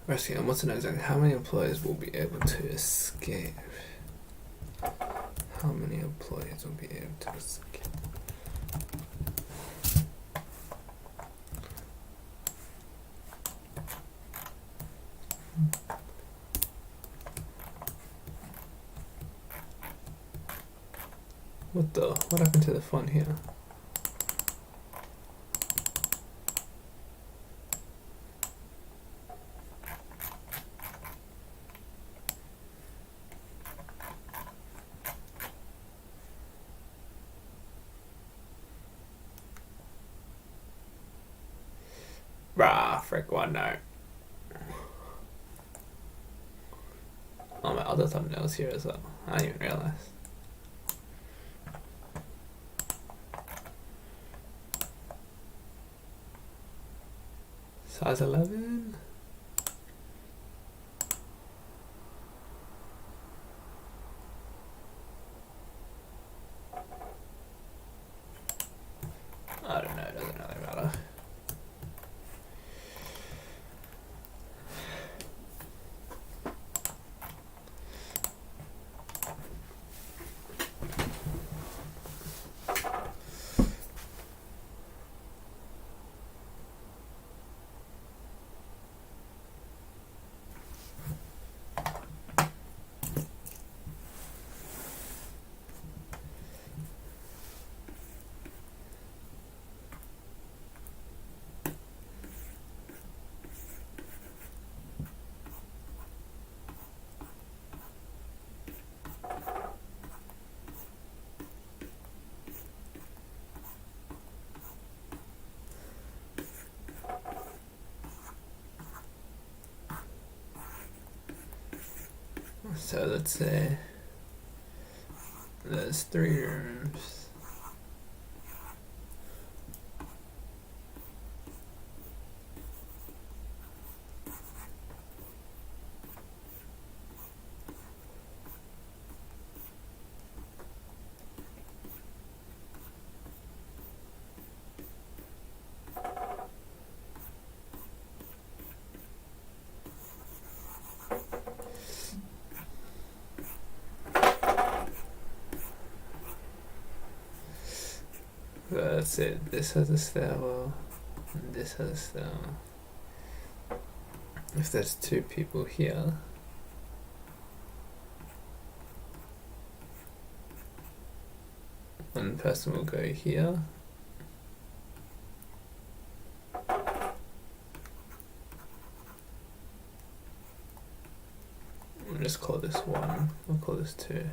Rescue, I want to know exactly how many employees will be able to escape. How many employees will be able to escape? What happened to the font here? Rah, frick, one note. Oh, my other thumbnail's here as well. I didn't even realize. Size 11? I don't know, it doesn't really matter. So let's say there's 3 rooms. That's it. This has a stairwell, and this has a stairwell. If there's 2 people here, one person will go here. We'll just call this 1. We'll call this 2.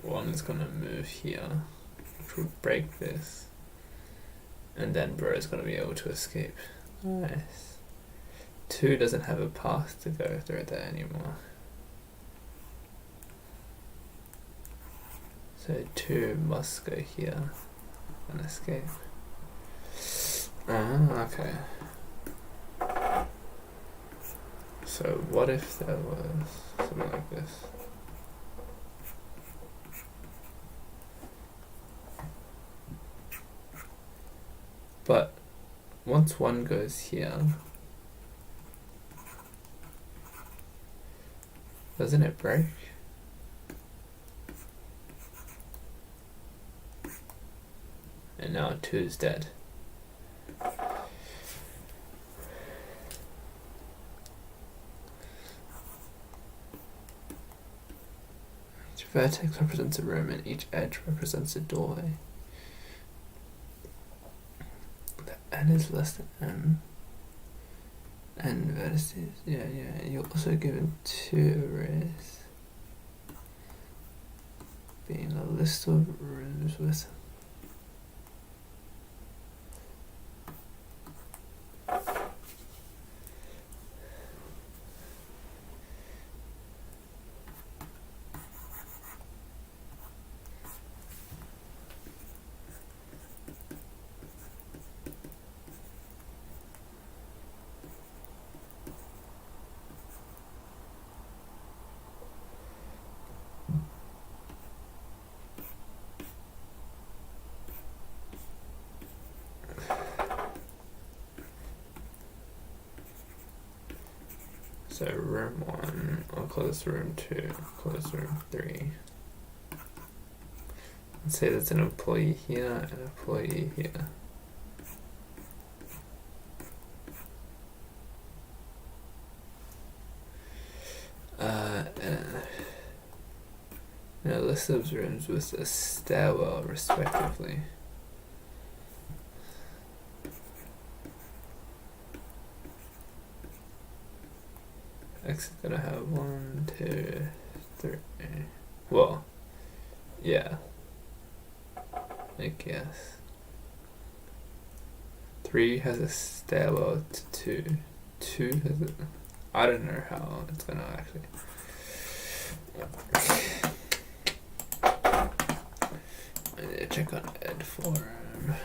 1 is gonna move here, which will break this, and then bro is gonna be able to escape. Nice. 2 doesn't have a path to go through there anymore. So 2 must go here and escape. Ah, okay. So what if there was something like this? But once 1 goes here, doesn't it break? And now 2 is dead. Each vertex represents a room and each edge represents a doorway. The n is less than m. And vertices, yeah. You're also given 2 arrays, being a list of rooms with So room 1, I'll call this room 2, call this room 3. Let's say that's an employee here and an employee here. And a list of rooms with a stairwell, respectively. X is gonna have 1, 2, 3. Well, yeah. I guess. 3 has a stairwell to 2. 2 has a... I don't know how it's gonna actually... I need to check on ed forum.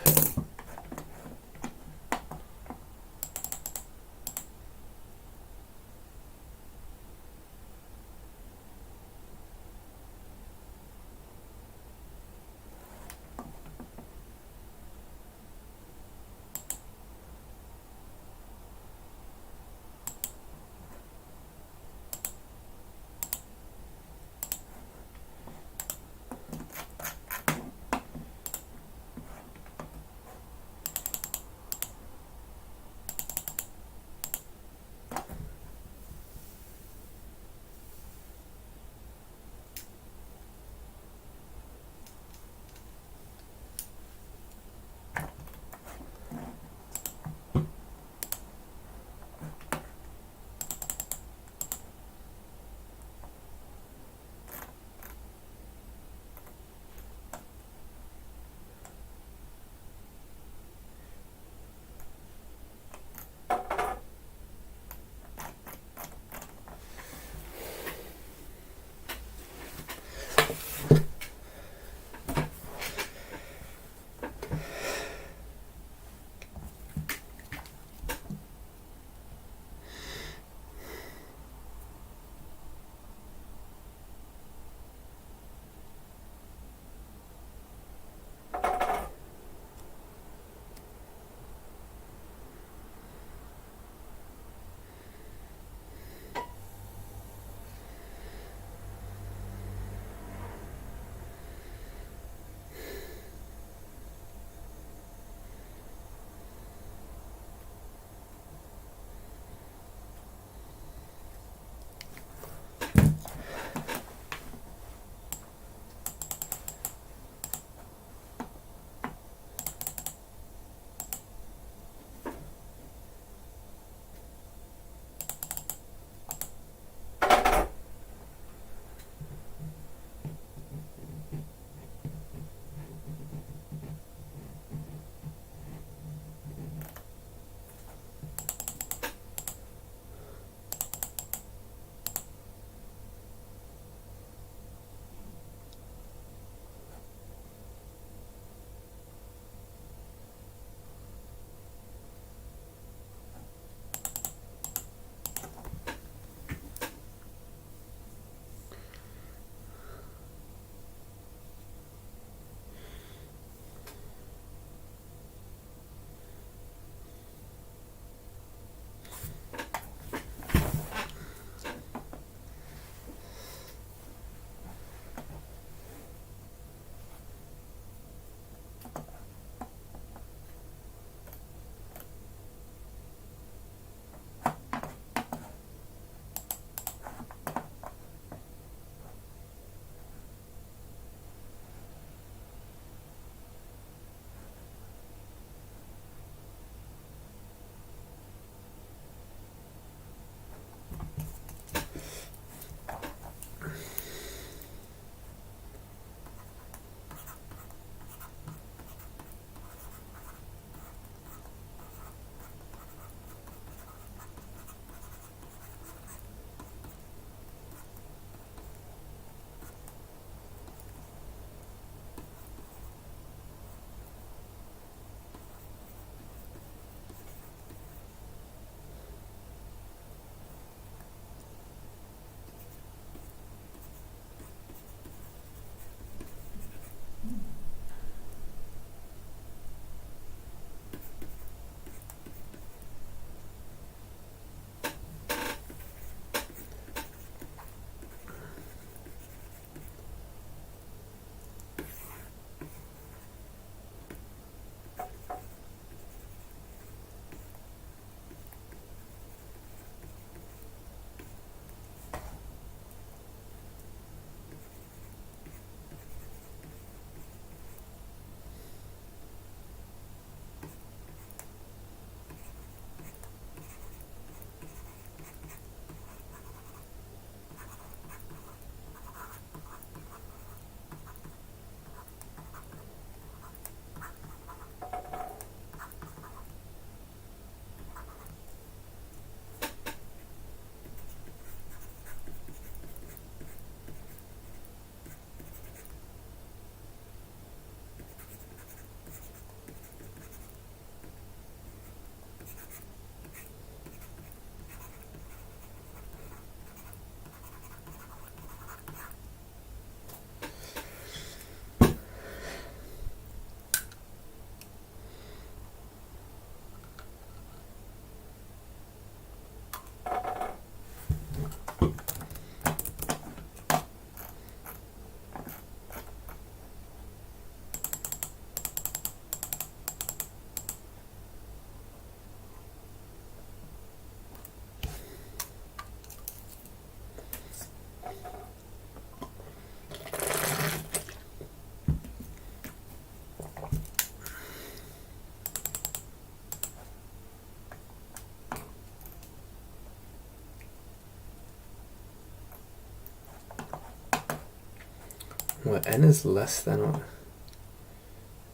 Well, n is less than, or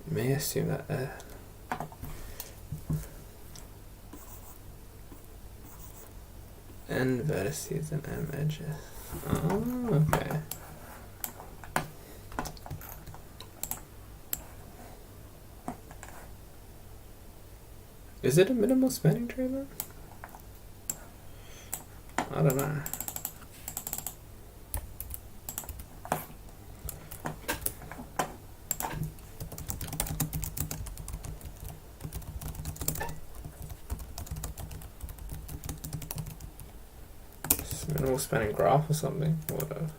may assume that n vertices and m edges. Oh, okay. Is it a minimal spanning tree then? I don't know. It's a minimal spanning graph or something. Whatever.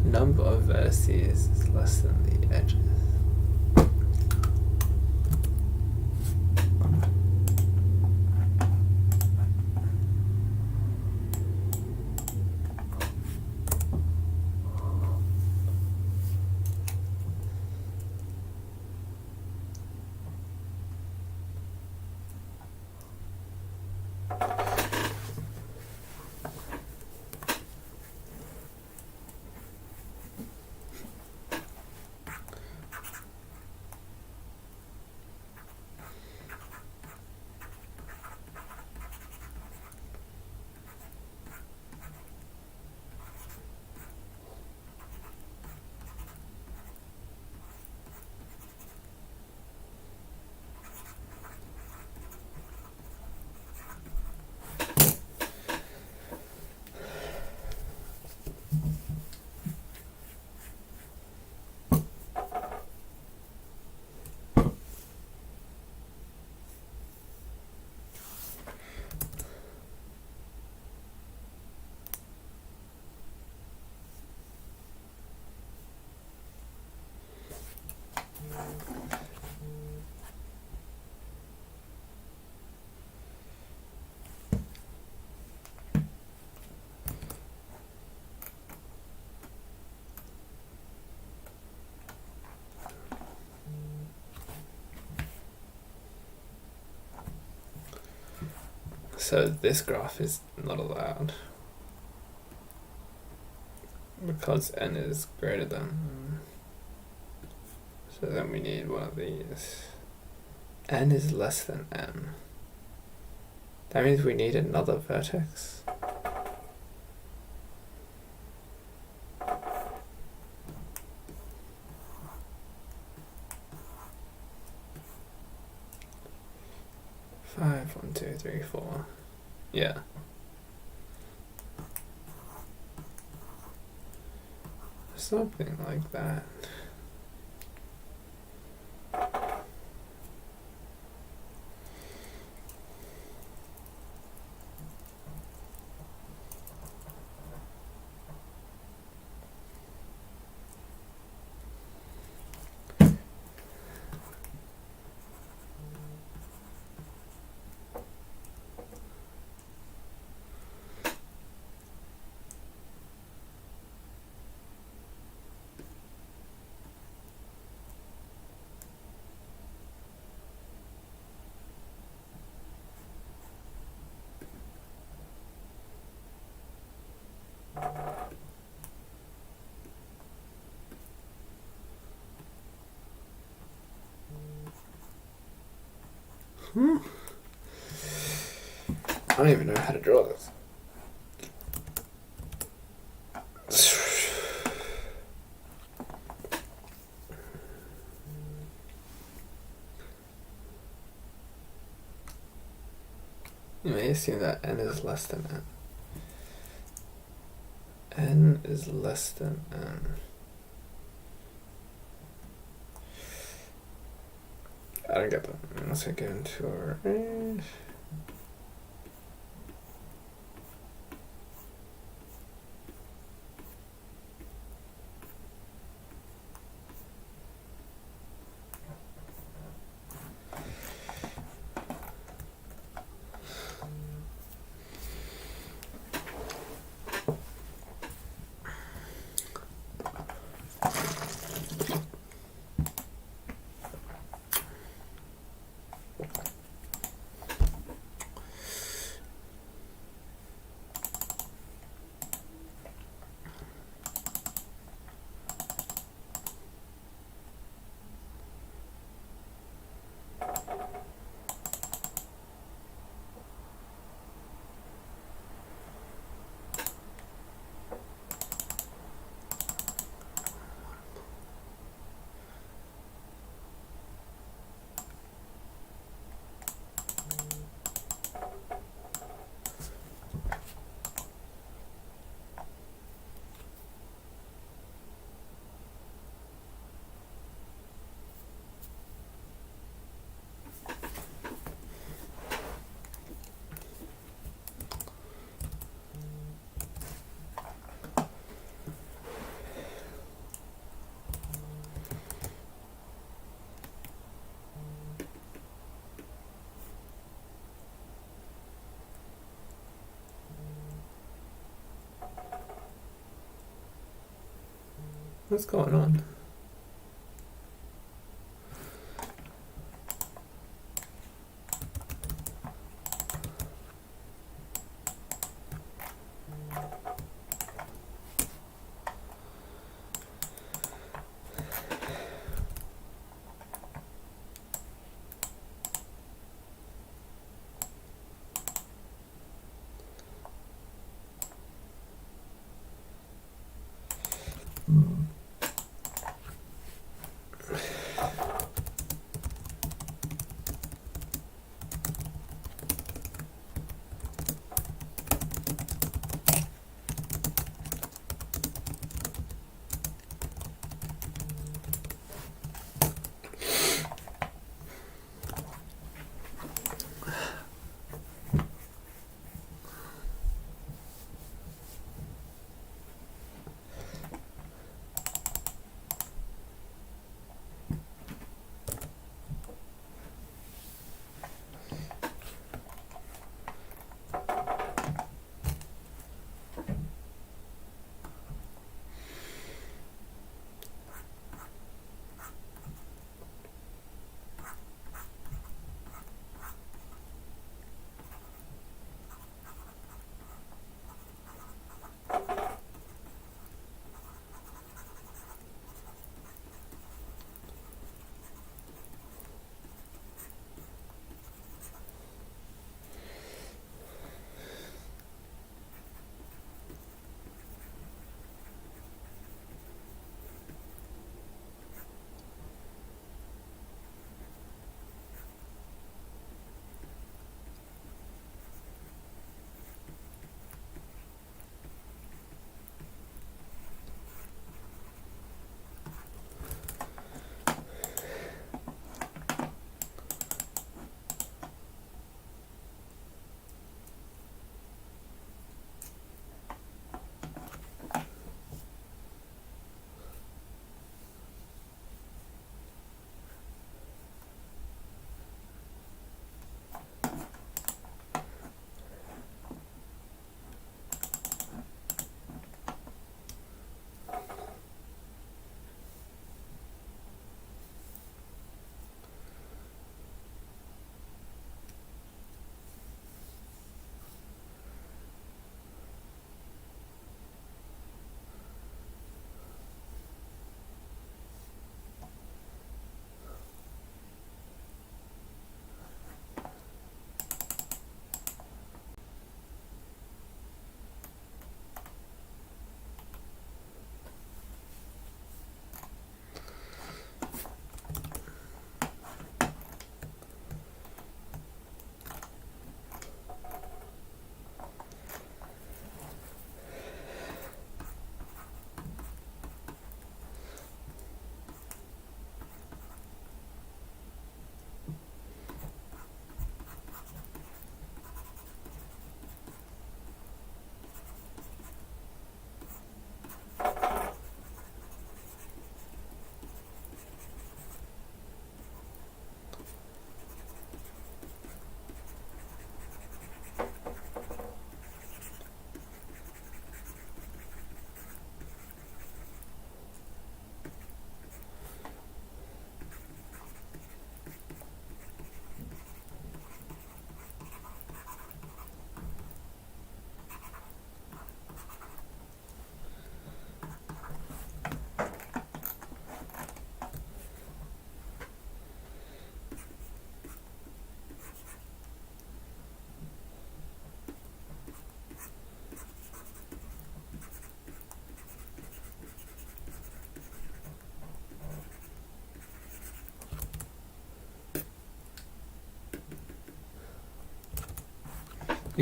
Number of vertices is less than the edges. So this graph is not allowed because n is greater than. So then we need one of these. N is less than m. That means we need another vertex. Five, 1, 2, 3, 4. Yeah. Something like that. I don't even know how to draw this. You may assume that n is less than m. N is less than m. I don't get that. Unless I go into our range. What's going on?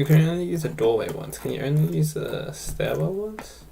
You can only use the doorway ones. Can you only use the stairwell ones?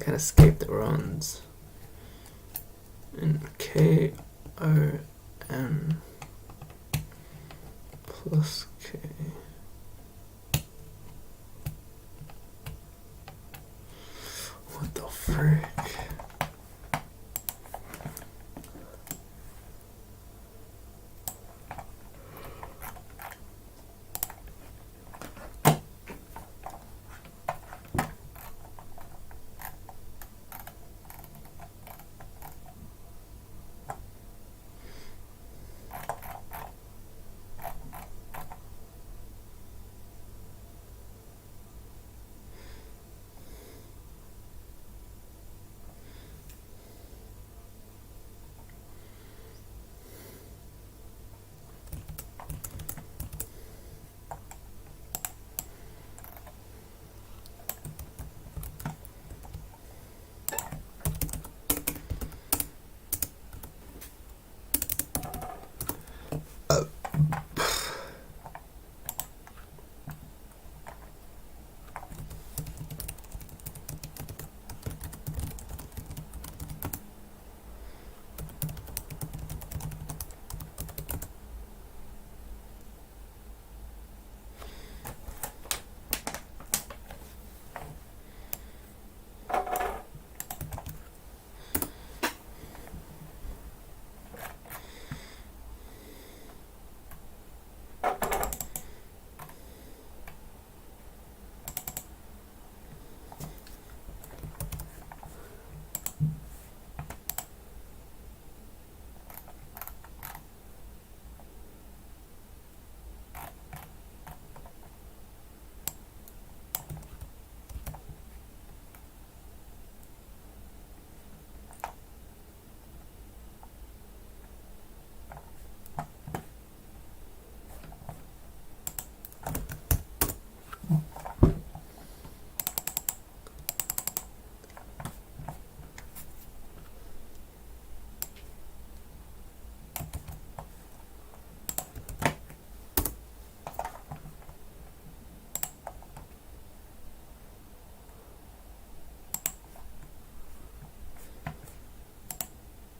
Can escape the runs. And KON plus K. What the frick?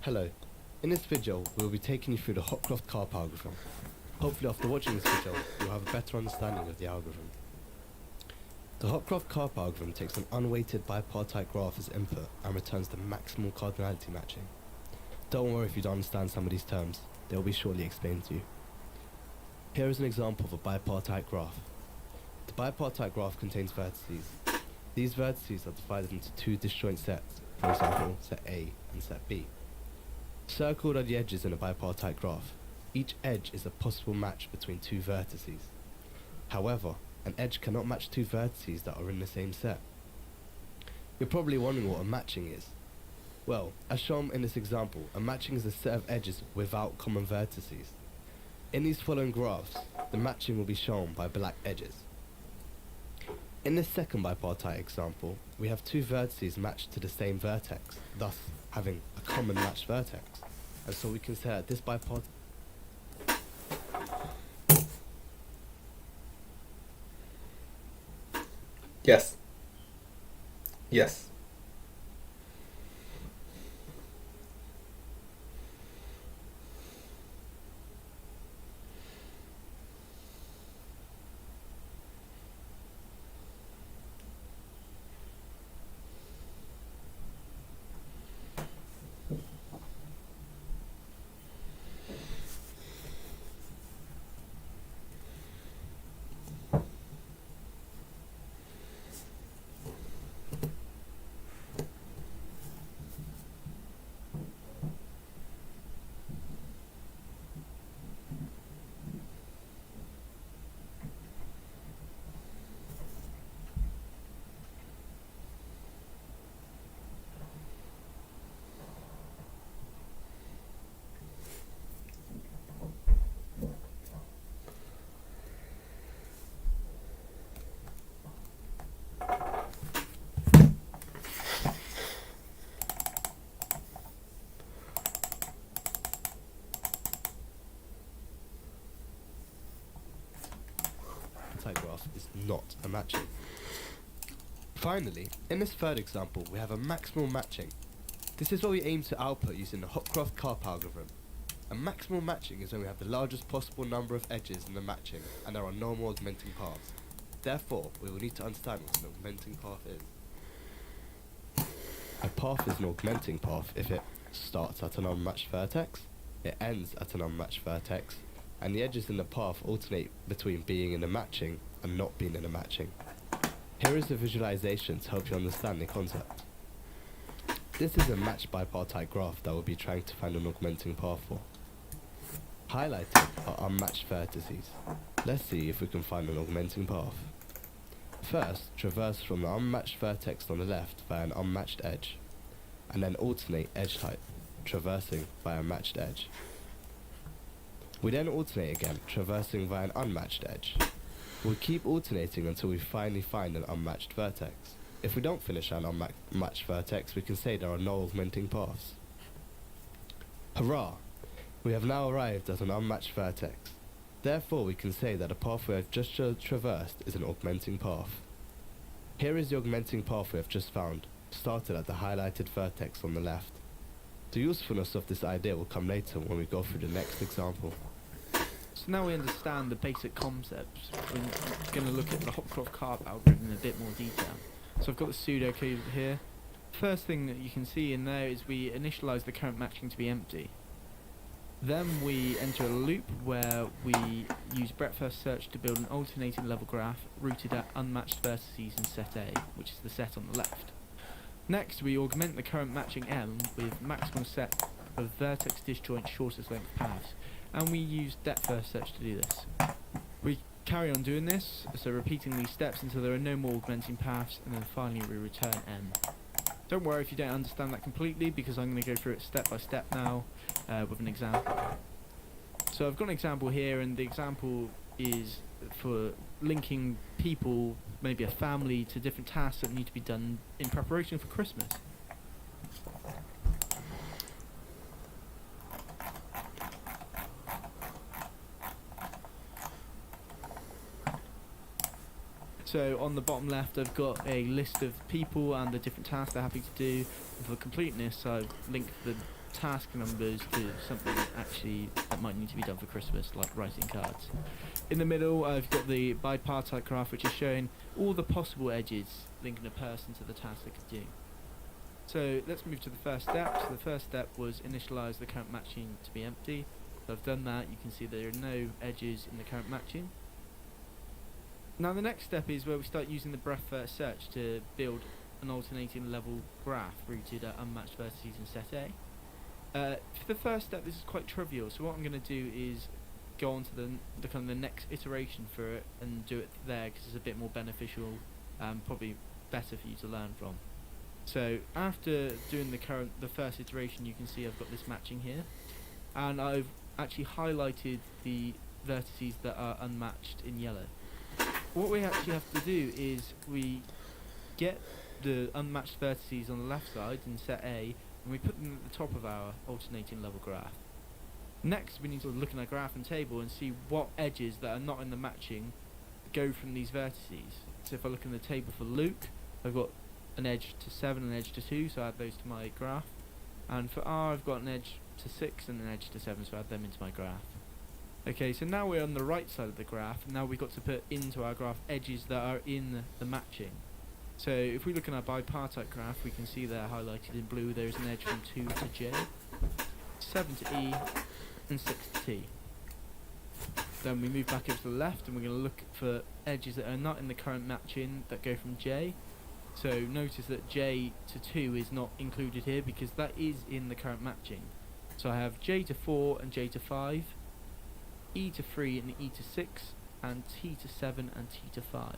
Hello, in this video we will be taking you through the Hopcroft-Karp algorithm. Hopefully after watching this video you'll have a better understanding of the algorithm. The Hopcroft-Karp algorithm takes an unweighted bipartite graph as input and returns the maximal cardinality matching. Don't worry if you don't understand some of these terms, they will be shortly explained to you. Here is an example of a bipartite graph. The bipartite graph contains vertices. These vertices are divided into two disjoint sets, for example set A and set B. Circled are the edges in a bipartite graph. Each edge is a possible match between two vertices. However, an edge cannot match two vertices that are in the same set. You're probably wondering what a matching is. Well, as shown in this example, a matching is a set of edges without common vertices. In these following graphs, the matching will be shown by black edges. In this second bipartite example, we have two vertices matched to the same vertex, thus having a common matched vertex. And so we can say that this bipartite Yes. Yes. graph is not a matching. Finally, in this third example, we have a maximal matching. This is what we aim to output using the Hopcroft-Karp algorithm. A maximal matching is when we have the largest possible number of edges in the matching and there are no more augmenting paths. Therefore, we will need to understand what an augmenting path is. A path is an augmenting path if it starts at an unmatched vertex, it ends at an unmatched vertex, and the edges in the path alternate between being in a matching and not being in a matching. Here is a visualization to help you understand the concept. This is a matched bipartite graph that we'll be trying to find an augmenting path for. Highlighted are unmatched vertices. Let's see if we can find an augmenting path. First, traverse from the unmatched vertex on the left via an unmatched edge, and then alternate edge type, traversing via a matched edge. We then alternate again, traversing via an unmatched edge. We'll keep alternating until we finally find an unmatched vertex. If we don't finish an unmatched vertex, we can say there are no augmenting paths. Hurrah! We have now arrived at an unmatched vertex. Therefore, we can say that a path we have just traversed is an augmenting path. Here is the augmenting path we have just found, started at the highlighted vertex on the left. The usefulness of this idea will come later when we go through the next example. So now we understand the basic concepts, we're going to look at the Hopcroft Karp algorithm in a bit more detail. So I've got the pseudocode here. First thing that you can see in there is we initialize the current matching to be empty. Then we enter a loop where we use breadth first search to build an alternating level graph rooted at unmatched vertices in set A, which is the set on the left. Next, we augment the current matching M with maximal set of vertex disjoint shortest length paths, and we use depth first search to do this. We carry on doing this, so repeating these steps until there are no more augmenting paths, and then finally we return M. Don't worry if you don't understand that completely, because I'm going to go through it step by step now with an example. So I've got an example here, and the example is for linking people, maybe a family, to different tasks that need to be done in preparation for Christmas. So on the bottom left I've got a list of people and the different tasks they're happy to do, and for completeness I've linked the task numbers to something that might need to be done for Christmas, like writing cards. In the middle I've got the bipartite graph, which is showing all the possible edges linking a person to the task they could do. So let's move to the first step. So the first step was initialize the current matching to be empty. So I've done that. You can see there are no edges in the current matching. Now the next step is where we start using the breadth first search to build an alternating level graph rooted at unmatched vertices in set A. For the first step, this is quite trivial, so what I'm going to do is go on to the kind of the next iteration for it and do it there, because it's a bit more beneficial, probably better for you to learn from. So after doing the first iteration, you can see I've got this matching here, and I've actually highlighted the vertices that are unmatched in yellow. What we actually have to do is we get the unmatched vertices on the left side in set A, and we put them at the top of our alternating level graph. Next, we need to look in our graph and table and see what edges that are not in the matching go from these vertices. So if I look in the table for Luke, I've got an edge to 7 and an edge to 2, so I add those to my graph. And for R, I've got an edge to 6 and an edge to 7, so I add them into my graph. Okay, so now we're on the right side of the graph, and now we've got to put into our graph edges that are in the matching. So if we look in our bipartite graph, we can see there highlighted in blue there is an edge from 2 to J, 7 to E, and 6 to T. Then we move back over to the left, and we're going to look for edges that are not in the current matching that go from J. So notice that J to 2 is not included here because that is in the current matching. So I have J to 4 and J to 5, E to 3 and E to 6, and T to 7 and T to 5.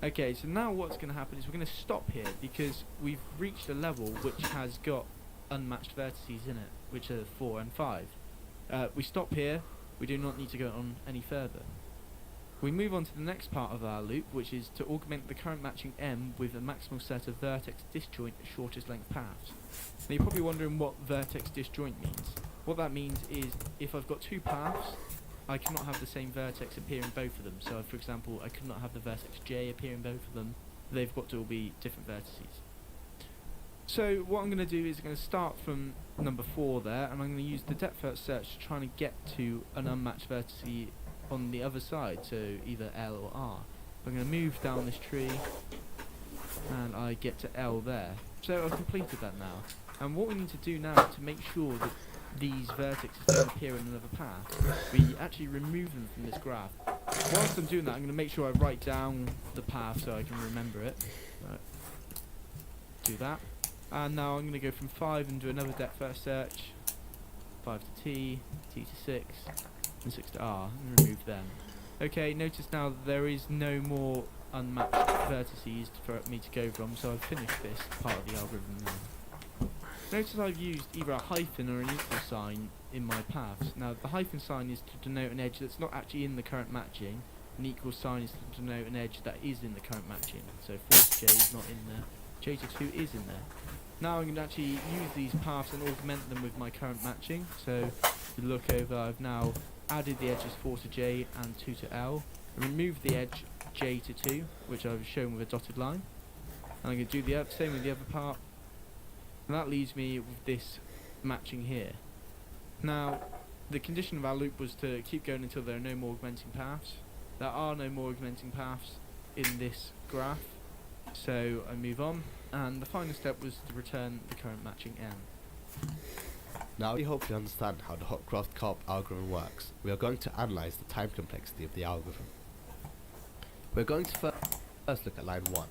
Okay, so now what's going to happen is we're going to stop here because we've reached a level which has got unmatched vertices in it, which are 4 and 5. We stop here, we do not need to go on any further. We move on to the next part of our loop, which is to augment the current matching M with a maximal set of vertex disjoint shortest length paths. Now you're probably wondering what vertex disjoint means. What that means is if I've got two paths, I cannot have the same vertex appear in both of them. So for example, I could not have the vertex J appear in both of them. They've got to all be different vertices. So what I'm going to do is I'm going to start from number 4 there, and I'm going to use the depth first search to try and get to an unmatched vertice on the other side, so either L or R. I'm going to move down this tree, and I get to L there. So I've completed that now. And what we need to do now to make sure that these vertices don't appear in another path, we actually remove them from this graph. Whilst I'm doing that, I'm going to make sure I write down the path so I can remember it. Right. Do that. And now I'm going to go from 5 and do another depth first search. 5 to T, T to 6, and 6 to R, and remove them. Okay, notice now that there is no more unmatched vertices for me to go from, so I've finished this part of the algorithm now. Notice I've used either a hyphen or an equal sign in my paths. Now the hyphen sign is to denote an edge that's not actually in the current matching, an equal sign is to denote an edge that is in the current matching. So 4 to J is not in there, J to 2 is in there. Now I'm going to actually use these paths and augment them with my current matching. So if you look over, I've now added the edges 4 to J and 2 to L, and removed the edge J to 2, which I've shown with a dotted line. And I'm going to do the same with the other part, and that leaves me with this matching here. Now, the condition of our loop was to keep going until there are no more augmenting paths. There are no more augmenting paths in this graph, so I move on, and the final step was to return the current matching N. Now we hope you understand how the Hopcroft-Karp algorithm works. We are going to analyze the time complexity of the algorithm. We're going to first look at line 1.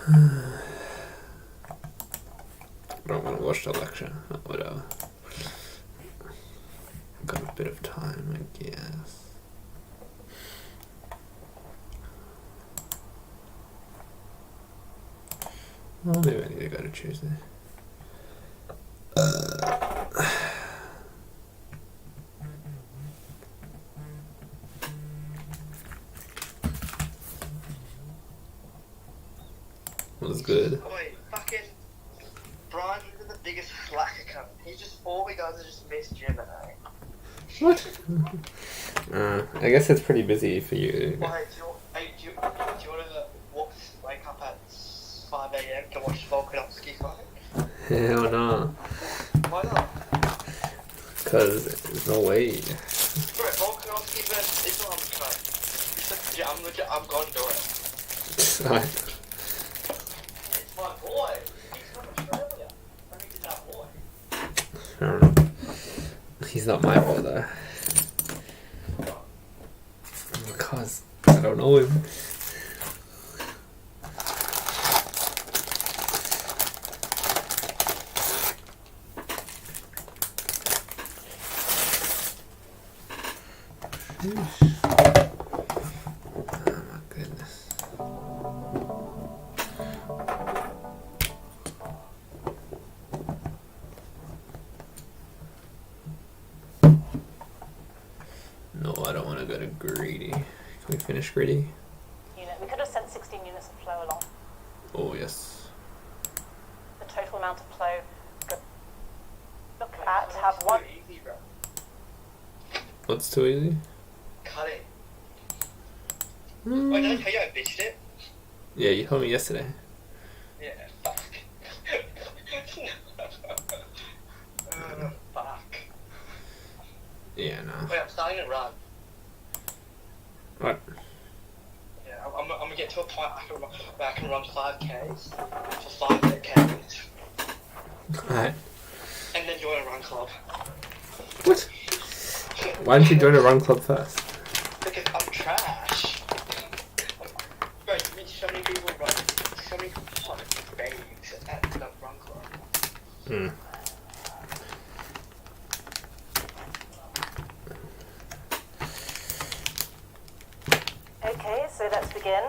I don't want to watch the lecture. Oh, whatever. Got a bit of time, I guess. Well, maybe I need to go to Tuesday. Was good. Wait, fucking Brian, he's the biggest slacker cunt. He just all he does is just miss gym at night. What? I guess it's pretty busy for you. Why, do you want to wake up at 5 a.m. to watch Volkanovski fight? Hell no. Why not? Cause there's no way. Bro, Volkanovski versus Islam cunt. I'm gonna do it. It's my boy. He's from Australia. I think he's our boy. I don't know. He's not my boy though. Because I don't know him. Oh my goodness. No, I don't want to go to greedy. Can we finish greedy? Unit. We could have sent 16 units of flow along. Oh yes. The total amount of flow look at have one. Easy, bro. What's too easy? Cut it. Mm. Wait, did I tell you I bitched it? Yeah, you told me yesterday. Yeah, fuck. Fuck. Yeah, no. Wait, I'm starting to run. What? Yeah, I'm gonna get to a point where I can run 5Ks for 5Ks Alright. and then join a run club. What? Why didn't you join a run club first? Because I'm trash. Bro, you meet so many people run, so many hot babes at the run club. Hmm. Okay, so let's begin.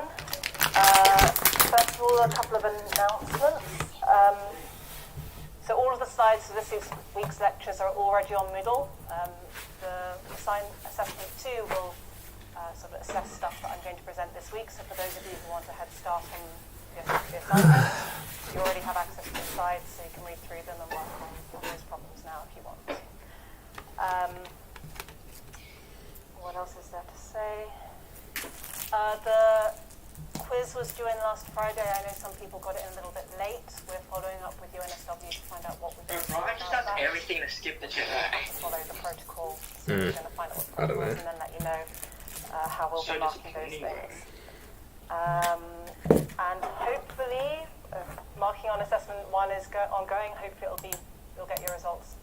First of all, a couple of announcements. So all of the slides for this week's lectures are already on Moodle. The assigned assessment 2 will sort of assess stuff that I'm going to present this week. So for those of you who want a head start on the assignment, you already have access to the slides, so you can read through them and work on those problems now if you want. What else is there to say? The quiz was due in last Friday. I know some people got it in a little bit late. We're following up with UNSW to find out what we're Bro, doing Brian just about does that. everything to skip the gym. To follow the protocol. So we're going to find out what the I don't protocol is know. and then let you know how we'll So be marking those disappointing. things. And hopefully, marking on assessment 1 is ongoing. Hopefully you'll get your results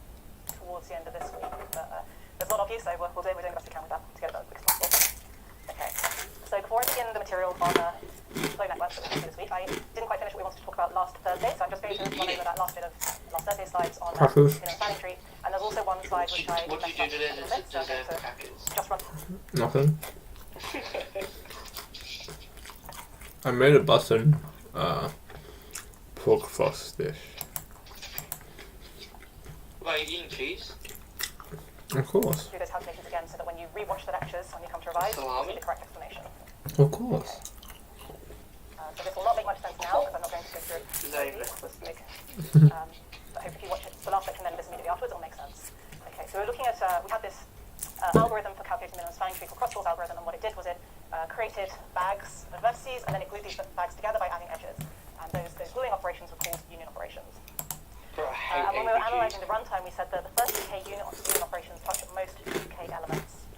towards the end of this week. But there's a lot of you, so we're doing the best we can with that to get it done as quick as possible. Okay, so before I begin the material on flow networks that we're going to do this week, I didn't quite finish what we wanted to talk about last Thursday, so I'm just going to run over that last Thursday slides on spanning tree, and there's also one slide which I What do you do today to deserve crackers? just run. Nothing. I made a button pork frost dish. Why, are you eating cheese? Of course. Do those calculations again so that when you rewatch the lectures, when you come to revise, you see the correct explanation. Of course. So this will not make much sense now because I'm not going to go through it. Exactly. But hope if you watch it, the last section then this immediately afterwards, it'll make sense. Okay, so we're looking at, we had this algorithm for calculating minimum spanning tree called cross-pulse algorithm, and what it did was it created bags of vertices, and then it glued these bags together by adding edges. And those gluing operations were called union operations. Bro, I hate And when we were APG. analysing the runtime, we said that the first UK union operations touch most UK elements.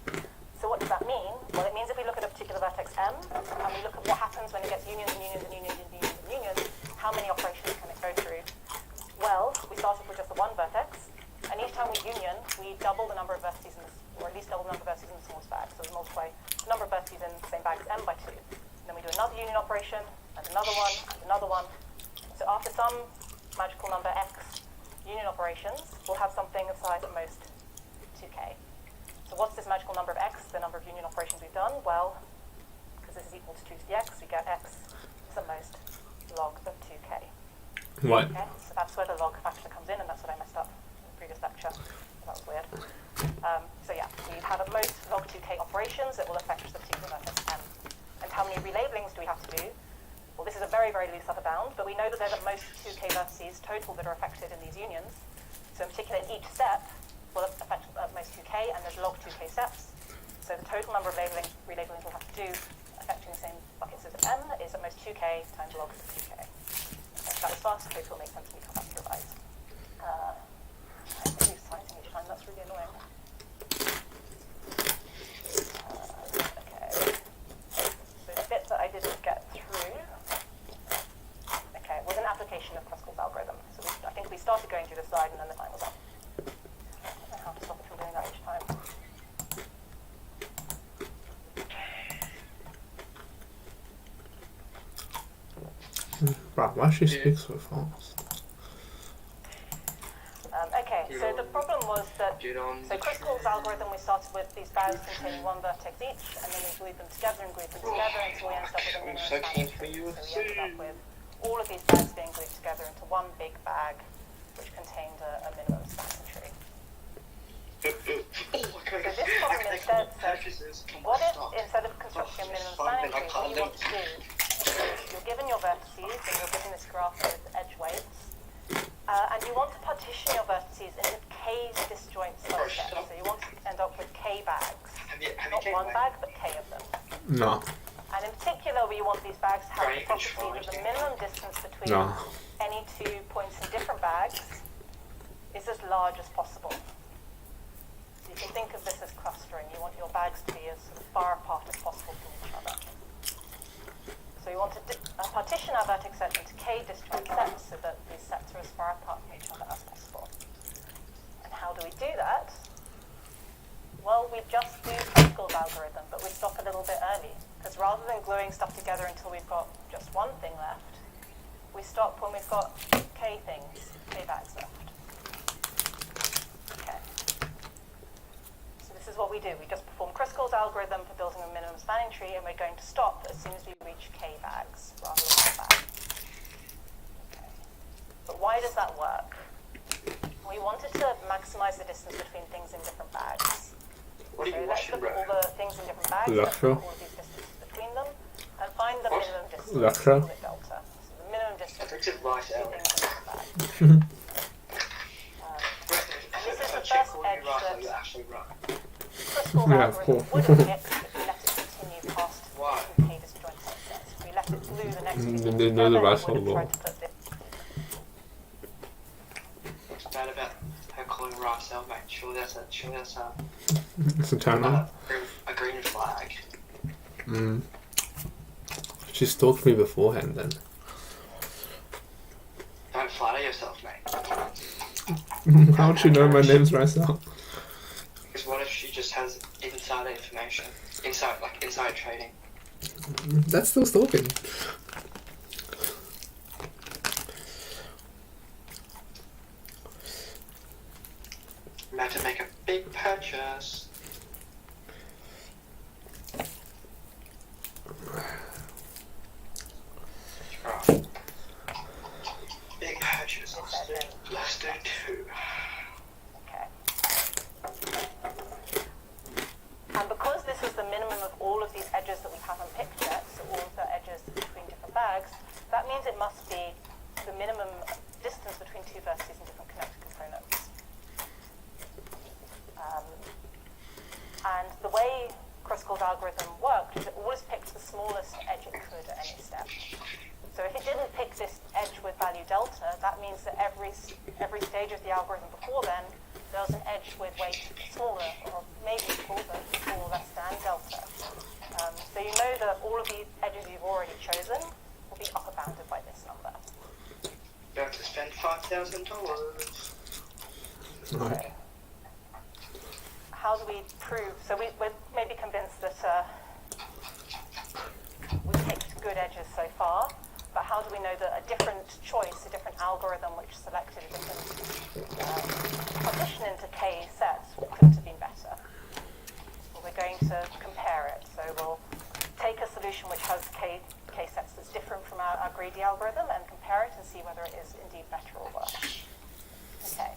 So what does that mean? Well, it means if we look at a particular vertex M, and we look at what happens when it gets unions and unions and unions and unions and unions, how many operations can it go through? Well, we started with just the one vertex, and each time we union, we double the number of vertices, or at least double the number of vertices in the smallest bag. So we multiply the number of vertices in the same bag as M by 2. And then we do another union operation, and another one. So after some magical number x union operations, we'll have something of size at most 2k. So what's this magical number of x, the number of union operations we've done? Well, because this is equal to 2 to the x, we get x is at most log of 2k. What? Okay, so that's where the log factor comes in, and that's what I messed up in the previous lecture. That was weird. So yeah, we have at most log 2k operations that will affect the particular vertex m. And how many relabelings do we have to do? Well, this is a very, very loose upper bound, but we know that there's at most 2k vertices total that are affected in these unions. So in particular, in each step will affect at most 2k, and there's log 2k steps. So the total number of relabelings we'll have to do affecting the same buckets as m is at most 2k times log of 2k. Okay, that was fast, hopefully it'll make sense when we come back to revise. I have to do citing each time, that's really annoying. Okay. So the bit that I didn't get through, okay, was an application of Kruskal's algorithm. So I think we started going through the slide and then the time was up. I don't know how to stop it from doing that each time. Wow, why does she speak so fast? Okay, so the problem was that, so Kruskal's algorithm, we started with these bags containing one vertex each, and then we glued them together and glued them together until we ended up with a minimum spanning tree. So we ended up with all of these bags being glued together into one big bag, which contained a minimum spanning tree. So this problem instead says, what if instead of constructing a minimum spanning tree, what you want to do is you're given your vertices and you're given this graph with edge weights, and you want to partition your vertices into k disjoint subsets. So you want to end up with k bags. Not one bag, but k of them. No. And in particular, we want these bags to have the property that the minimum distance between any 2 points in different bags is as large as possible. So you can think of this as clustering. You want your bags to be as sort of far apart as possible from each other. So we want to partition our vertex set into k disjoint sets so that these sets are as far apart from each other as possible. And how do we do that? Well, we just do Kruskal's algorithm, but we stop a little bit early. Because rather than gluing stuff together until we've got just one thing left, we stop when we've got k things, k bags left. Okay. So this is what we do. We just perform Kruskal's algorithm for building a minimum spanning tree, and we're going to stop as soon as we reach k bags, rather than one bag. Okay. But why does that work? We wanted to maximize the distance between things in different bags. What are So you let's watching, look at bro? all the things in different bags, Lecture. let's look at all of these distances between them, and find the minimum distance, Lecture. call it delta. So the minimum distance I think it's right between out. things in different bags. And this is the Check first all edge you right, that you're actually right. Kruskal's Yeah, algorithm cool. wouldn't pick if we let it continue past Why? two k disjoint subsets. If we let it glue the next two things They know the together, it rational would have law. tried to put this. What's bad about her calling rice out, mate? Surely that's It's a turn on. a green flag. She stalked me beforehand then. Don't flatter yourself, mate. How would she know my name's Rysel? Because what if she just has inside information? Inside trading. That's still stalking. I'm about to make a big purchase. Right. Big purchase. Let's do 2. Okay. And because this is the minimum of all of these edges that we haven't picked yet, so all of the edges between different bags, that means it must be the minimum distance between two vertices and different connected components. And the way Kruskal's algorithm worked is it always picked the smallest edge it could at any step. So if it didn't pick this edge with value delta, that means that every stage of the algorithm before then, there was an edge with weight smaller, or maybe equal, but equal or less than delta. So you know that all of the edges you've already chosen will be upper bounded by this number. You have to spend $5,000. Right. How do we prove? So we're maybe convinced that we picked good edges so far. choice, a different algorithm which selected a different partition into k sets couldn't have been better. Well, we're going to compare it. So we'll take a solution which has k sets that's different from our greedy algorithm and compare it and see whether it is indeed better or worse. Okay.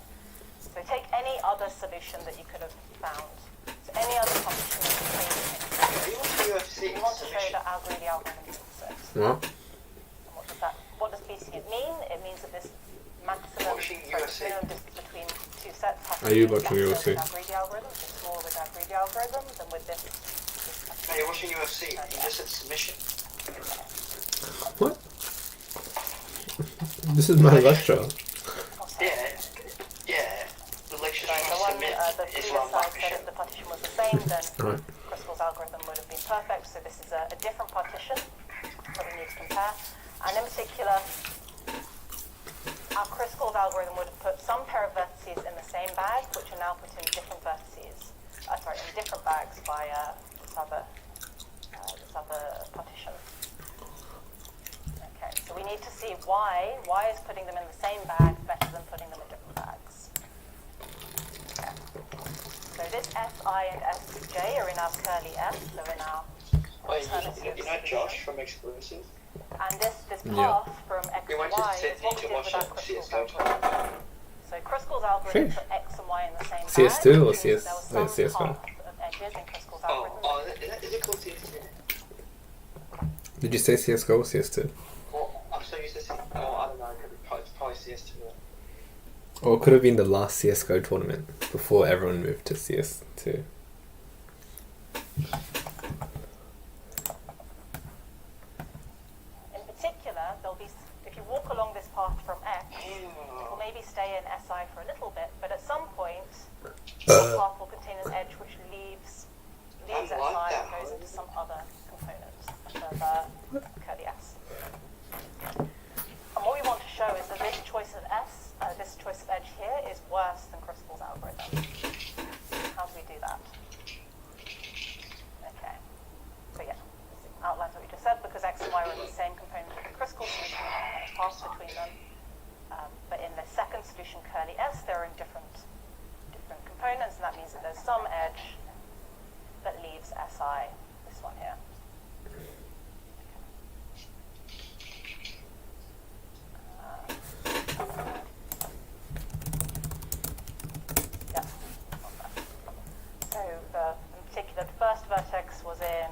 So take any other solution that you could have found. So any other partition that you made. We want to show that our greedy algorithm fits it. What? What does beating it mean? It means that this minimum distance between two sets has to be better with our greedy algorithm. So smaller with our greedy algorithm than with this. No, you're watching UFC. You just said submission. What? This is my lecture. Yeah. The lecture So the one, submit the is previous wrong slide said if the partition was the same, then Right. Crystal's algorithm would have been perfect. So this is a different partition that we need to compare. And in particular, our Crystal's algorithm would have put some pair of vertices in the same bag, which are now put in different vertices. In different bags by this other partition. Okay, so we need to see why is putting them in the same bag better than putting them in different bags. Okay. So this Si and Sj are in our curly S, so in our alternative You know Josh from Exclusive? and this Yeah. path from X We to went to Y Sydney is what we to did watch with our it, Crystal's CS:GO algorithm. So Crystal's algorithm Sheesh. put X and Y in the same bag. CS2 or which means CS? There was No, some CS:GO. path of edges in Crystal's algorithm. Is it called CS2? Did you say CSGO or CS2? Well, I'm so used to seeing. Oh, I don't know. It's probably CS2. Or it could have been the last CSGO tournament before everyone moved to CS2. In particular, there'll be, if you walk along this path from X, it will maybe stay in Si for a little bit, but at some point, the path will contain an edge which leaves Si like and that. goes into some other component of curly S. And what we want to show is that this choice of this choice of edge here is worse than Crystal's algorithm. How do we do that? Okay. So yeah, this outlines what we just said, because X and Y are in the same component of the Crystal solution, and a path between them. But in the second solution, curly S, they're in different components, and that means that there's some edge that leaves Si, this one here. Yeah. So in particular, the first vertex was in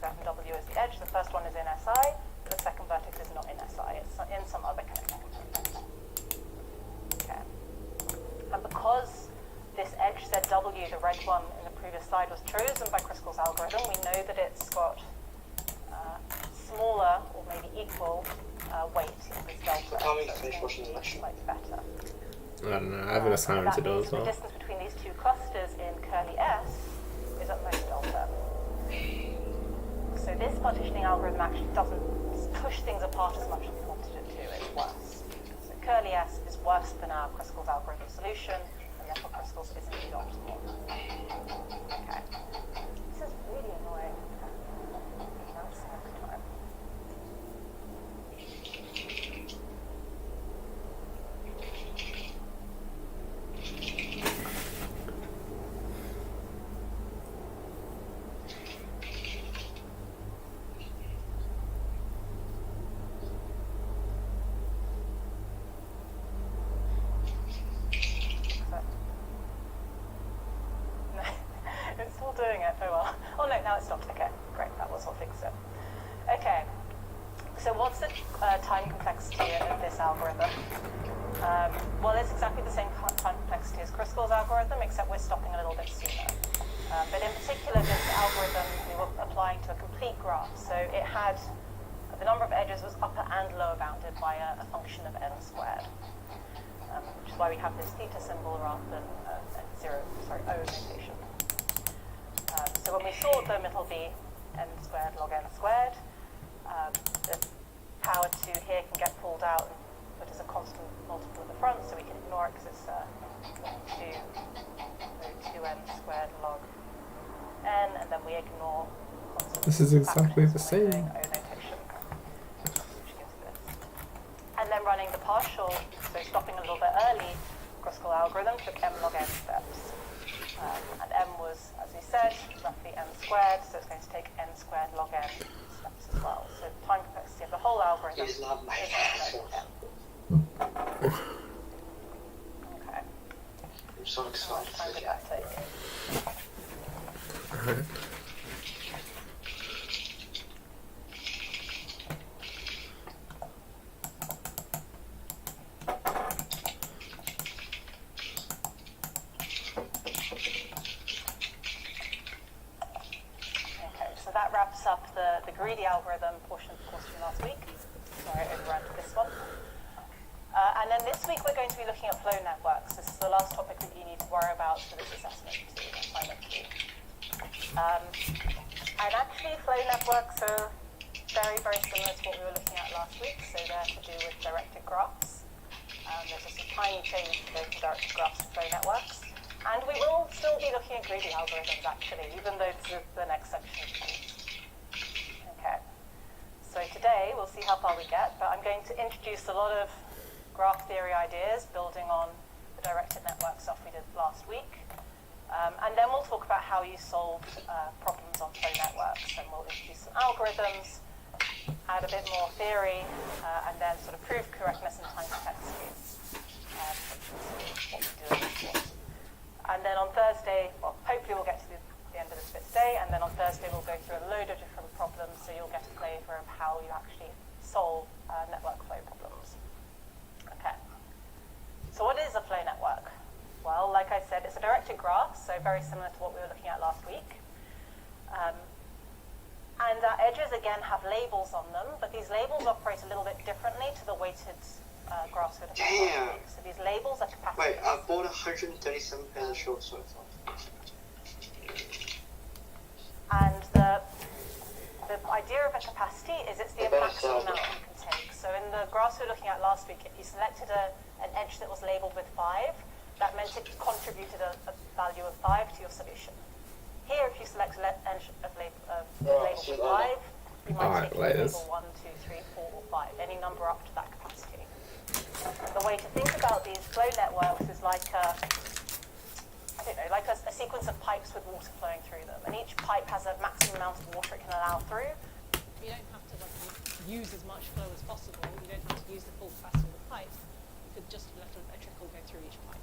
W as the edge. The first one is in Si. The second vertex is not in Si. It's in some other connecting component. Okay. And because this edge ZW, the red one in the previous slide, was chosen by Crystal's algorithm, we know that it's got smaller or maybe equal weight in this delta. So tell me to it's finish going watching to the be lecture. slightly better. I don't know, I have an assignment to That do means as that well. the distance between these two clusters in curly S is at most delta. So this partitioning algorithm actually doesn't push things apart as much as we wanted it to. It's worse. So curly S is worse than our Crystal's algorithm solution, and therefore Crystal's is indeed optimal. Okay. This is really annoying. That's every time. It's still doing it. Oh well. Oh no, now it stopped. Okay, great. That was what fixed it. Okay. So what's the time complexity of this algorithm? Well, it's exactly the same time complexity as Crystal's algorithm, except we're stopping a little bit sooner. But in particular, this algorithm we were applying to a complete graph. So it had the number of edges was upper and lower bounded by a function of n squared. Which is why we have this theta symbol rather than O notation. So when we sort them, it'll be n squared log n squared. The power 2 here can get pulled out and put as a constant multiple at the front, so we can ignore it because it's 2n squared log n, and then we ignore This is exactly the factors when we're same. doing O notation, which gives this. And then running the partial, so stopping a little bit early, Kruskal algorithm took m log n steps. And m was, as we said, roughly n squared, so it's going to take n squared log n steps as well. So the time complexity of the whole algorithm He's not my is asshole. m. Okay. I'm so How excited much time for did that. that take? Alright. Okay, so that wraps up the greedy algorithm portion of the course from last week. Sorry, I overran this one. And then this week we're going to be looking at flow networks. This is the last topic that you need to worry about for this assessment to assignment 2. And actually flow networks are very, very similar to what we were looking at last week. So they're to do with directed graphs. There's just a tiny change to go from directed graphs to flow networks. And we will still be looking at greedy algorithms actually, even though this is the next section of the course. Okay. So today we'll see how far we get, but I'm going to introduce a lot of graph theory ideas building on the directed network stuff we did last week. And then we'll talk about how you solve problems on flow networks, and we'll introduce some algorithms, add a bit more theory, and then sort of prove correctness and time complexity, which is what we do in this course. And then on Thursday, well, hopefully we'll get to the end of this bit today, and then on Thursday we'll go through a load of different problems, so you'll get a flavour of how you actually solve network flow problems. Okay. So what is a flow network? Well, like I said, it's a directed graph, so very similar to what we were looking at last week. And our edges, again, have labels on them, but these labels operate a little bit differently to the weighted graphs we're looking at last week. So these labels are capacitors. Wait, I bought 137 pairs of shorts so far. And the idea of a capacity is it's the I better maximum sell amount you can take. So in the graphs we were looking at last week, if you selected an edge that was labeled with 5, that meant it contributed a value of 5 to your solution. Here, if you select an edge of labeled with 5, you might take label 1, 2, 3, 4, or 5, any number up to that capacity. The way to think about these flow networks is like a sequence of pipes with water flowing through them, and each pipe has a maximum amount of water it can allow through. You don't have to use as much flow as possible. You don't have to use the full capacity of the pipe. You could just let a trickle go through each pipe.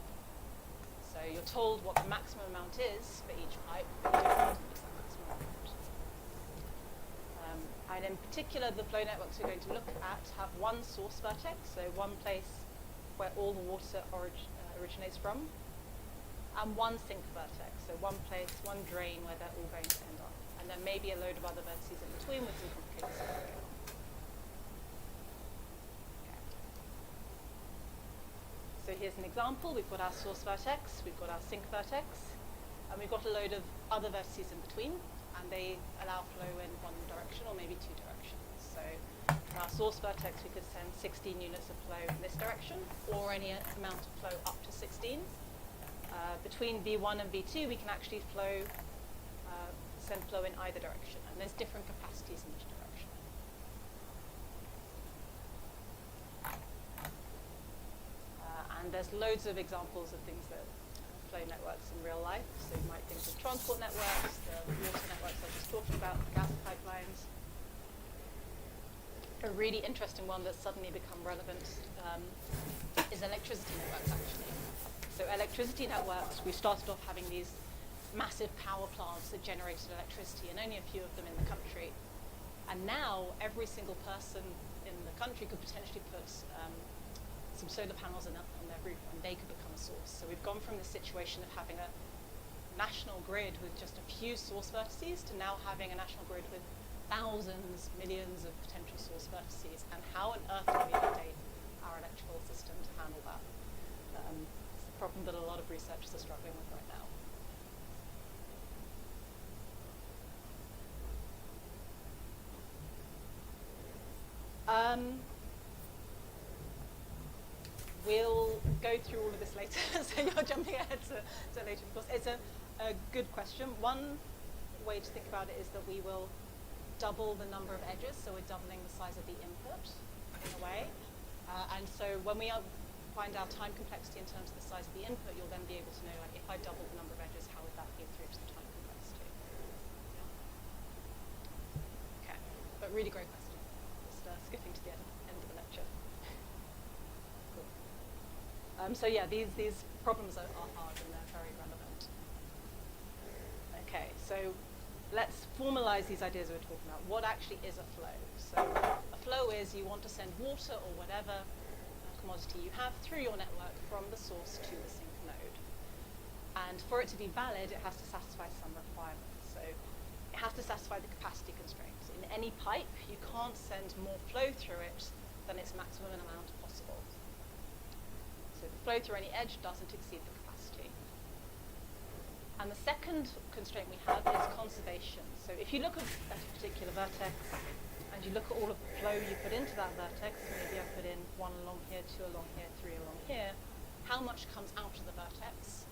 So you're told what the maximum amount is for each pipe, but you don't have to use that maximum amount. And in particular, the flow networks we're going to look at have one source vertex, so one place where all the water originates from, and one sink vertex, so one place, one drain where they're all going to end up. And then maybe a load of other vertices in between with some complicated stuff going on. Okay. So here's an example. We've got our source vertex, we've got our sink vertex, and we've got a load of other vertices in between, and they allow flow in one direction or maybe two directions. So for our source vertex, we could send 16 units of flow in this direction, or any amount of flow up to 16. Between V1 and V2, we can actually send flow in either direction, and there's different capacities in each direction. And there's loads of examples of things that flow networks in real life. So you might think of transport networks, the water networks I was just talking about, gas pipelines. A really interesting one that's suddenly become relevant is electricity networks, actually. So electricity networks, we started off having these massive power plants that generated electricity, and only a few of them in the country. And now every single person in the country could potentially put some solar panels on their roof, and they could become a source. So we've gone from the situation of having a national grid with just a few source vertices to now having a national grid with thousands, millions of potential source vertices. And how on earth do we update our electrical system to handle that? It's a problem that a lot of researchers are struggling with right now. We'll go through all of this later, so you're jumping ahead to later, of course. It's a good question. One way to think about it is that we will double the number of edges, so we're doubling the size of the input in a way. And so So when we find our time complexity in terms of the size of the input, you'll then be able to know, like, if I double the number of edges, how would that feed through to the time complexity? Yeah. Okay, but really great question. Just skipping to the end of the lecture. Cool. So yeah, these problems are hard and they're very relevant. Okay, so let's formalize these ideas we're talking about. What actually is a flow? So a flow is you want to send water or whatever commodity you have through your network from the source to the sink node. And for it to be valid, it has to satisfy some requirements. So it has to satisfy the capacity constraints. In any pipe, you can't send more flow through it than its maximum amount possible. So the flow through any edge doesn't exceed the capacity. And the second constraint we have is conservation. So if you look at a particular vertex, and you look at all of the flow you put into that vertex, maybe I put in 1 along here, 2 along here, 3 along here, how much comes out of the vertex?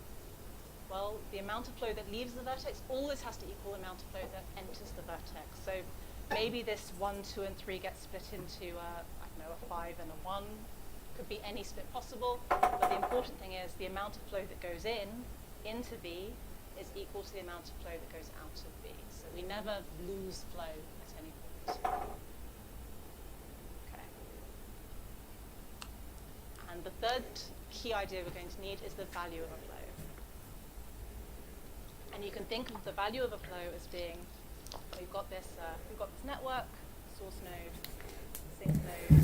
Well, the amount of flow that leaves the vertex always has to equal the amount of flow that enters the vertex. So maybe this 1, 2, and 3 gets split into, I don't know, a 5 and a 1. Could be any split possible, but the important thing is the amount of flow that goes into B is equal to the amount of flow that goes out of B. So we never lose flow at any point. Okay. And the third key idea we're going to need is the value of a flow. And you can think of the value of a flow as being, we've got this network, source node, sink node.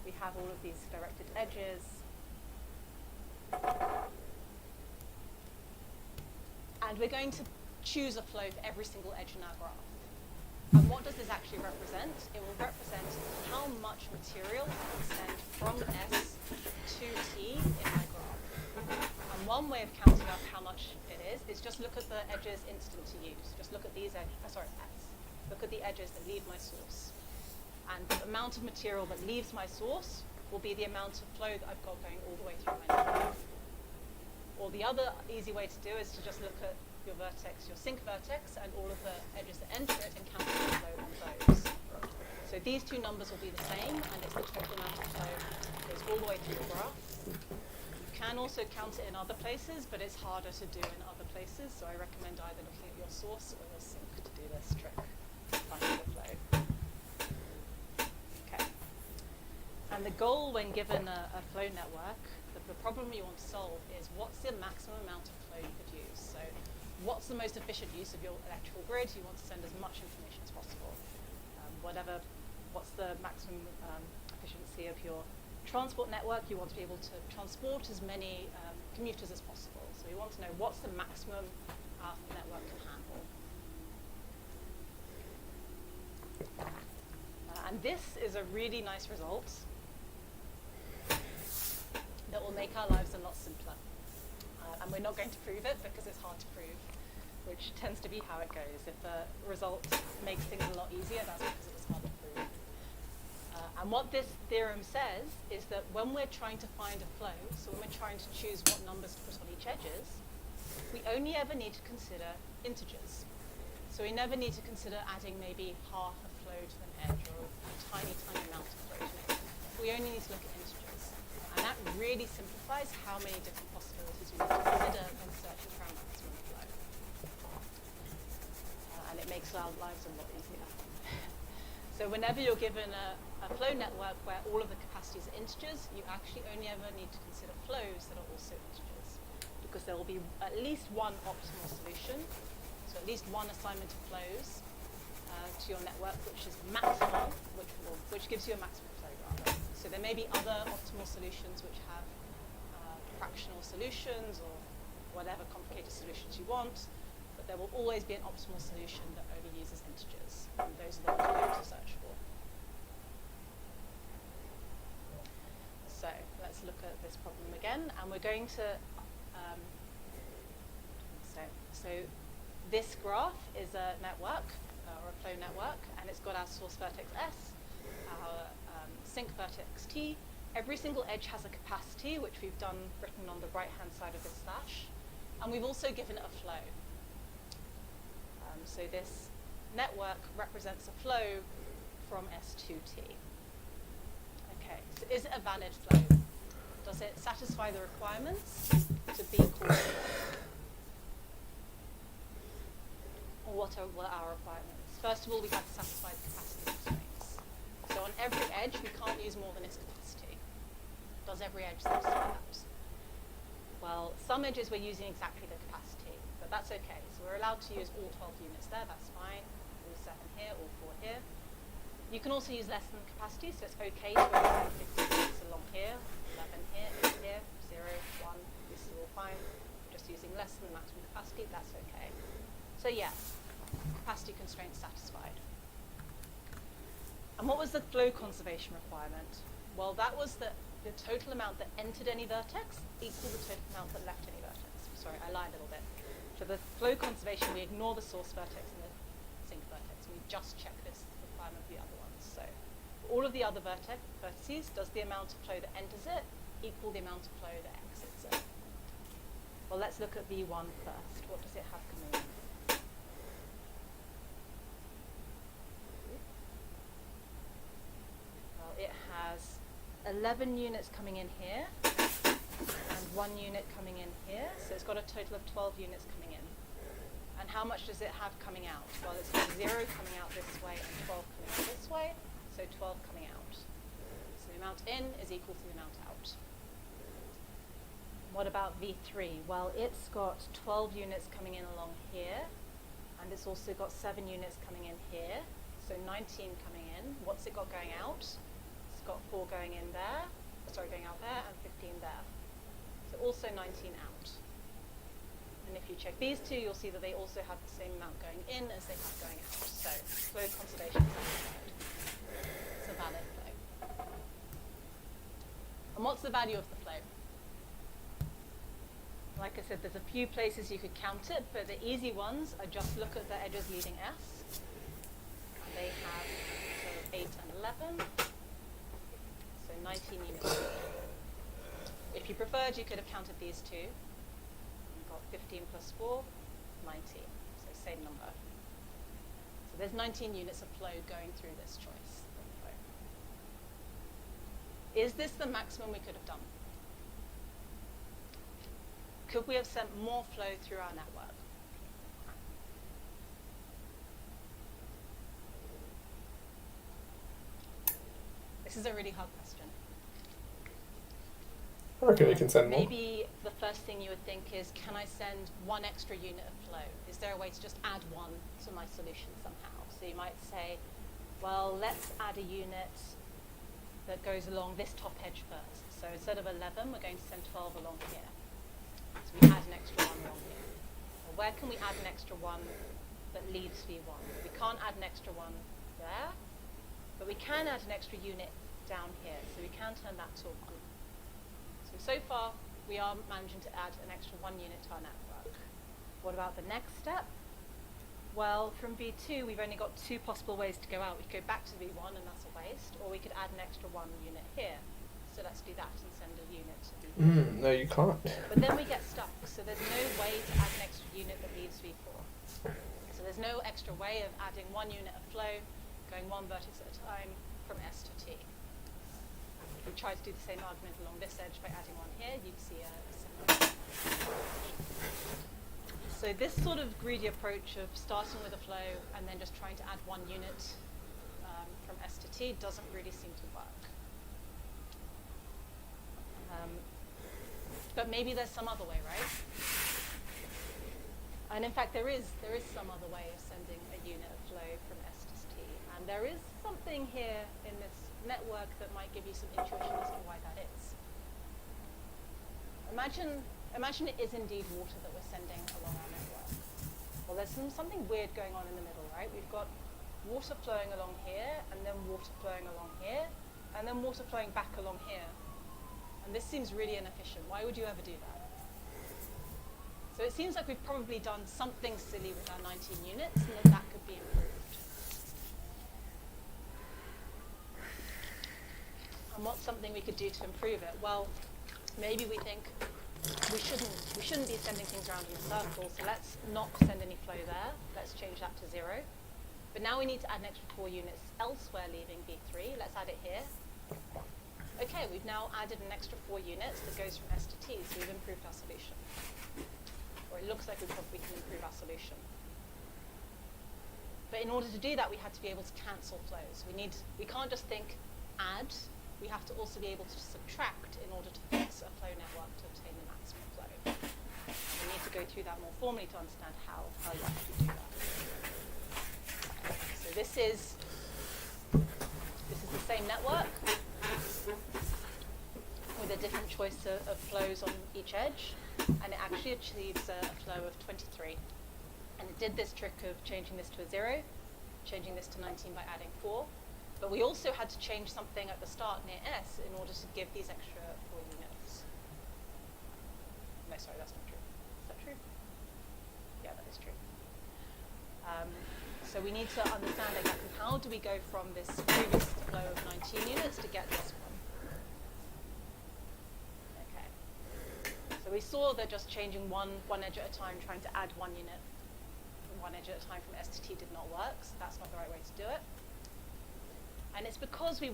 We have all of these directed edges. And we're going to choose a flow for every single edge in our graph. And what does this actually represent? It will represent how much material I can send from S to T in my graph. And one way of counting up how much it is just look at the edges instant to use. Just look at these edges, S. Look at the edges that leave my source. And the amount of material that leaves my source will be the amount of flow that I've got going all the way through my network. Or the other easy way to do is to just look at your vertex, your sink vertex, and all of the edges that enter it, and count the flow on those. So these two numbers will be the same, and it's the total amount of flow that goes all the way through the graph. You can also count it in other places, but it's harder to do in other places, so I recommend either looking at your source or your sink to do this trick, finding the flow. Okay. And the goal when given a flow network, the problem you want to solve is what's the maximum amount of flow you could use. So what's the most efficient use of your electrical grid? You want to send as much information as possible. What's the maximum efficiency of your transport network? You want to be able to transport as many commuters as possible. So you want to know what's the maximum the network can handle. And this is a really nice result that will make our lives a lot simpler. And we're not going to prove it because it's hard to prove, which tends to be how it goes. If a result makes things a lot easier, that's because it was hard to prove. And what this theorem says is that when we're trying to find a flow, so when we're trying to choose what numbers to put on each edges, we only ever need to consider integers. So we never need to consider adding maybe half a flow to an edge or a tiny, tiny amount of flow to an edge. We only need to look at integers. And that really simplifies how many different possibilities we need to consider when searching for our maximum flow. And it makes our lives a lot easier. So whenever you're given a flow network where all of the capacities are integers, you actually only ever need to consider flows that are also integers, because there will be at least one optimal solution, so at least one assignment of flows to your network, which is maximal, which gives you a maximum flow rather. So there may be other optimal solutions which have fractional solutions or whatever complicated solutions you want, but there will always be an optimal solution that only uses integers, and those are the ones you need to search for. So let's look at this problem again, and we're going to, so this graph is a network, or a flow network, and it's got our source vertex S, our sink vertex T. Every single edge has a capacity, which we've written on the right-hand side of this slash, and we've also given it a flow. So this network represents a flow from S to T. Okay, so is it a valid flow? Does it satisfy the requirements to be called? Or what are our requirements? First of all, we have to satisfy the capacity constraints. So on every edge, we can't use more than its capacity. Does every edge satisfy that? Well, some edges we're using exactly the capacity, but that's okay. So we're allowed to use all 12 units there, that's fine. All 7 here, all 4 here. You can also use less than capacity, so it's okay to apply 15 units along here, 11 here, 8 here, 0, 1, this is all fine. Just using less than the maximum capacity, that's okay. So yeah, capacity constraints satisfied. And what was the flow conservation requirement? Well, that was the total amount that entered any vertex equal the total amount that left any vertex. Sorry, I lied a little bit. For the flow conservation, we ignore the source vertex and the sink vertex. We just check this requirement for the other ones. So for all of the other vertices, does the amount of flow that enters it equal the amount of flow that exits it? Well, let's look at V1 first. What does it have coming in? Well, it has 11 units coming in here and 1 unit coming in here. So it's got a total of 12 units coming in. And how much does it have coming out? Well, it's got 0 coming out this way and 12 coming out this way, so 12 coming out. So the amount in is equal to the amount out. What about V3? Well, it's got 12 units coming in along here, and it's also got 7 units coming in here, so 19 coming in. What's it got going out? It's got 4 going in there, going out there, and 15 there. So also 19 out. And if you check these two, you'll see that they also have the same amount going in as they have going out. So flow conservation is satisfied. It's a valid flow. And what's the value of the flow? Like I said, there's a few places you could count it, but the easy ones are just look at the edges leading S. And they have so 8 and 11. So 19 units. If you preferred, you could have counted these two. 15 plus 4, 19, so same number. So there's 19 units of flow going through this choice. Is this the maximum we could have done? Could we have sent more flow through our network? This is a really hard question. I reckon you can send more. Maybe the first thing you would think is, can I send 1 extra unit of flow? Is there a way to just add 1 to my solution somehow? So you might say, well, let's add a unit that goes along this top edge first. So instead of 11, we're going to send 12 along here. So we add an extra 1 along here. Well, where can we add an extra 1 that leaves V1? We can't add an extra 1 there, but we can add an extra unit down here. So we can turn that to a 1. So far, we are managing to add an extra 1 unit to our network. What about the next step? Well, from V2, we've only got 2 possible ways to go out. We could go back to V1, and that's a waste, or we could add an extra 1 unit here. So let's do that and send a unit to V4. No, you can't. But then we get stuck, so there's no way to add an extra unit that leaves V4. So there's no extra way of adding 1 unit of flow, going 1 vertex at a time from S to T. If we try to do the same argument along this edge by adding 1 here, you'd see a similar. So this sort of greedy approach of starting with a flow and then just trying to add 1 unit from S to T doesn't really seem to work. But maybe there's some other way, right? And in fact, there is some other way of sending a unit of flow from S to T. And there is something here in this network that might give you some intuition as to why that is. Imagine it is indeed water that we're sending along our network. Well, there's something weird going on in the middle, right? We've got water flowing along here, and then water flowing along here, and then water flowing back along here. And this seems really inefficient. Why would you ever do that? So it seems like we've probably done something silly with our 19 units, and that could be improved. And what's something we could do to improve it? Well, maybe we think we shouldn't be sending things around in a circle, so let's not send any flow there. Let's change that to 0. But now we need to add an extra 4 units elsewhere leaving V3. Let's add it here. okay, we've now added an extra 4 units that goes from S to T, so we've improved our solution. Or it looks like we probably can improve our solution. But in order to do that, we had to be able to cancel flows. We can't just think add, we have to also be able to subtract in order to fix a flow network to obtain the maximum flow. And we need to go through that more formally to understand how you actually do that. So this is the same network with a different choice of flows on each edge, and it actually achieves a flow of 23. And it did this trick of changing this to a 0, changing this to 19 by adding 4. But we also had to change something at the start near S in order to give these extra 4 units. No, sorry, that's not true. Is that true? Yeah, that is true. So we need to understand exactly how do we go from this previous flow of 19 units to get this one. Okay. So we saw that just changing one edge at a time, trying to add 1 unit from 1 edge at a time from S to T did not work, so that's not the right way to do it. And it's because we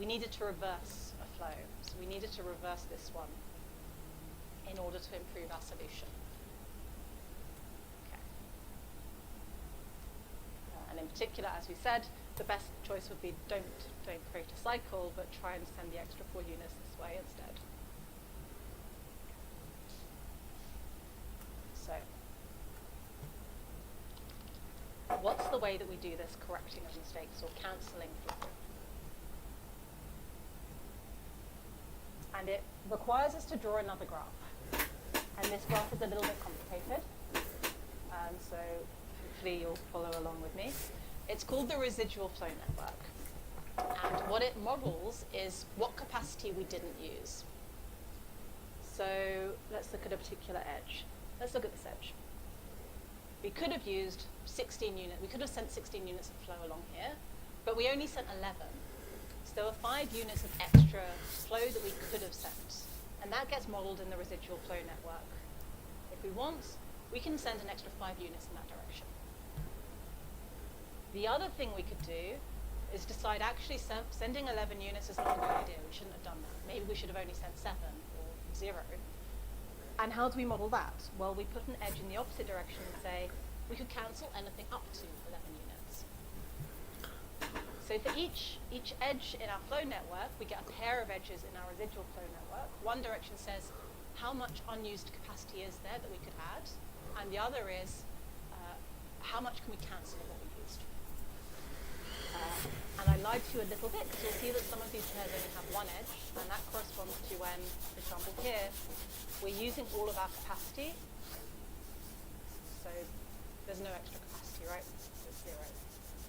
needed to reverse a flow. So we needed to reverse this one in order to improve our solution. Okay. And in particular, as we said, the best choice would be don't create a cycle, but try and send the extra 4 units this way instead. So, what's the way that we do this correcting of mistakes or cancelling flow? And it requires us to draw another graph. And this graph is a little bit complicated. So hopefully you'll follow along with me. It's called the residual flow network. And what it models is what capacity we didn't use. So let's look at a particular edge. Let's look at this edge. We could have used 16 units. We could have sent 16 units of flow along here, but we only sent 11. So there were 5 units of extra flow that we could have sent. And that gets modeled in the residual flow network. If we want, we can send an extra 5 units in that direction. The other thing we could do is decide actually sending 11 units is not a good idea. We shouldn't have done that. Maybe we should have only sent 7 or 0. And how do we model that? Well, we put an edge in the opposite direction and say we could cancel anything up to 11 units. So for each edge in our flow network, we get a pair of edges in our residual flow network. One direction says how much unused capacity is there that we could add, and the other is how much can we cancel of what we used. And I lied to you a little bit because you'll see that some of these pairs only have one edge, and that corresponds to when, for example here, we're using all of our capacity. So there's no extra capacity, right? It's 0.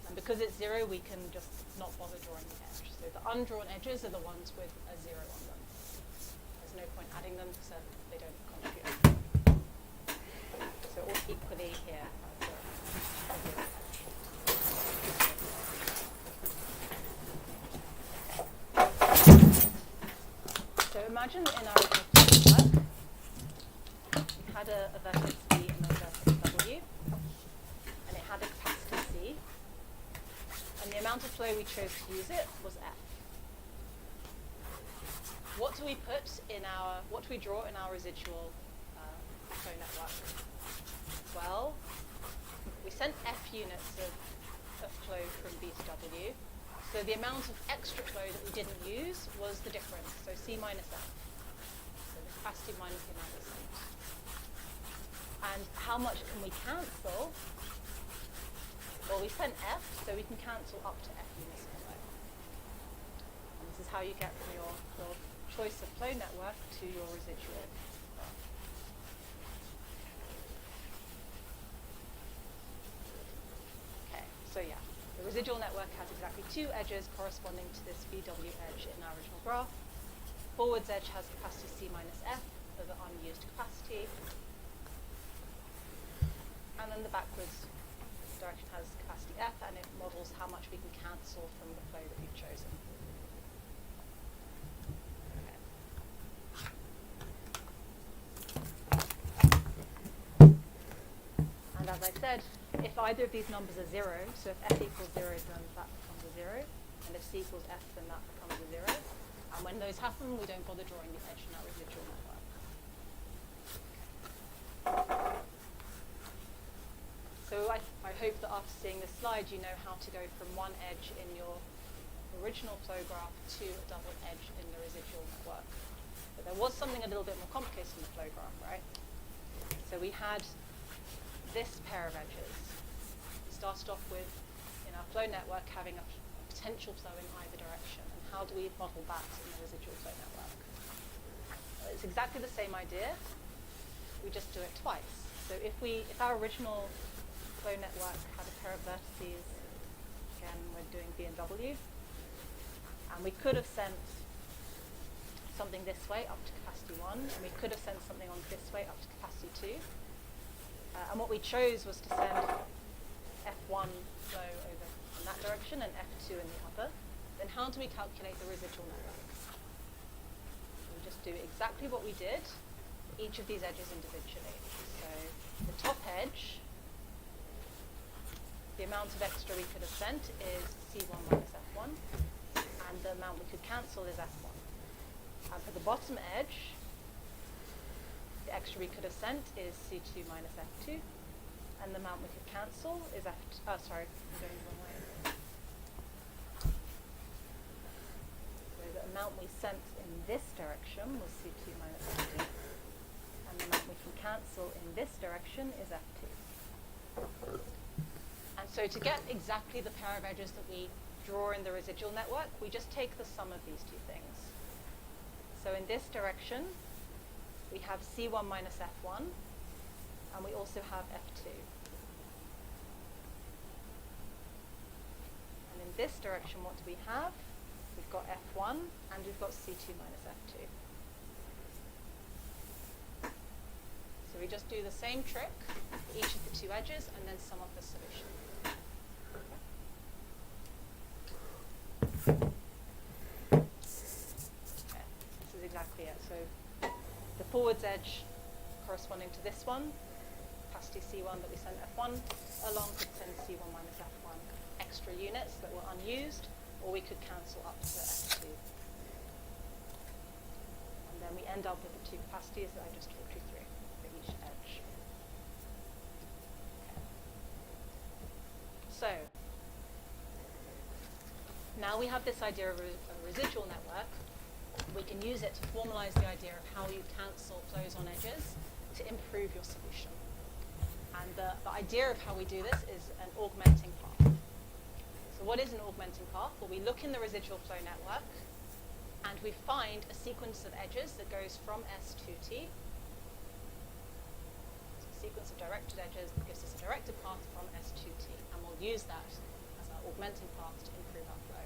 And because it's 0, we can just not bother drawing the edge. So the undrawn edges are the ones with a 0 on them. There's no point adding them so they don't contribute. So all equally here. So imagine that in our original network, we had a vertex B and a vertex W, and it had a capacity C, and the amount of flow we chose to use it was F. What do we draw in our residual flow network? Well, we sent F units of flow from B to W, so the amount of extra flow that we didn't use was the difference, so C minus F. So the capacity minus the amount we sent. And how much can we cancel? Well, we sent F, so we can cancel up to F units of flow. And this is how you get from your choice of flow network to your residual. Okay, so yeah. The residual network has exactly 2 edges corresponding to this VW edge in our original graph. Forwards edge has capacity C minus F for the unused capacity. And then the backwards direction has capacity F, and it models how much we can cancel from the flow that we've chosen. Okay. And as I said, if either of these numbers are 0, so if F equals 0, then that becomes a 0, and if C equals F, then that becomes a 0. And when those happen, we don't bother drawing the edge in our residual network. So I hope that after seeing this slide, you know how to go from one edge in your original flow graph to a double edge in the residual network. But there was something a little bit more complicated in the flow graph, right? So we had this pair of edges. We started off with, in our flow network, having a potential flow in either direction. And how do we model that in the residual flow network? Well, it's exactly the same idea. We just do it twice. So if our original flow network had a pair of vertices, again, we're doing B and W, and we could have sent something this way up to capacity 1, and we could have sent something on this way up to capacity 2. And what we chose was to send F1 flow over in that direction and F2 in the other. Then how do we calculate the residual network? We just do exactly what we did, each of these edges individually. So the top edge, the amount of extra we could have sent is C1 minus F1, and the amount we could cancel is F1. And for the bottom edge, the extra we could have sent is C2 minus F2, and the amount we could cancel is F2. Oh, sorry, I'm going the wrong way. So the amount we sent in this direction was C2 minus F2, and the amount we can cancel in this direction is F2. And so to get exactly the pair of edges that we draw in the residual network, we just take the sum of these two things. So in this direction, we have C1 minus F1, and we also have F2. And in this direction, what do we have? We've got F1, and we've got C2 minus F2. So we just do the same trick for each of the two edges, and then sum up the solution. Exactly it. So the forwards edge corresponding to this one, capacity C1 that we sent F1 along, could send C1 minus F1 extra units that were unused, or we could cancel up to F2. And then we end up with the two capacities that I just talked you through for each edge. Okay. So now we have this idea of a residual network. We can use it to formalize the idea of how you cancel flows on edges to improve your solution. And the idea of how we do this is an augmenting path. So what is an augmenting path? Well, we look in the residual flow network, and we find a sequence of edges that goes from S to T. So a sequence of directed edges that gives us a directed path from S to T. And we'll use that as our augmenting path to improve our flow.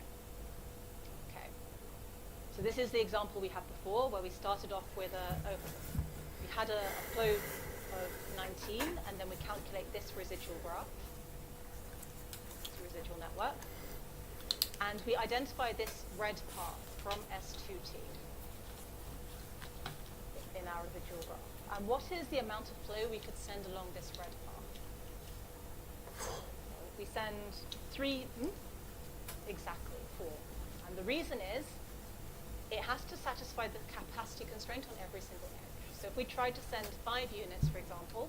So this is the example we had before, where we started off with we had a flow of 19, and then we calculate this residual graph, this residual network, and we identify this red path from S to T in our residual graph. And what is the amount of flow we could send along this red path? We send 3, exactly 4. And the reason is, it has to satisfy the capacity constraint on every single edge. So if we tried to send 5 units, for example,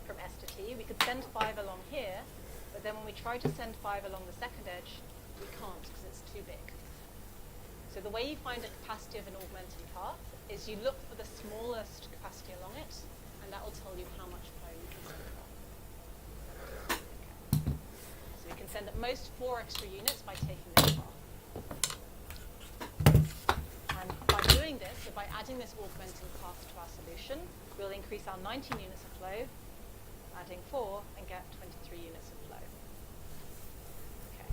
from S to T, we could send 5 along here, but then when we try to send 5 along the second edge, we can't because it's too big. So the way you find a capacity of an augmenting path is you look for the smallest capacity along it, and that will tell you how much flow you can send along. Okay. So we can send at most 4 extra units by taking this path. And by doing this, so by adding this augmenting path to our solution, we'll increase our 19 units of flow, adding 4, and get 23 units of flow. Okay.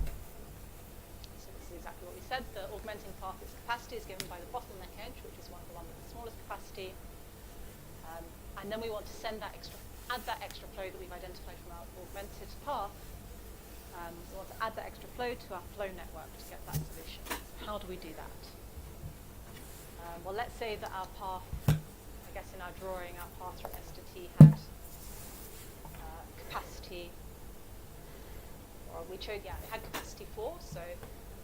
So this is exactly what we said. The augmenting path, its capacity is given by the bottleneck edge, which is the one with the smallest capacity. And then we want to add that extra flow that we've identified from our augmented path. We want to add that extra flow to our flow network to get that solution. So how do we do that? Well, let's say that our path, I guess in our drawing, our path from S to T had capacity, or it had capacity 4, so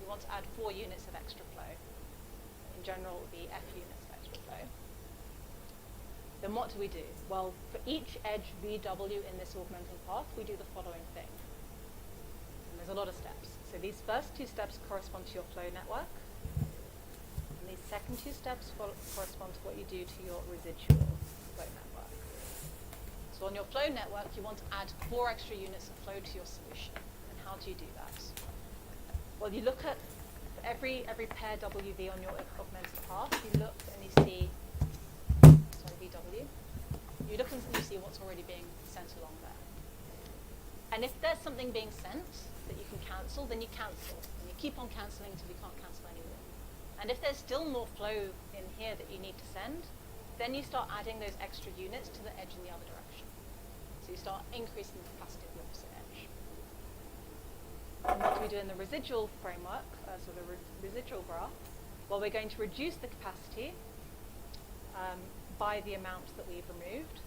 we want to add 4 units of extra flow in general, the F units of extra flow. Then what do we do? Well, for each edge VW in this augmenting path, we do the following thing. And there's a lot of steps. So these first two steps correspond to your flow network. And these second two steps correspond to what you do to your residual flow network. So on your flow network, you want to add 4 extra units of flow to your solution. And how do you do that? Well, you look at every pair WV on your augmented path, you look and you see, VW, you look and you see what's already being sent along there. And if there's something being sent that you can cancel, then you cancel. And you keep on cancelling until you can't cancel anymore. And if there's still more flow in here that you need to send, then you start adding those extra units to the edge in the other direction. So you start increasing the capacity of the opposite edge. And what do we do in the residual framework, so the residual graph? Well, we're going to reduce the capacity by the amount that we've removed.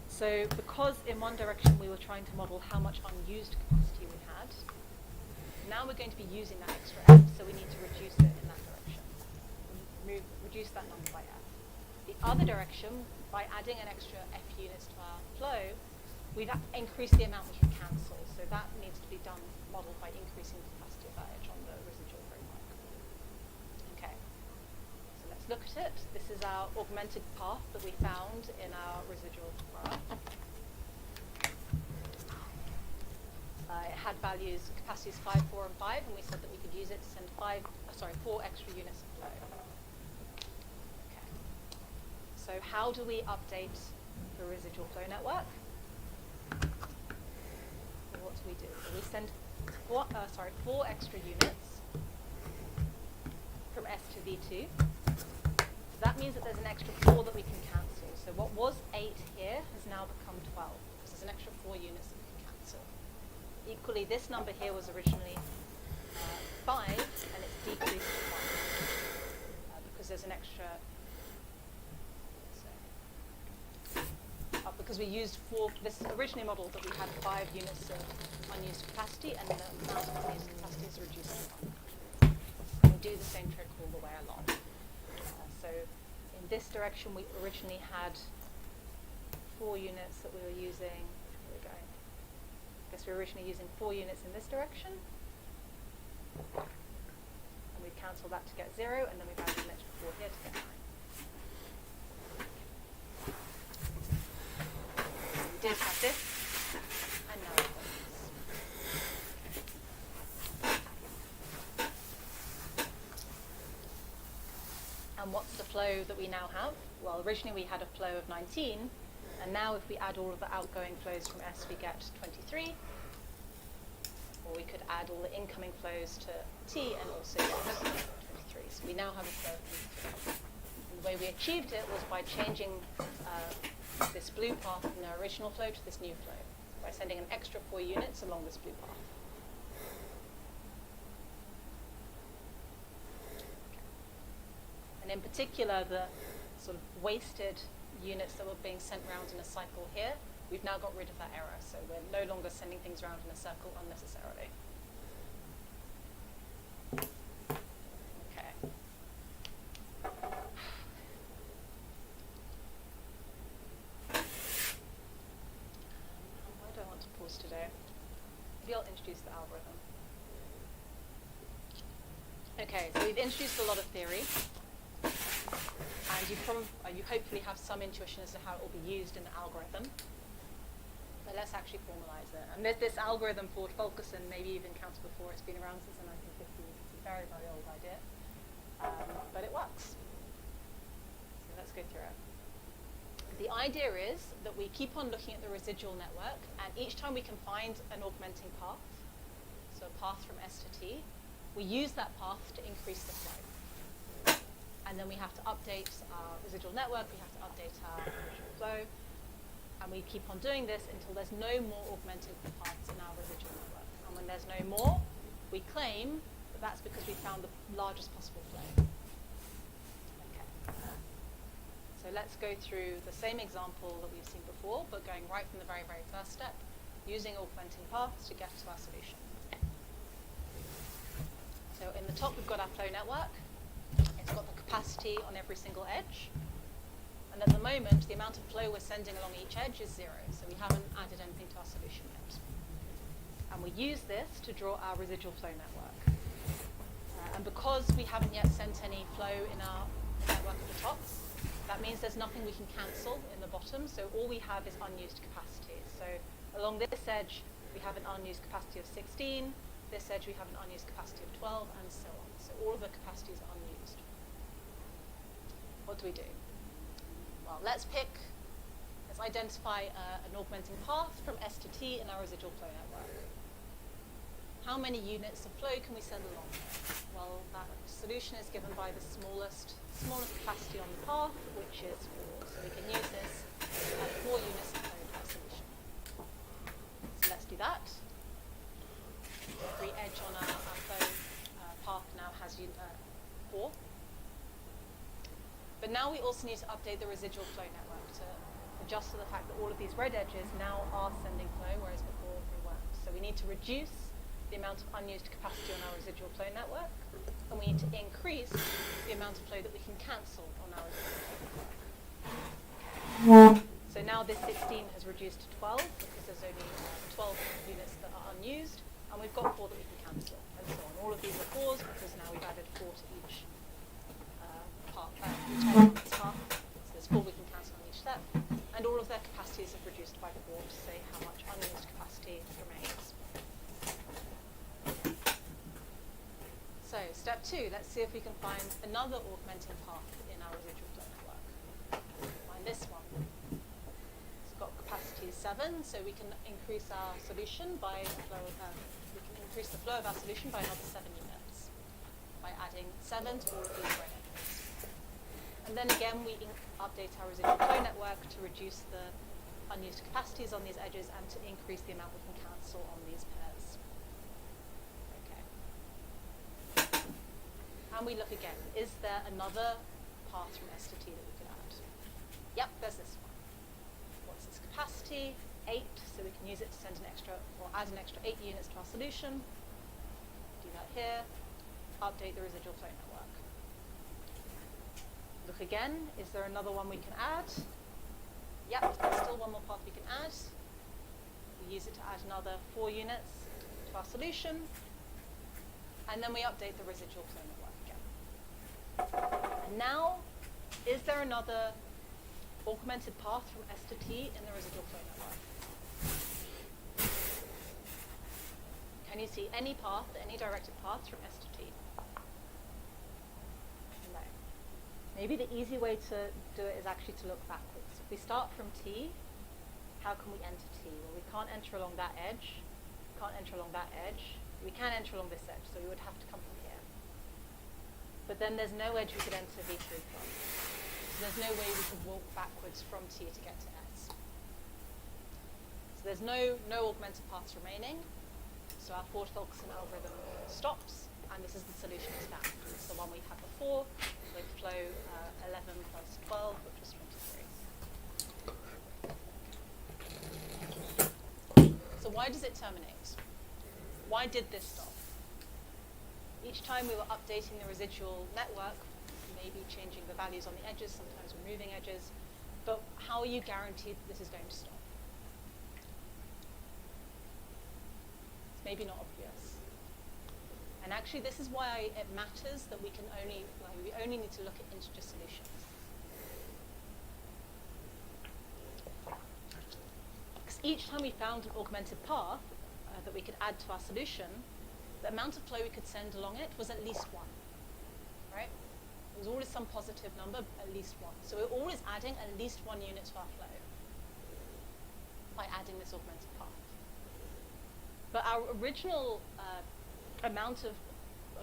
So because in one direction we were trying to model how much unused capacity we had, now we're going to be using that extra F, so we need to reduce it in that direction. Reduce that number by F. The other direction, by adding an extra F units to our flow, we've increased the amount we can cancel. So that needs to be done, modeled by increasing the capacity of that edge on the residual framework. Okay, so let's look at it. This is our augmented path that we found in our residual graph. It had values, capacities 5, 4, and 5, and we said that we could use it to send 4 extra units of flow. Okay. So how do we update the residual flow network? Well, what do we do? So we send 4 extra units from S to V2. So that means that there's an extra 4 that we can cancel. So what was 8 here has now become 12, because there's an extra 4 units that we can cancel. Equally, this number here was originally 5, and it's decreased to 1 because there's an extra. Because we used 4. This originally modeled that we had 5 units of unused capacity, and the amount of unused capacity is reduced to 1. And we do the same trick all the way along. So in this direction, we originally had 4 units that we were using. Here we go. I guess we were originally using 4 units in this direction. And we cancelled that to get 0, and then we've added an extra 4 here to get 9. We did have this, and now we've got this. And what's the flow that we now have? Well, originally we had a flow of 19, and now if we add all of the outgoing flows from S, we get 23. Or we could add all the incoming flows to T and also get 23. So we now have a flow of 23. And the way we achieved it was by changing this blue path from the original flow to this new flow, by sending an extra 4 units along this blue path. And in particular, the sort of wasted units that were being sent around in a cycle here, we've now got rid of that error, so we're no longer sending things around in a circle unnecessarily. Okay. Why do I want to pause today? Maybe I'll introduce the algorithm. Okay, so we've introduced a lot of theory, and you hopefully have some intuition as to how it will be used in the algorithm. But let's actually formalize it. And this algorithm for Fulkerson, maybe even counts before, it's been around since the 1950s. It's a very, very old idea, but it works. So let's go through it. The idea is that we keep on looking at the residual network, and each time we can find an augmenting path, so a path from S to T, we use that path to increase the flow. And then we have to update our residual network, we have to update our original flow, and we keep on doing this until there's no more augmented paths in our residual network. And when there's no more, we claim that that's because we found the largest possible flow. Okay. So let's go through the same example that we've seen before, but going right from the very, very first step, using augmenting paths to get to our solution. So in the top, we've got our flow network. It's got the capacity on every single edge. And at the moment, the amount of flow we're sending along each edge is 0, so we haven't added anything to our solution yet. And we use this to draw our residual flow network. And because we haven't yet sent any flow in our network at the top, that means there's nothing we can cancel in the bottom, so all we have is unused capacity. So along this edge, we have an unused capacity of 16, this edge we have an unused capacity of 12, and so on. So all of the capacities are unused. What do we do? Well, let's identify an augmenting path from S to T in our residual flow network. How many units of flow can we send along? Well, that solution is given by the smallest capacity on the path, which is 4. So we can use this to add 4 units of flow to our solution. So let's do that. Every edge on our flow path now has 4. But now we also need to update the residual flow network to adjust to the fact that all of these red edges now are sending flow, whereas before we weren't. So we need to reduce the amount of unused capacity on our residual flow network, and we need to increase the amount of flow that we can cancel on our residual flow network. So now this 16 has reduced to 12 because there's only 12 units that are unused, and we've got 4 that we can cancel, and so on. All of these are 4s because now we've added 4 to each each edge on this path. So there's 4 we can cancel on each step, and all of their capacities have reduced by 4 to say how much unused capacity remains. So step 2, let's see if we can find another augmenting path in our residual flow network. Find this one. It's got capacity 7, so we can increase our solution by we can increase the flow of our solution by another 7 units by adding 7 to all of these red edges. And then again, we update our residual flow network to reduce the unused capacities on these edges and to increase the amount we can cancel on these pairs. And we look again. Is there another path from S to T that we could add? Yep, there's this one. What's its capacity? 8, so we can use it to send an extra, or add an extra 8 units to our solution. Do that here. Update the residual flow network. Look again. Is there another one we can add? Yep, there's still one more path we can add. We use it to add another 4 units to our solution. And then we update the residual flow network again. And now, is there another augmented path from S to T in the residual flow network? Can you see any path, any directed paths from S to T? No. Maybe the easy way to do it is actually to look backwards. If we start from T, how can we enter T? Well, we can't enter along that edge. Can't enter along that edge. We can enter along this edge, so we would have to come from here. But then there's no edge we could enter V3 from. So there's no way we could walk backwards from T to get to S. So there's no augmented paths remaining. So our Ford-Fulkerson algorithm stops, and this is the solution it's found. It's the one we had before with flow 11 plus 12, which was 23. So why does it terminate? Why did this stop? Each time we were updating the residual network, maybe changing the values on the edges, sometimes removing edges, but how are you guaranteed that this is going to stop? It's maybe not obvious. And actually this is why it matters that we only need to look at integer solutions. Because each time we found an augmented path, that we could add to our solution, the amount of flow we could send along it was at least 1, right? It was always some positive number, at least 1. So we're always adding at least 1 unit to our flow by adding this augmented path. But our original amount of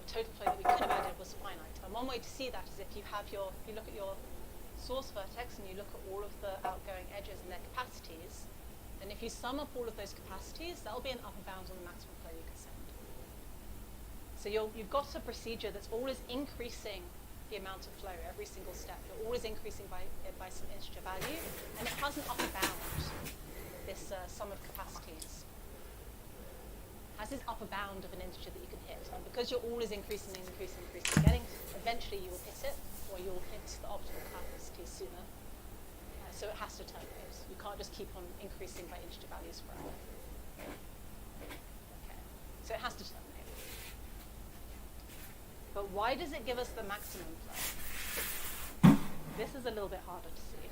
total flow that we could have added was finite. And one way to see that is if you look at your source vertex and you look at all of the outgoing edges and their capacities, then if you sum up all of those capacities, that'll be an upper bound on the maximum flow you can send. So you've got a procedure that's always increasing the amount of flow every single step. You're always increasing by some integer value, and it has an upper bound, this sum of capacities. Has this upper bound of an integer that you can hit. And because you're always increasing, eventually you will hit it, or you'll hit the optimal capacity sooner. So it has to terminate. You can't just keep on increasing by integer values forever. Okay, so it has to terminate. But why does it give us the maximum flow? This is a little bit harder to see.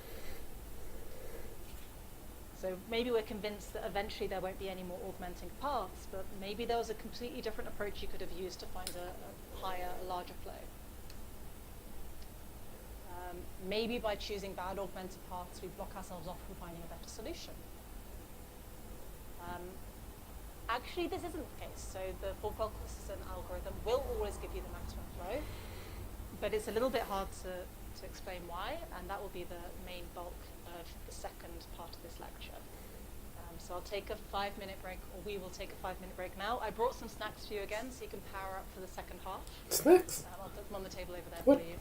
So maybe we're convinced that eventually there won't be any more augmenting paths, but maybe there was a completely different approach you could have used to find a higher, a larger flow. Maybe by choosing bad augmented paths, we block ourselves off from finding a better solution. Actually, this isn't the case. So the Fogel-Christensen algorithm will always give you the maximum flow, but it's a little bit hard to explain why, and that will be the main bulk of the second part of this lecture. So I'll take a 5-minute break, or we will take a 5-minute break now. I brought some snacks for you again, so you can power up for the second half. Snacks? I'll put them on the table over there What? for you.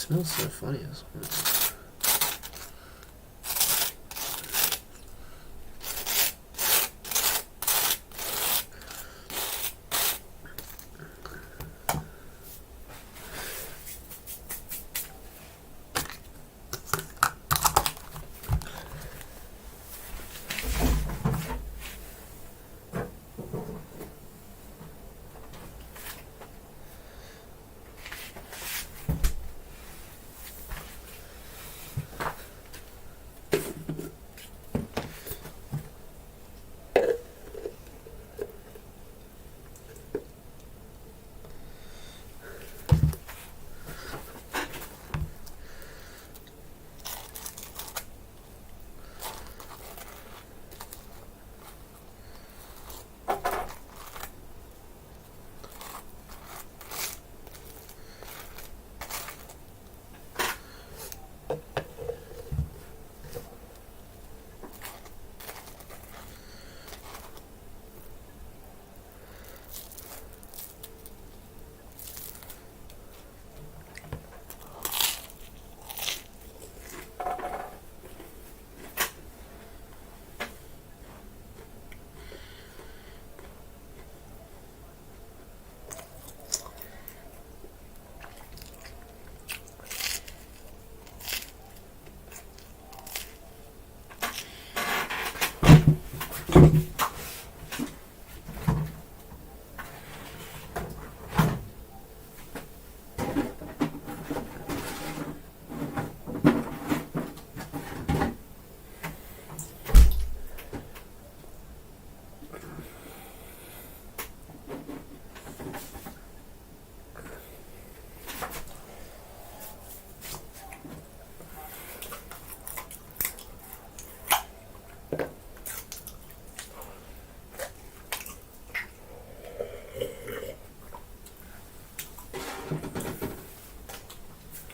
smells so funny as well.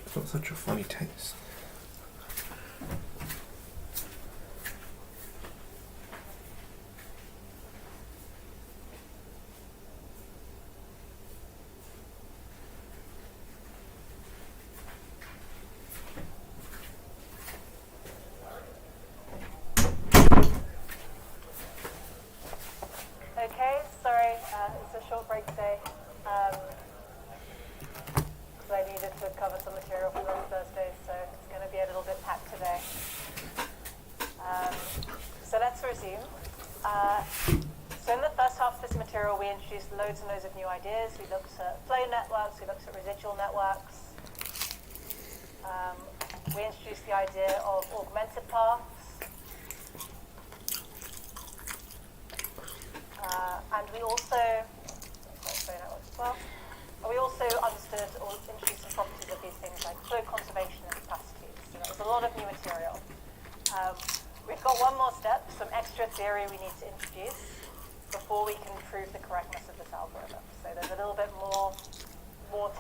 It's got such a funny taste. Okay, sorry, it's a short break today. Because I needed to cover some material for on Thursday, so it's going to be a little bit packed today. So let's resume. So in the first half of this material, we introduced loads and loads of new ideas. We looked at flow networks, we looked at residual networks. We introduced the idea of augmented paths. And we also, flow networks as well. We also understood or introduced some properties of these things like flow conservation and capacities. So that was a lot of new material. We've got one more step, some extra theory we need to introduce before we can prove the correctness of this algorithm. So there's a little bit more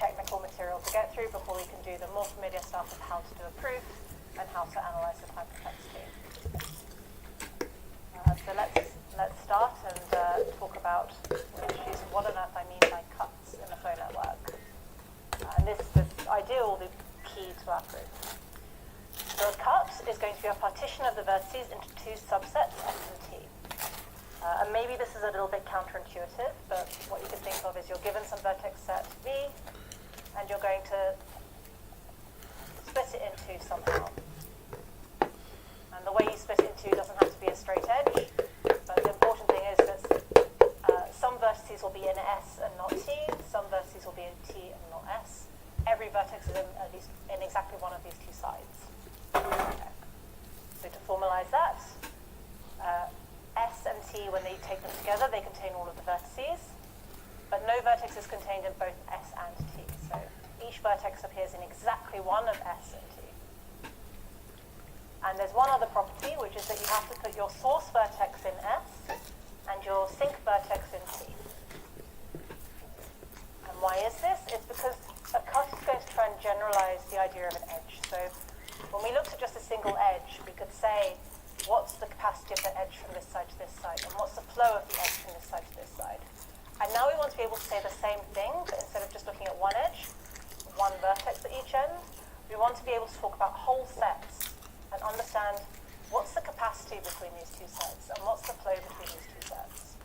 technical material to get through before we can do the more familiar stuff of how to do a proof and how to analyze the time complexity. So let's start and talk about introduce what on earth I mean by cuts in the flow network. And this idea will be key to our proof. So a cut is going to be a partition of the vertices into two subsets, S and T. And maybe this is a little bit counterintuitive, but what you can think of is you're given some vertex set V, and you're going to split it into somehow. And the way you split it into doesn't have to be a straight edge, but the important thing is that some vertices will be in S and not T, some vertices will be in T and not S. Every vertex is at least in exactly one of these two sides. Okay. So to formalize that, S and T, when they take them together, they contain all of the vertices, but no vertex is contained in both S and T. So each vertex appears in exactly one of S and T. And there's one other property, which is that you have to put your source vertex in S and your sink vertex in T. And why is this? It's because a cut is going to try and generalize the idea of an edge. So when we looked at just a single edge, we could say, what's the capacity of the edge from this side to this side, and what's the flow of the edge from this side to this side. And now we want to be able to say the same thing, but instead of just looking at one edge, one vertex at each end, want to be able to talk about whole sets and understand what's the capacity between these two sets and what's the flow between these two sets.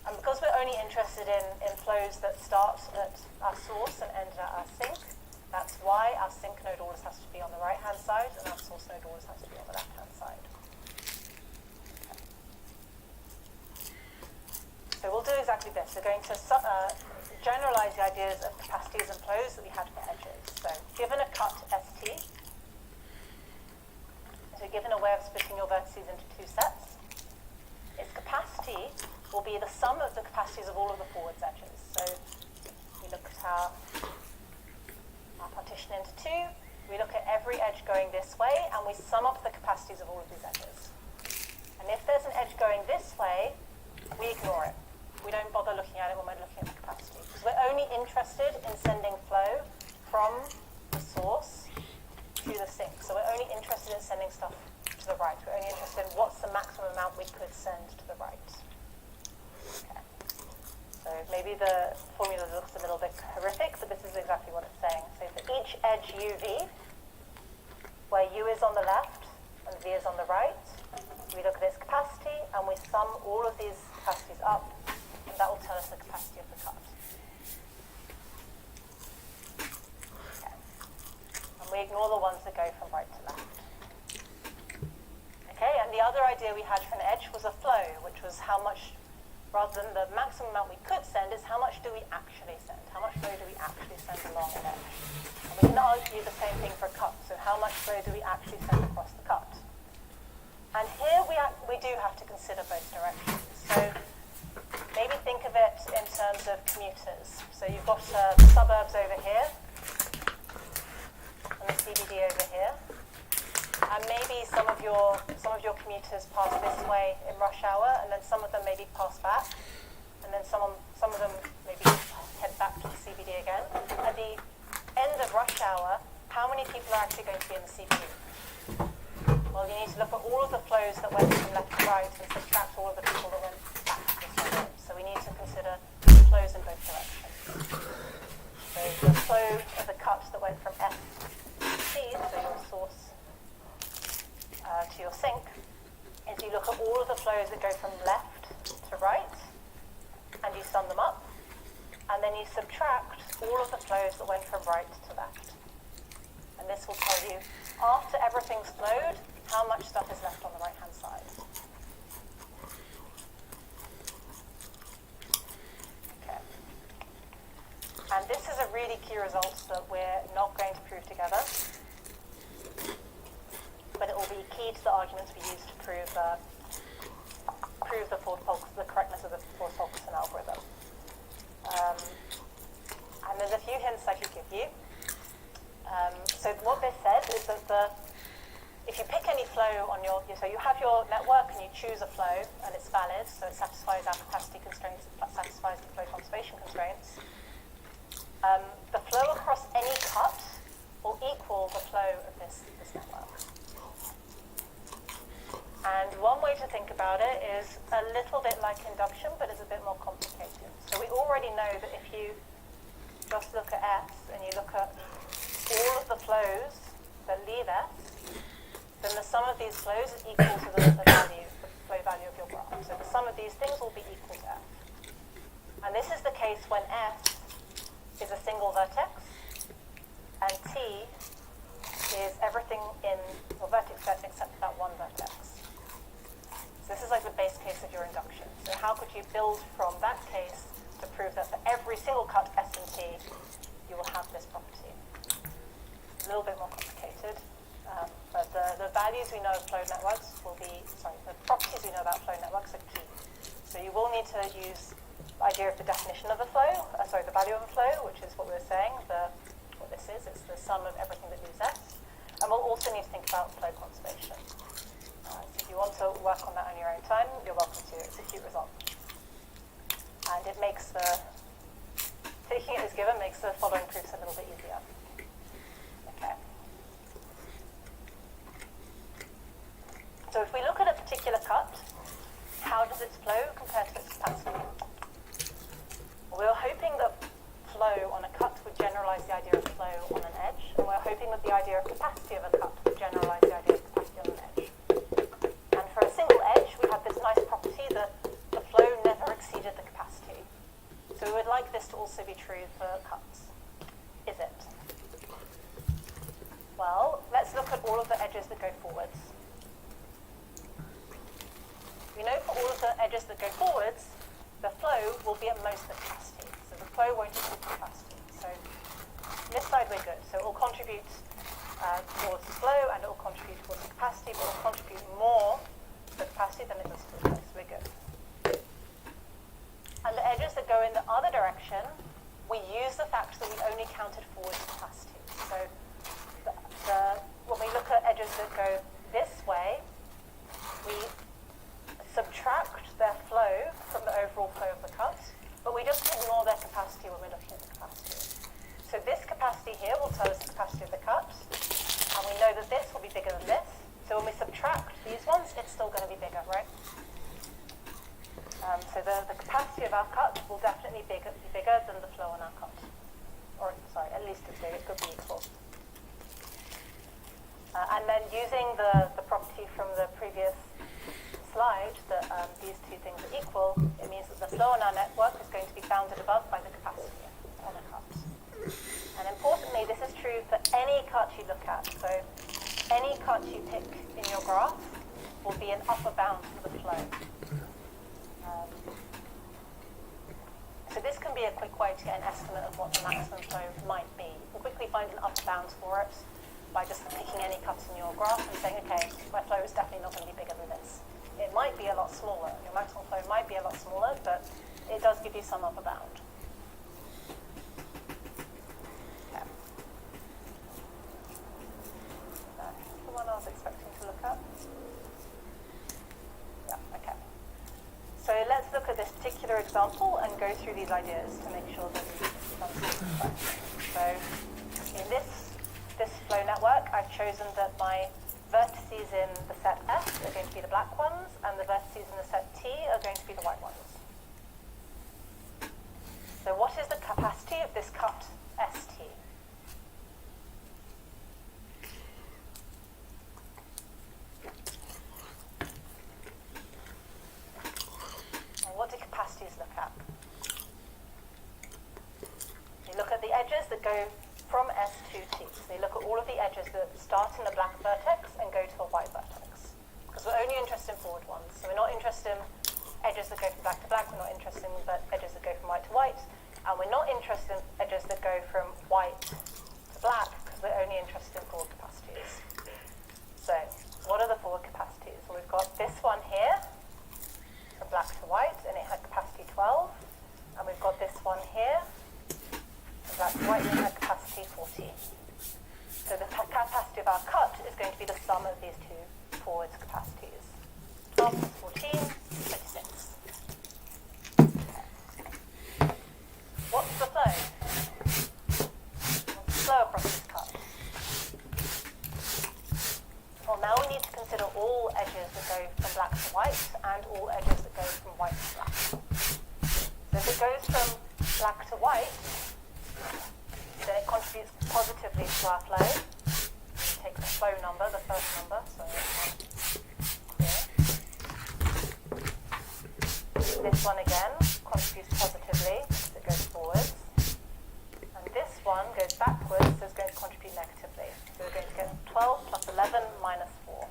And because we're only interested in flows that start at our source and end at our sink, that's why our sink node always has to be on the right-hand side and our source node always has to be on the left-hand side. So we'll do exactly this. We're going to generalize the ideas of capacities and flows that we had for edges. So given a cut ST, so given a way of splitting your vertices into two sets, its capacity will be the sum of the capacities of all of the forwards edges. So we look at our partition into two, we look at every edge going this way, and we sum up the capacities of all of these edges. And if there's an edge going this way, we ignore it. We don't bother looking at it when we're looking at the capacity, because we're only interested in sending flow from the source to the sink. So we're only interested in sending stuff to the right. We're only interested in what's the maximum amount we could send to the right. Okay. So maybe the formula looks a little bit horrific, but this is exactly what it's saying. So for each edge UV, where U is on the left and V is on the right, we look at its capacity and we sum all of these capacities up, and that will tell us the capacity of the cut. Okay. And we ignore the ones that go from right to left. Okay, and the other idea we had for an edge was a flow, which was how much, rather than the maximum amount we could send, is how much do we actually send? How much flow do we actually send along an edge? And we can argue the same thing for a cut, so how much flow do we actually send across the cut? And here we do have to consider both directions. So maybe think of it in terms of commuters. So you've got the suburbs over here, and the CBD over here. And maybe some of your commuters pass this way in rush hour, and then some of them maybe pass back, and then some of them maybe head back to the CBD again. At the end of rush hour, how many people are actually going to be in the CBD? Well, you need to look at all of the flows that went from left to right and subtract all of the people that went back to the suburb. So we need to consider flows in both directions. So the flow of the cut that went from S to C, so your source to your sink, is you look at all of the flows that go from left to right, and you sum them up, and then you subtract all of the flows that went from right to left. And this will tell you, after everything's flowed, how much stuff is left on the right-hand side. Okay. And this is a really key result that we're not going to prove together, but it will be key to the arguments we use to prove the correctness of the Ford-Fulkerson algorithm. And there's a few hints I could give you. So what this says is that if you pick any flow on so you have your network and you choose a flow and it's valid, so it satisfies our capacity constraints, it satisfies the flow conservation constraints, the flow across any cut will equal the flow of this network. And one way to think about it is a little bit like induction, but it's a bit more complicated. So we already know that if you just look at S and you look at all of the flows that leave S, then the sum of these flows is equal to the flow value of your graph. So the sum of these things will be equal to F. And this is the case when S is a single vertex, and T is everything in your vertex set except that one vertex. So this is like the base case of your induction. So how could you build from that case to prove that for every single cut S and T, you will have this property? A little bit more complicated, but the values we know of flow networks the properties we know about flow networks are key. So you will need to use the idea of the definition of a flow, the value of a flow, which is what we were saying, what this is, it's the sum of everything that leaves S. And we'll also need to think about flow conservation. So if you want to work on that on your own time, you're welcome to. It's a cute result. And it makes taking it as given makes the following proofs a little bit easier. Okay. So if we look at a particular cut, how does its flow compare to its capacity? Well, we were hoping that flow on a cut would generalize the idea of flow on an edge, and we're hoping that the idea of capacity of a cut will generalize the idea of capacity on an edge. And for a single edge, we have this nice property that the flow never exceeded the capacity. So we would like this to also be true for cuts. Is it? Well, let's look at all of the edges that go forwards. We know for all of the edges that go forwards, the flow will be at most the capacity. So the flow won't exceed the capacity. So this side we're good. So it will contribute towards the flow and it will contribute towards the capacity, but it will contribute more to the capacity than it does to the flow. So we're good. And the edges that go in the other direction, we use the fact that we only counted forwards capacity. So when we look at edges that go this way, we subtract their flow from the overall flow of the cut, but we just ignore their capacity when we're looking at the capacity. So this capacity here will tell us the capacity of the cut, and we know that this will be bigger than this. So when we subtract these ones, it's still going to be bigger, right? So the capacity of our cut will definitely be bigger than the flow on our cut. Or, sorry, at least as big, it could be equal. And then using the property from the previous slide that these two things are equal, it means that the flow on our network is going to be bounded above by the capacity on a cut. And importantly, this is true for any cut you look at. So any cut you pick in your graph will be an upper bound for the flow. So this can be a quick way to get an estimate of what the maximum flow might be. You can quickly find an upper bound for it by just picking any cut in your graph and saying, okay, my flow is definitely not going to be bigger than this. It might be a lot smaller. Your maximum flow might be a lot smaller, but it does give you some upper bound. Okay. That's the one I was expecting to look at. Yeah, okay. So let's look at this particular example and go through these ideas to make sure that it's understood. So in this flow network, I've chosen that my vertices in the set S are going to be the black ones, and the vertices in the set T are going to be the white ones. So what is the capacity of this cut ST? And what do capacities look at? You look at the edges that go from S to T. So you look at all of the edges that start in a black vertex and go to a white vertex. Because we're only interested in forward ones. So we're not interested in edges that go from black to black, we're not interested in edges that go from white to white, and we're not interested in edges that go from white to black, because we're only interested in forward capacities. So what are the forward capacities? Well, we've got this one here, from black to white, and it had capacity 12. And we've got this one here, black to white, and it had capacity 14. So the capacity of our cut is going to be the sum of these two forwards capacities. 12 plus 14, 26. Okay. What's the flow? What's the flow across this cut? Well, now we need to consider all edges that go from black to white and all edges that go from white to black. So if it goes from black to white, then it contributes positively to our flow. Take the flow number, the first number, so this one again contributes positively because it goes forwards. And this one goes backwards, so it's going to contribute negatively. So we're going to get 12 plus 11 minus 4.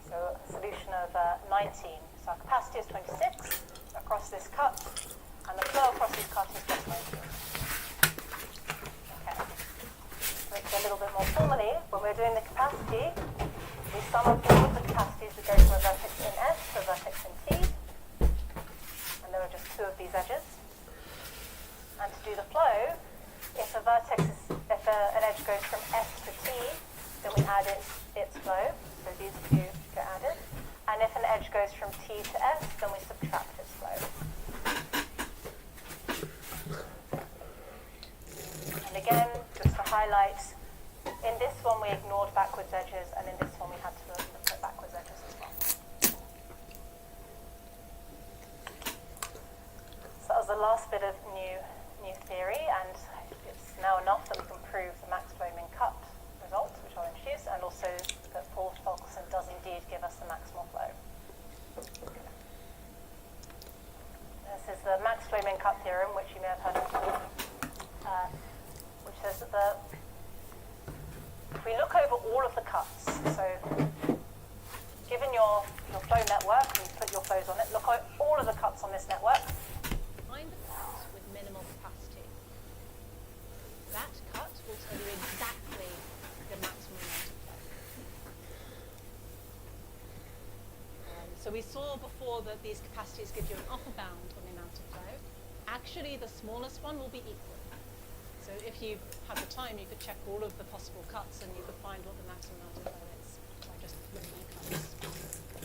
So a solution of 19. So our capacity is 26 across this cut, and the flow across this cut is just 19. Okay. So it's a little bit more formally, when we're doing the capacity, we sum up all of the capacities that go from a vertex in S to a vertex in T, and there are just two of these edges. And to do the flow, if an edge goes from S to T, then we add its flow, so these two get added. And if an edge goes from T to S, then we subtract its flow. And again, just to highlight, in this one we ignored backwards edges, and in this one we had to look at backwards edges as well. So that was the last bit of new theory, and it's now enough that we can prove the max flow min cut result, which I'll introduce, and also that Paul Fulkerson does indeed give us the maximal flow. This is the max flow min cut theorem, which you may have heard of before, which says that if we look over all of the cuts, so given your flow network, and you put your flows on it, look at all of the cuts on this network. Find the cut with minimal capacity. That cut will tell you exactly the maximum amount of flow. So we saw before that these capacities give you an upper bound on the amount of flow. Actually, the smallest one will be equal. So if you had the time, you could check all of the possible cuts and you could find what the maximum amount of flow is by just looking at cuts.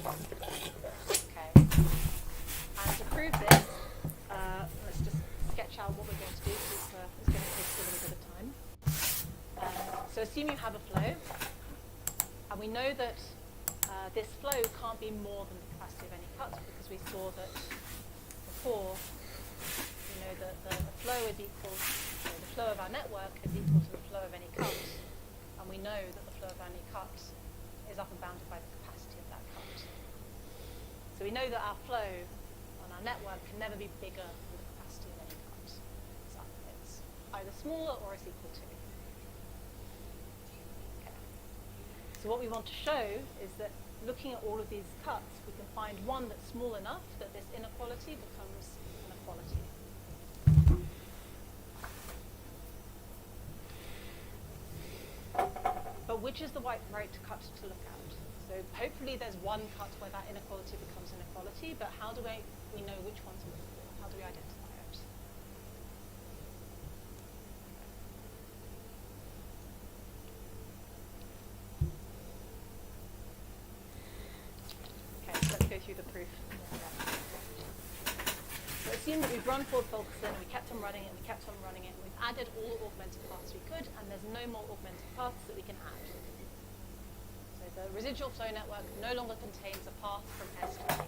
Okay. And to prove this, let's just sketch out what we're going to do because it's going to take a little bit of time. So assume you have a flow, and we know that this flow can't be more than the capacity of any cut because we saw that before, we know that the flow is equal, the flow of our network is equal to the flow of any cut, and we know that the flow of any cut is upper bounded by the capacity of that cut. So we know that our flow on our network can never be bigger than the capacity of any cut. So it's either smaller or it's equal to. Okay. So what we want to show is that looking at all of these cuts, we can find one that's small enough that this inequality becomes an equality. But which is the right cut to look at? So hopefully there's one cut where that inequality becomes an equality, but how do we know which one to look for? How do we identify it? Okay, so let's go through the proof. So assume that we've run Ford Fulkerson and we kept on running it and we kept on running it and we've added all the augmented paths we could and there's no more augmented paths that we can add. So the residual flow network no longer contains a path from S to T.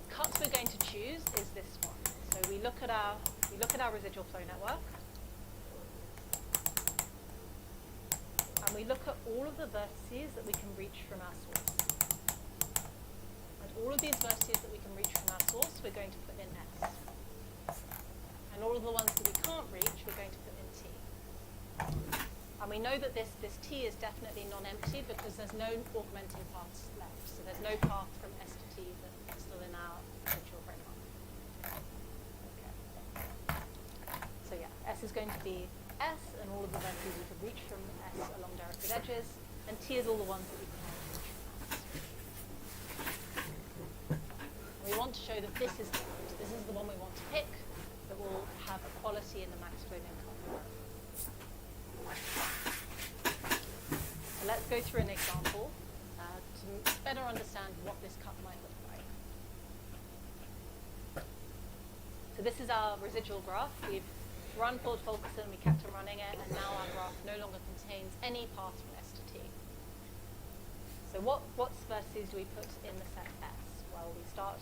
Cut we're going to choose is this one. So we look at our residual flow network and we look at all of the vertices that we can reach from our source. All of these vertices that we can reach from our source, we're going to put in S. And all of the ones that we can't reach, we're going to put in T. And we know that this T is definitely non-empty because there's no augmenting paths left. So there's no path from S to T that's still in our residual framework. Okay. So yeah, S is going to be S, and all of the vertices we can reach from S along directed edges, and T is all the ones that we can reach from S. We want to show that this is the one. This is the one we want to pick that will have equality in the max flow min cut. So let's go through an example to better understand what this cut might look like. So this is our residual graph. We've run Ford Fulkerson, we kept on running it, and now our graph no longer contains any path from S to T. So what vertices do we put in the set S? Well, we start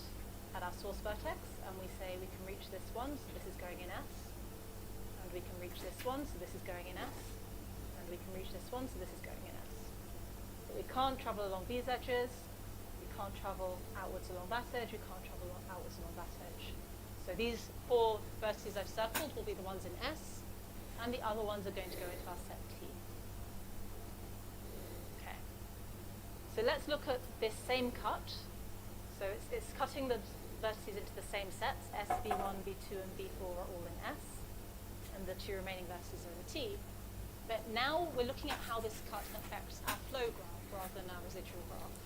at our source vertex and we say we can reach this one, so this is going in S, and we can reach this one, so this is going in S, and we can reach this one, so this is going in S. But we can't travel along these edges, we can't travel outwards along that edge, we can't travel outwards along that edge. So these 4 vertices I've circled will be the ones in S, and the other ones are going to go into our set T. Okay. So let's look at this same cut. So it's cutting the vertices into the same sets. S, V1, V2, and V4 are all in S, and the 2 remaining vertices are in T. But now we're looking at how this cut affects our flow graph rather than our residual graph.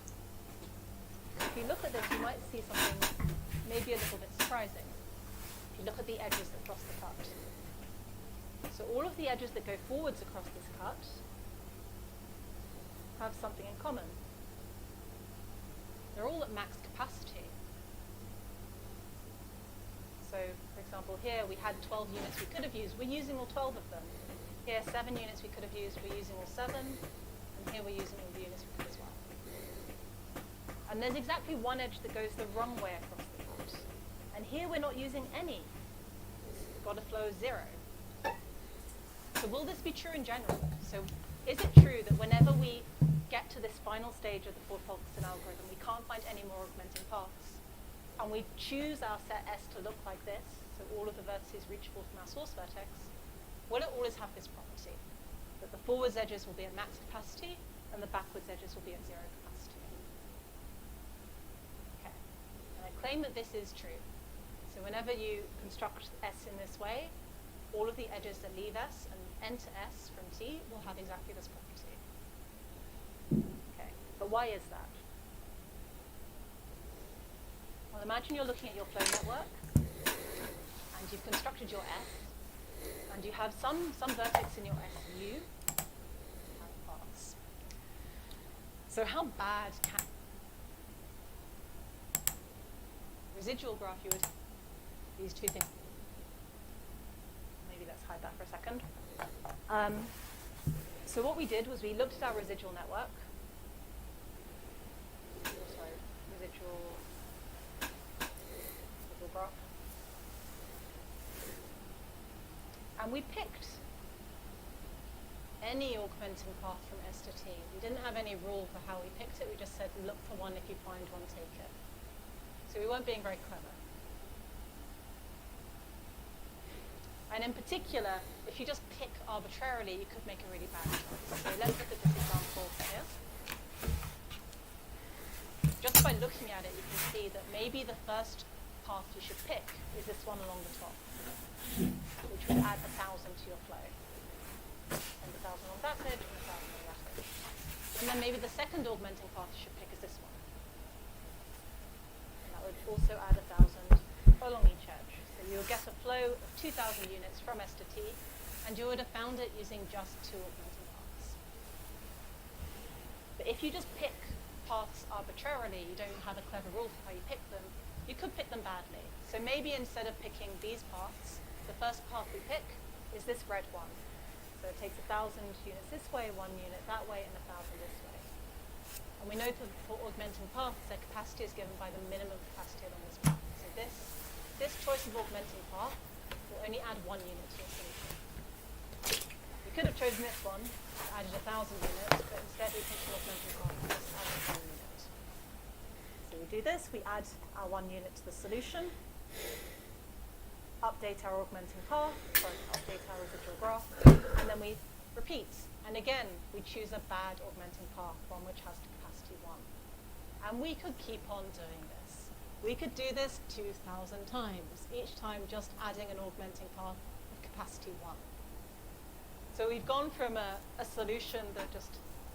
If you look at this, you might see something maybe a little bit surprising. If you look at the edges that cross the cut. So all of the edges that go forwards across this cut have something in common. They're all at max capacity. So, for example, here we had 12 units we could have used. We're using all 12 of them. Here, 7 units we could have used. We're using all 7. And here we're using all the units we could as well. And there's exactly one edge that goes the wrong way across the cut. And here we're not using any. got a flow of 0. So will this be true in general? So is it true that whenever we get to this final stage of the Ford-Fulkerson algorithm, we can't find any more augmenting paths, and we choose our set S to look like this, so all of the vertices reachable from our source vertex, will it always have this property, that the forwards edges will be at max capacity and the backwards edges will be at 0 capacity? Okay, and I claim that this is true. So whenever you construct S in this way, all of the edges that leave S and enter S from T will have exactly this property. Okay, but why is that? Well, imagine you're looking at your flow network, and you've constructed your S, and you have some vertex in your SU have paths. So how bad can residual graph you would these two things? Maybe let's hide that for a second. So what we did was we looked at our residual network. Sorry, residual graph. And we picked any augmenting path from S to T. We didn't have any rule for how we picked it. We just said, look for one. If you find one, take it. So we weren't being very clever. And in particular, if you just pick arbitrarily, you could make a really bad choice. So let's look at this example here. Just by looking at it, you can see that maybe the first path you should pick is this one along the top, which would add 1,000 to your flow. And 1,000 on that edge, and 1,000 on that edge. And then maybe the second augmenting path you should pick is this one. And that would also add 1,000 along each edge. So you'll get a flow of 2,000 units from S to T, and you would have found it using just 2 augmenting paths. But if you just pick paths arbitrarily, you don't have a clever rule for how you pick them, you could pick them badly. So maybe instead of picking these paths, the first path we pick is this red one. So it takes 1,000 units this way, 1 unit that way, and 1,000 this way. And we know that for augmenting paths, their capacity is given by the minimum capacity along this path. So this choice of augmenting path will only add 1 unit to your solution. We could have chosen this one, added 1,000 units, but instead we picked an augmenting path that just added 1 unit. So we do this, we add our 1 unit to the solution, update our augmenting path, update our residual graph, and then we repeat. And again, we choose a bad augmenting path, one which has capacity 1. And we could keep on doing this. We could do this 2,000 times, each time just adding an augmenting path of capacity 1. So we've gone from a solution that just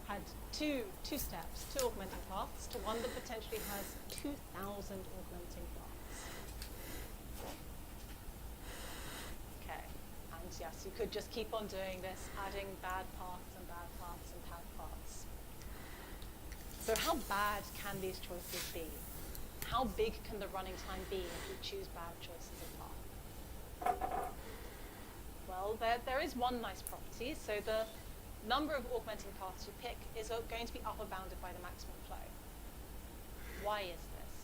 had two steps, 2 augmenting paths, to one that potentially has 2,000 augmenting paths. Okay, and yes, you could just keep on doing this, adding bad paths and bad paths and bad paths. So how bad can these choices be? How big can the running time be if you choose bad choices of path? Well, there is one nice property. So the number of augmenting paths you pick is going to be upper bounded by the maximum flow. Why is this?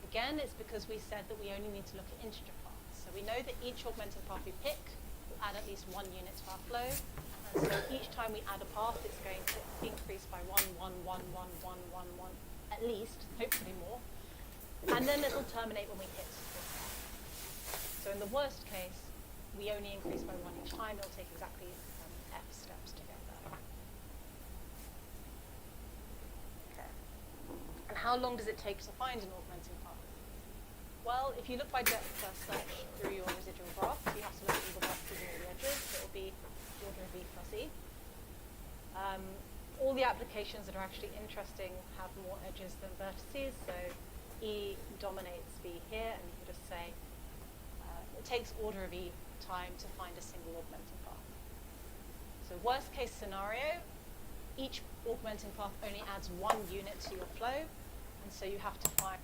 Again, it's because we said that we only need to look at integer paths. So we know that each augmenting path we pick will add at least 1 unit to our flow. And so each time we add a path, it's going to increase by 1, 1, 1, 1, 1, 1, 1, at least, hopefully more. And then it'll terminate when we hit this path. So in the worst case, we only increase by 1 each time. It'll take exactly F steps to get there. Okay. And how long does it take to find an augmenting path? Well, if you look by depth first search through your residual graph, you have to look at all the vertices and all the edges. So it'll be order of E plus E. All the applications that are actually interesting have more edges than vertices. So E dominates V here, and you can just say it takes order of E time to find a single augmenting path. So worst case scenario, each augmenting path only adds 1 unit to your flow, and so you have to find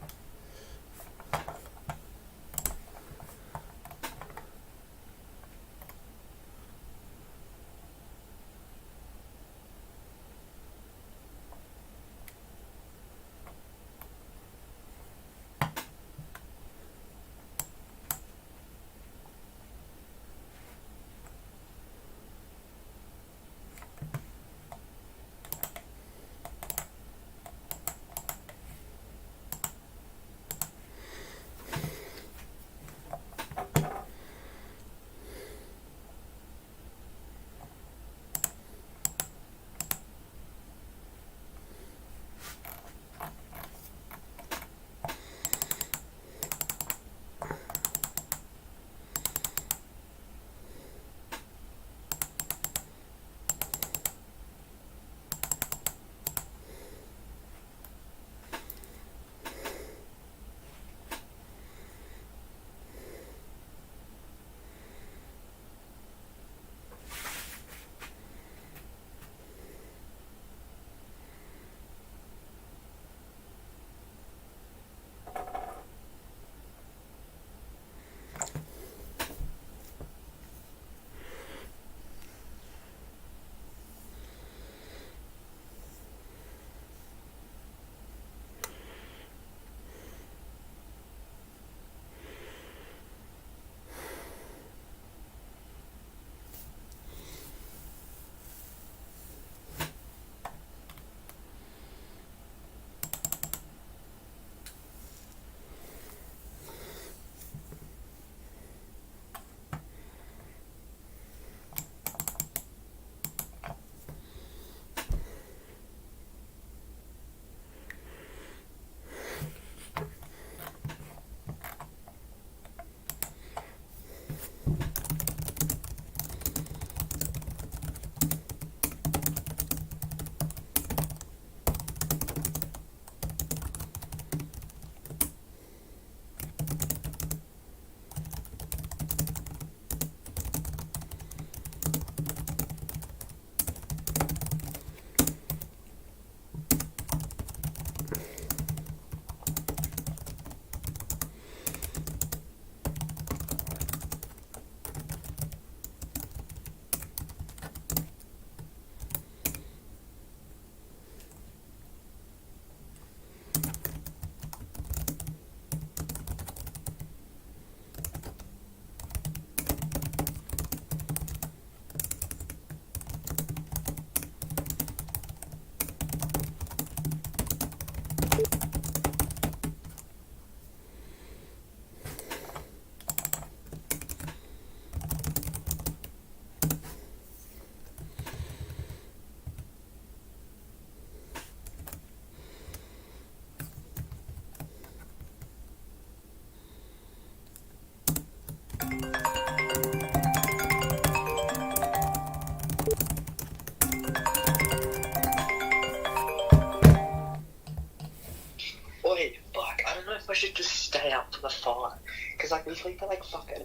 Because like we sleep at like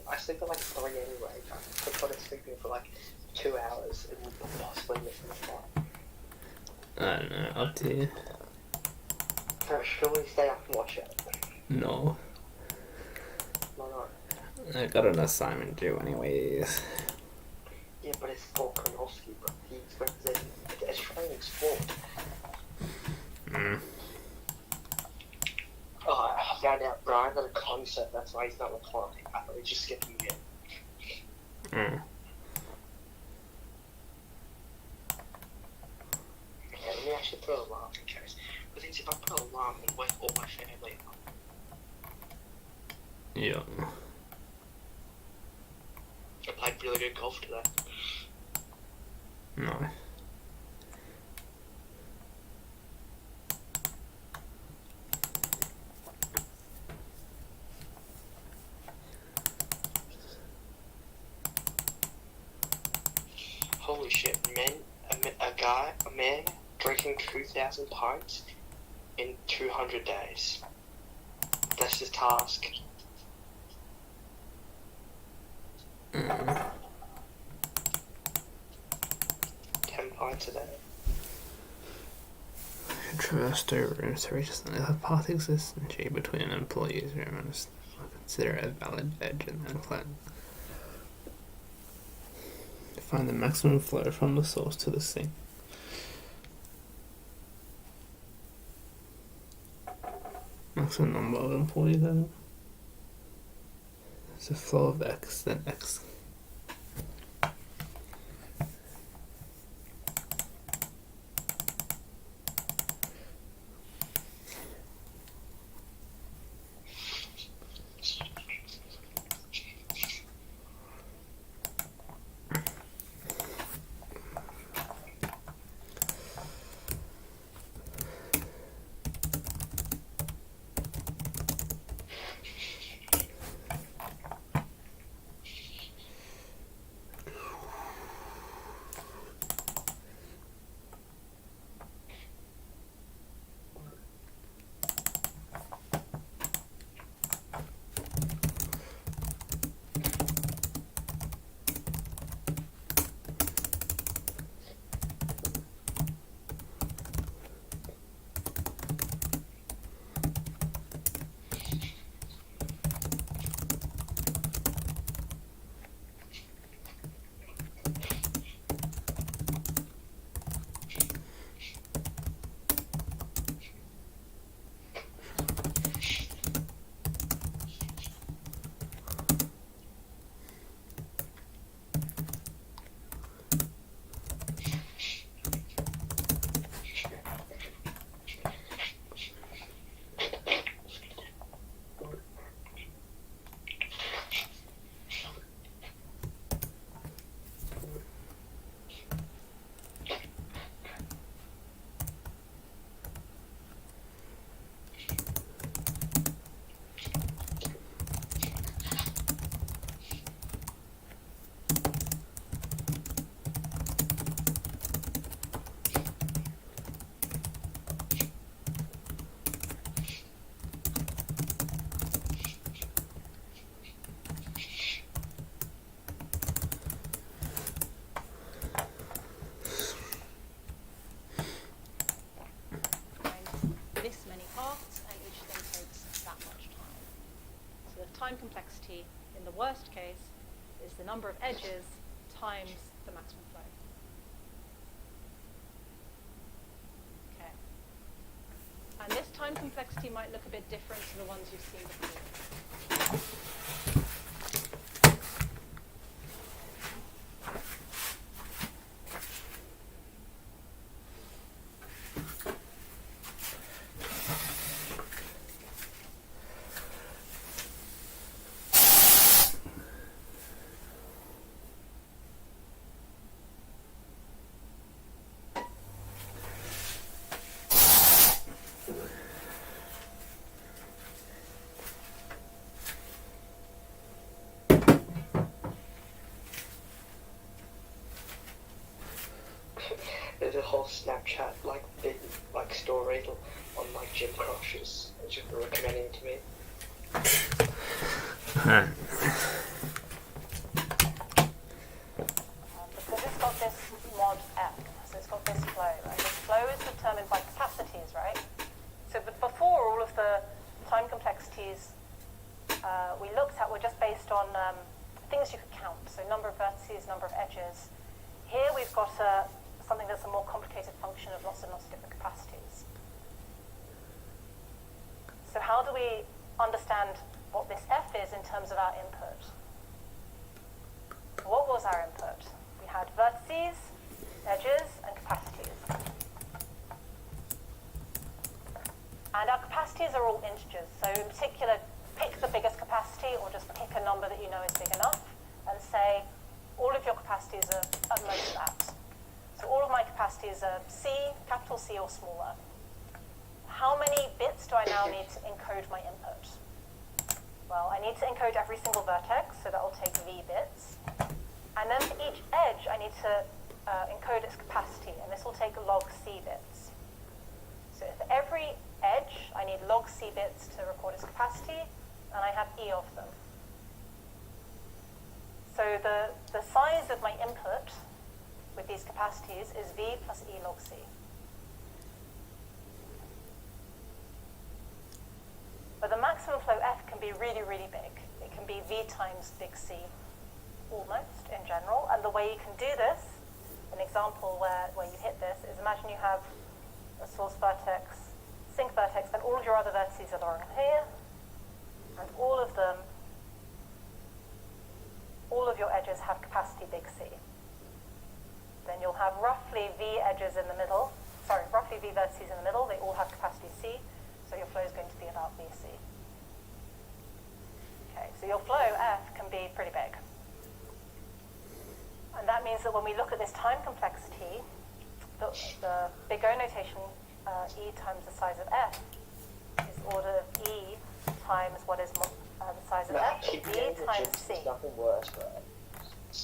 I sleep at like 3 anyway. I could put sleeping for like 2 hours and we'll possibly miss the flight. I don't know, up to you. So surely stay up and watch it. No. Why not? I got an assignment due anyways. Yeah, but it's for Konowski, but he's representing a training sport. Oh, I found out Brian's at a concert, that's why he's not replying. I thought he just skipped me in. Mm. Okay, let me actually put an alarm in case. The thing is, if I put an alarm, it'll wake all my family up. Yeah. I played really good golf today. No. Holy shit, a man drinking 2,000 pints in 200 days. That's his task. 10 pints a day. Traversed room 3 does not have path existence between an employee's room and consider it a valid edge and then plan. Find the maximum flow from the source to the sink. Maximum number of employees then. It's a flow of X, then X. time complexity in the worst case is the number of edges times the maximum flow. Okay. And this time complexity might look a bit different to the ones you've seen before. There's a whole Snapchat story on gym crushes, which you're recommending to me. Alright. Because it's got this mod F, so it's got this flow, right? This flow is determined by capacities, right? So before, all of the time complexities we looked at were just based on things you could count, so number of vertices, number of edges. Here we've got something that's a more complicated function of lots and lots of different capacities. So how do we understand what this F is in terms of our input? What was our input? We had vertices, edges, and capacities. And our capacities are all integers. So in particular, pick the biggest capacity, or just pick a number that you know is big enough, and say all of your capacities are at most that. So all of my capacities are C, capital C or smaller. How many bits do I now need to encode my input? Well, I need to encode every single vertex, so that will take V bits. And then for each edge, I need to encode its capacity, and this will take log C bits. So for every edge, I need log C bits to record its capacity, and I have E of them. So the size of my input with these capacities is V plus E log C. But the maximum flow F can be really, really big. It can be V times big C, almost, in general. And the way you can do this, an example where you hit this, is imagine you have a source vertex, sink vertex, and all of your other vertices are along here, and all of your edges have capacity big C. Then you'll have roughly V edges in the middle, roughly V vertices in the middle, they all have capacity C, so your flow is going to be about VC. Okay, so your flow F can be pretty big. And that means that when we look at this time complexity, the big O notation, E times the size of F, is order of E times what is the size of F, V times C. Nothing worse, right?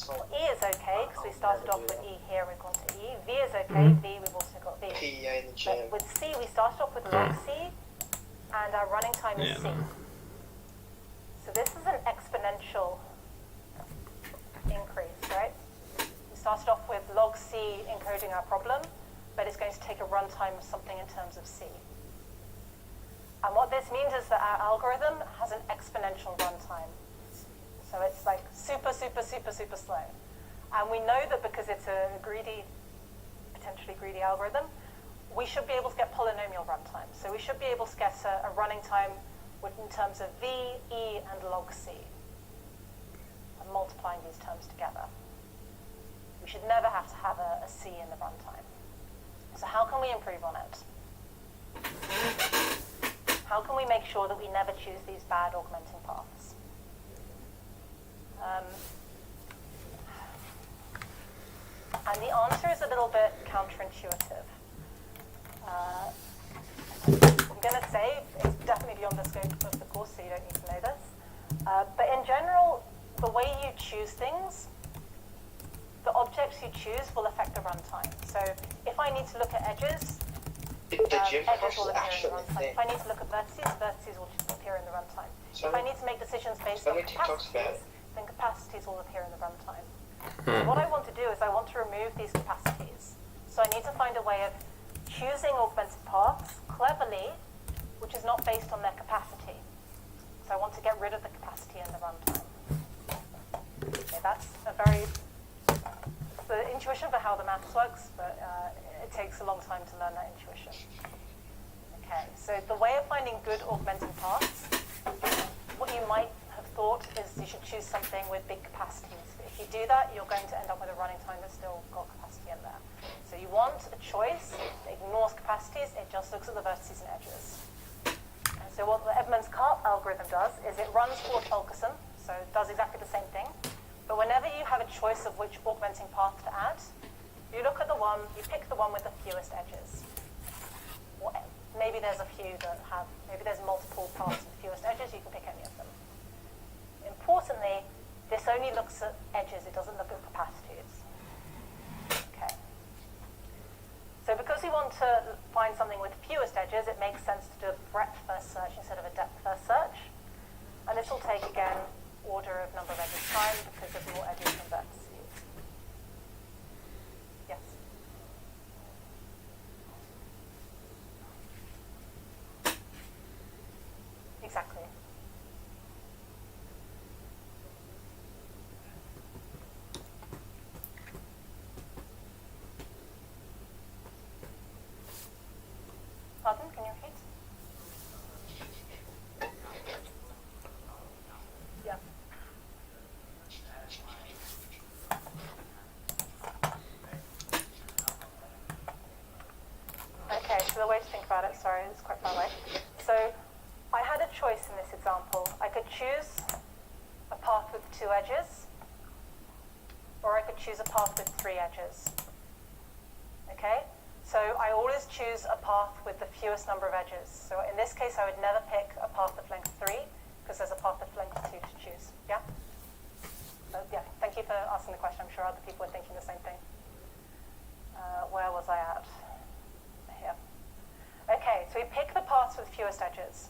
Well, E is okay, because we started off with E here and we've gone to E. V is okay, V, we've also got V. PEA in the gym. But with C, we started off with log C, and our running time is C. So this is an exponential increase, right? We started off with log C encoding our problem, but it's going to take a runtime of something in terms of C. And what this means is that our algorithm has an exponential runtime. So it's like super, super, super, super slow. And we know that because it's a potentially greedy algorithm, we should be able to get polynomial runtime. So we should be able to get a running time in terms of V, E, and log C. And multiplying these terms together. We should never have to have a C in the runtime. So how can we improve on it? How can we make sure that we never choose these bad augmenting paths? And the answer is a little bit counterintuitive. I'm going to say it's definitely beyond the scope of the course, so you don't need to know this. But in general, the way you choose things, the objects you choose will affect the runtime. So if I need to look at edges, edges will appear in the runtime. If I need to look at vertices, vertices will just appear in the runtime. If I need to make decisions based on capacities, then capacities will appear in the runtime. So what I want to do is I want to remove these capacities. So I need to find a way of choosing augmented paths cleverly, which is not based on their capacity. So I want to get rid of the capacity in the runtime. Okay, that's the intuition for how the maths works, but it takes a long time to learn that intuition. Okay, so the way of finding good augmenting paths, what you might have thought is you should choose something with big capacities. But if you do that, you're going to end up with a running time that's still got capacity in there. So you want a choice that ignores capacities, it just looks at the vertices and edges. And so what the Edmonds-Karp algorithm does is it runs for Fulkerson, so it does exactly the same thing. But whenever you have a choice of which augmenting path to add, you look at the one, you pick the one with the fewest edges. Maybe there's a few that have, maybe there's multiple paths with the fewest edges, you can pick any of them. Importantly, this only looks at edges, it doesn't look at capacities. Okay. So because we want to find something with fewest edges, it makes sense to do a breadth first search instead of a depth first search. And this will take, again, order of number of edges time because there's more edges than vertices. Yes? Exactly. Pardon, can you repeat? Yeah. Okay, so the way to think about it, sorry, it's quite far away. So I had a choice in this example. I could choose a path with 2 edges, or I could choose a path with 3 edges. Okay? So I always choose a path with the fewest number of edges. So in this case, I would never pick a path of length 3, because there's a path of length 2 to choose. Yeah? Yeah, thank you for asking the question. I'm sure other people are thinking the same thing. Where was I at? Here. Okay, so we pick the paths with fewest edges.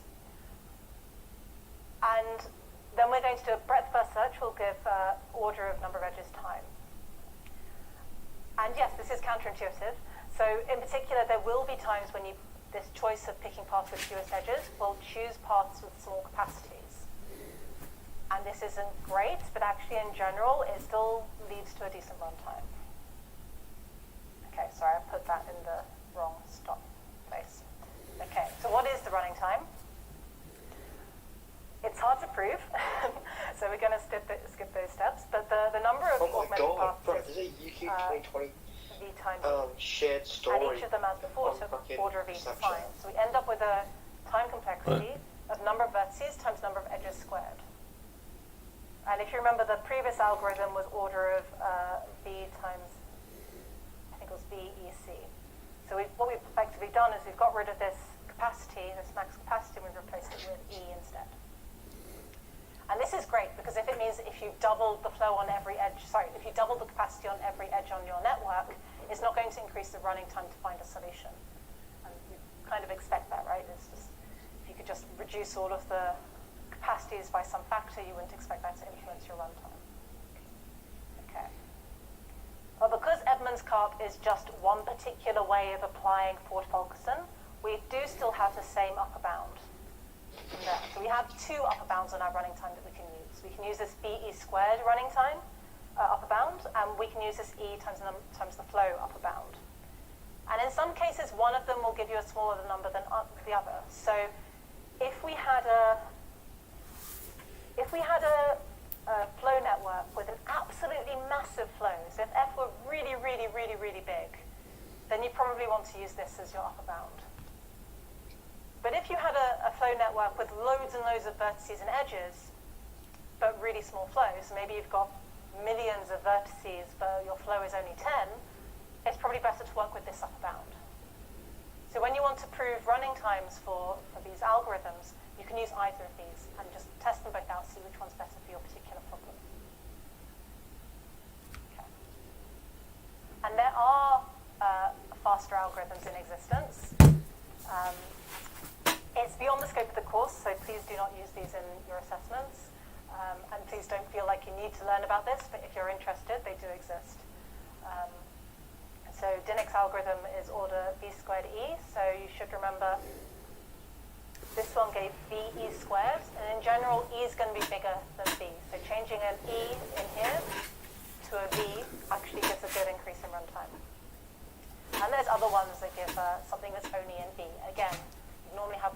And then we're going to do a breadth first search. We'll give order of number of edges time. And yes, this is counterintuitive. So in particular, there will be times when this choice of picking paths with fewest edges will choose paths with small capacities. And this isn't great, but actually in general, it still leads to a decent runtime. Okay, sorry, I put that in the wrong stop place. Okay, so what is the running time? It's hard to prove, so we're going to skip those steps. But the number of augmented paths bro, there's a UK 2020 v times shared and story. each of them, as before, on took fucking order of each Snapchat. define. So we end up with a time complexity of number of vertices times number of edges squared. And if you remember, the previous algorithm was order of v times, I think it was VEC. So what we've effectively done is we've got rid of this capacity, this max capacity, and we've replaced it with E instead. And this is great because if it means if you double the flow on every edge, if you double the capacity on every edge on your network, it's not going to increase the running time to find a solution. And we kind of expect that, right? It's just, if you could just reduce all of the capacities by some factor, you wouldn't expect that to influence your runtime. Okay. Well, because Edmonds-Karp is just one particular way of applying Ford-Fulkerson, we do still have the same upper bound from there. So we have 2 upper bounds on our running time that we can use. We can use this VE squared running time upper bound, and we can use this E times the flow upper bound. And in some cases, one of them will give you a smaller number than the other. So if we had a flow network with an absolutely massive flow, so if F were really, really, really, really big, then you probably want to use this as your upper bound. But if you had a flow network with loads and loads of vertices and edges, but really small flows, maybe you've got millions of vertices, but your flow is only 10, it's probably better to work with this upper bound. So when you want to prove running times for these algorithms, you can use either of these and just test them both out, see which one's better for your particular problem. Okay. And there are faster algorithms in existence. It's beyond the scope of the course, so please do not use these in your assessments. And please don't feel like you need to learn about this, but if you're interested, they do exist. So Dinick's algorithm is order v squared e, so you should remember this one gave ve squared, and in general, e is going to be bigger than v. So changing an e in here to a v actually gives a good increase in runtime. And there's other ones that give something that's only in v. Again, you normally have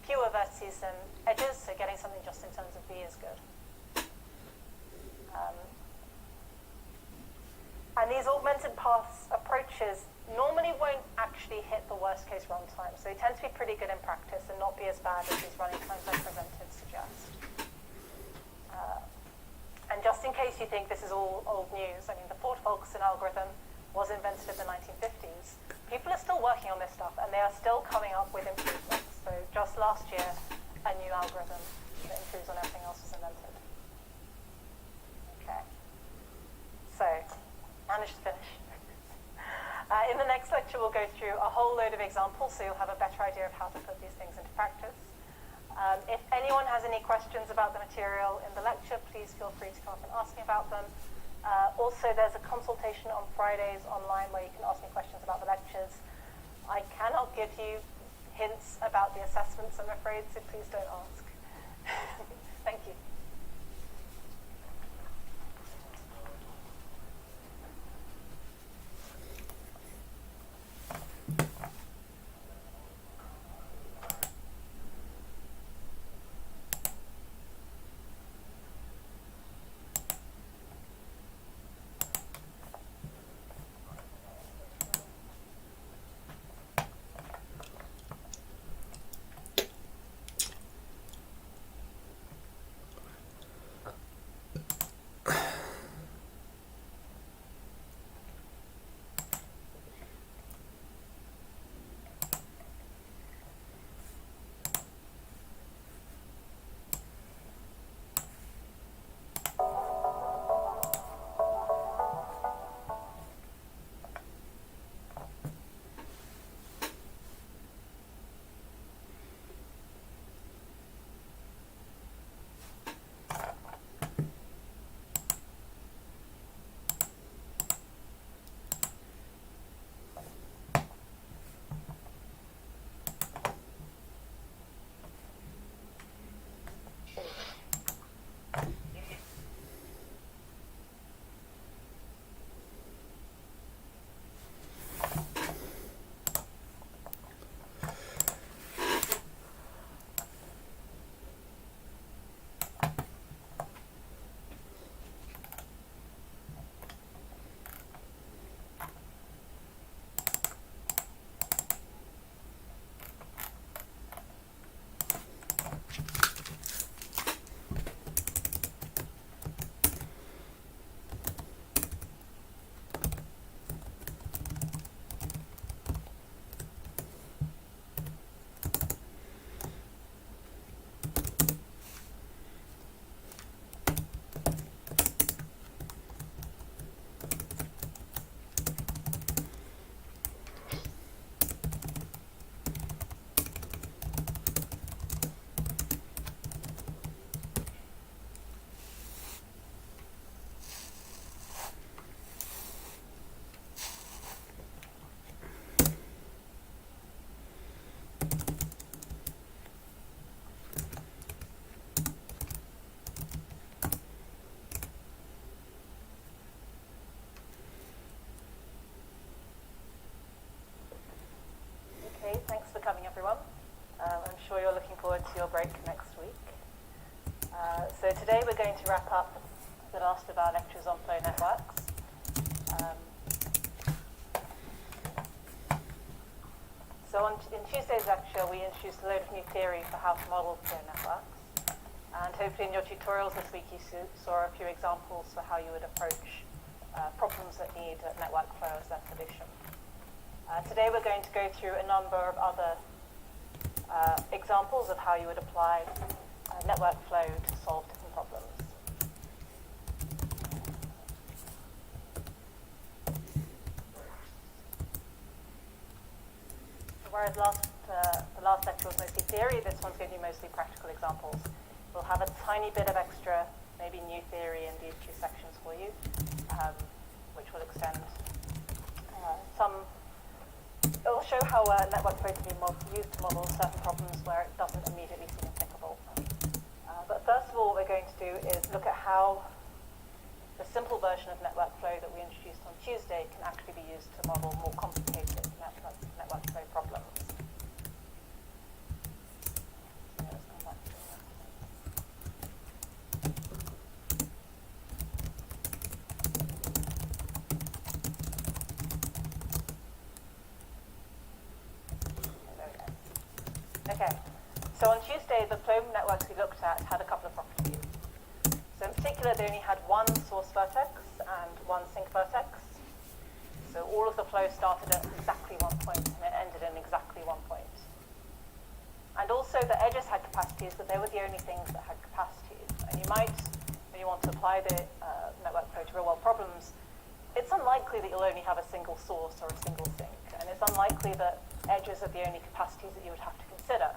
fewer vertices than edges, so getting something just in terms of v is good. And these augmented paths approaches normally won't actually hit the worst case runtime, so they tend to be pretty good in practice and not be as bad as these running times I presented suggest. And just in case you think this is all old news, I mean, the Ford-Fulkerson algorithm was invented in the 1950s. People are still working on this stuff, and they are still coming up with improvements. So just last year, a new algorithm that improves on everything else was invented. Okay. So, managed to finish. In the next lecture, we'll go through a whole load of examples, so you'll have a better idea of how to put these things into practice. If anyone has any questions about the material in the lecture, please feel free to come up and ask me about them. Also, there's a consultation on Fridays online where you can ask me questions about the lectures. I cannot give you hints about the assessments, I'm afraid, so please don't ask. Thank you. Okay, thanks for coming, everyone. I'm sure you're looking forward to your break next week. So today we're going to wrap up the last of our lectures on flow networks. In Tuesday's lecture, we introduced a load of new theory for how to model flow networks. And hopefully in your tutorials this week you saw a few examples for how you would approach problems that need network flow as their solution. Today we're going to go through a number of other examples of how you would apply network flow to solve different problems. Whereas the last lecture was mostly theory, this one's going to be mostly practical examples. We'll have a tiny bit of extra, maybe new theory in these two sections for you, which will extend it will show how network flow can be used to model certain problems where it doesn't immediately seem applicable. But first of all, what we're going to do is look at how the simple version of network flow that we introduced on Tuesday can actually be used to model more complicated network flow problems. So let's come back to that. Okay, so on Tuesday, the flow networks we looked at had a couple of properties. So in particular, they only had one source vertex and one sink vertex. So all of the flow started at exactly one point and it ended in exactly one point. And also the edges had capacities, but they were the only things that had capacities. And you might, when you want to apply the network flow to real-world problems, it's unlikely that you'll only have a single source or a single sink. And it's unlikely that edges are the only capacities that you would have to consider.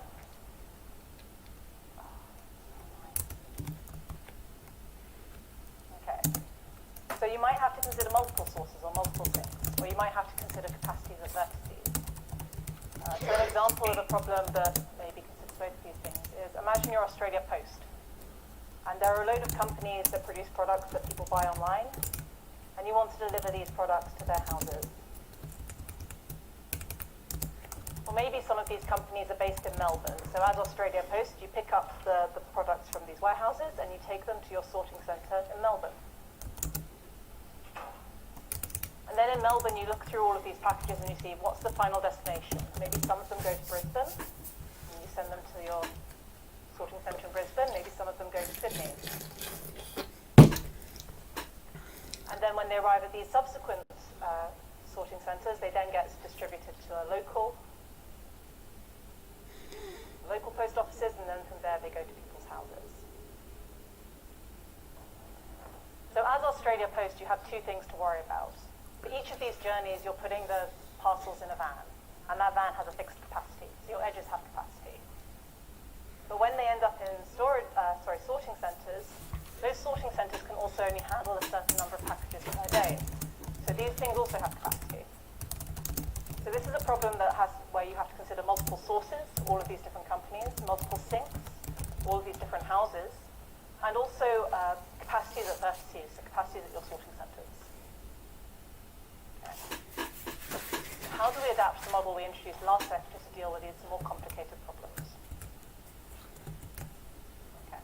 consider multiple sources or multiple sinks, or you might have to consider capacities at vertices. So an example of a problem that maybe considers both of these things is, imagine you're Australia Post, and there are a load of companies that produce products that people buy online, and you want to deliver these products to their houses. Or maybe some of these companies are based in Melbourne, so as Australia Post, you pick up the products from these warehouses and you take them to your sorting centre in Melbourne. And then in Melbourne, you look through all of these packages and you see what's the final destination. Maybe some of them go to Brisbane, and you send them to your sorting centre in Brisbane. Maybe some of them go to Sydney. And then when they arrive at these subsequent sorting centres, they then get distributed to a local post offices, and then from there they go to people's houses. So as Australia Post, you have two things to worry about. For each of these journeys, you're putting the parcels in a van, and that van has a fixed capacity, so your edges have capacity. But when they end up in sorting centres, those sorting centres can also only handle a certain number of packages per day. So these things also have capacity. So this is a problem where you have to consider multiple sources, all of these different companies, multiple sinks, all of these different houses, and also capacities at vertices, so capacities at your sorting centres. Okay. How do we adapt the model we introduced last lecture to deal with these more complicated problems? Okay.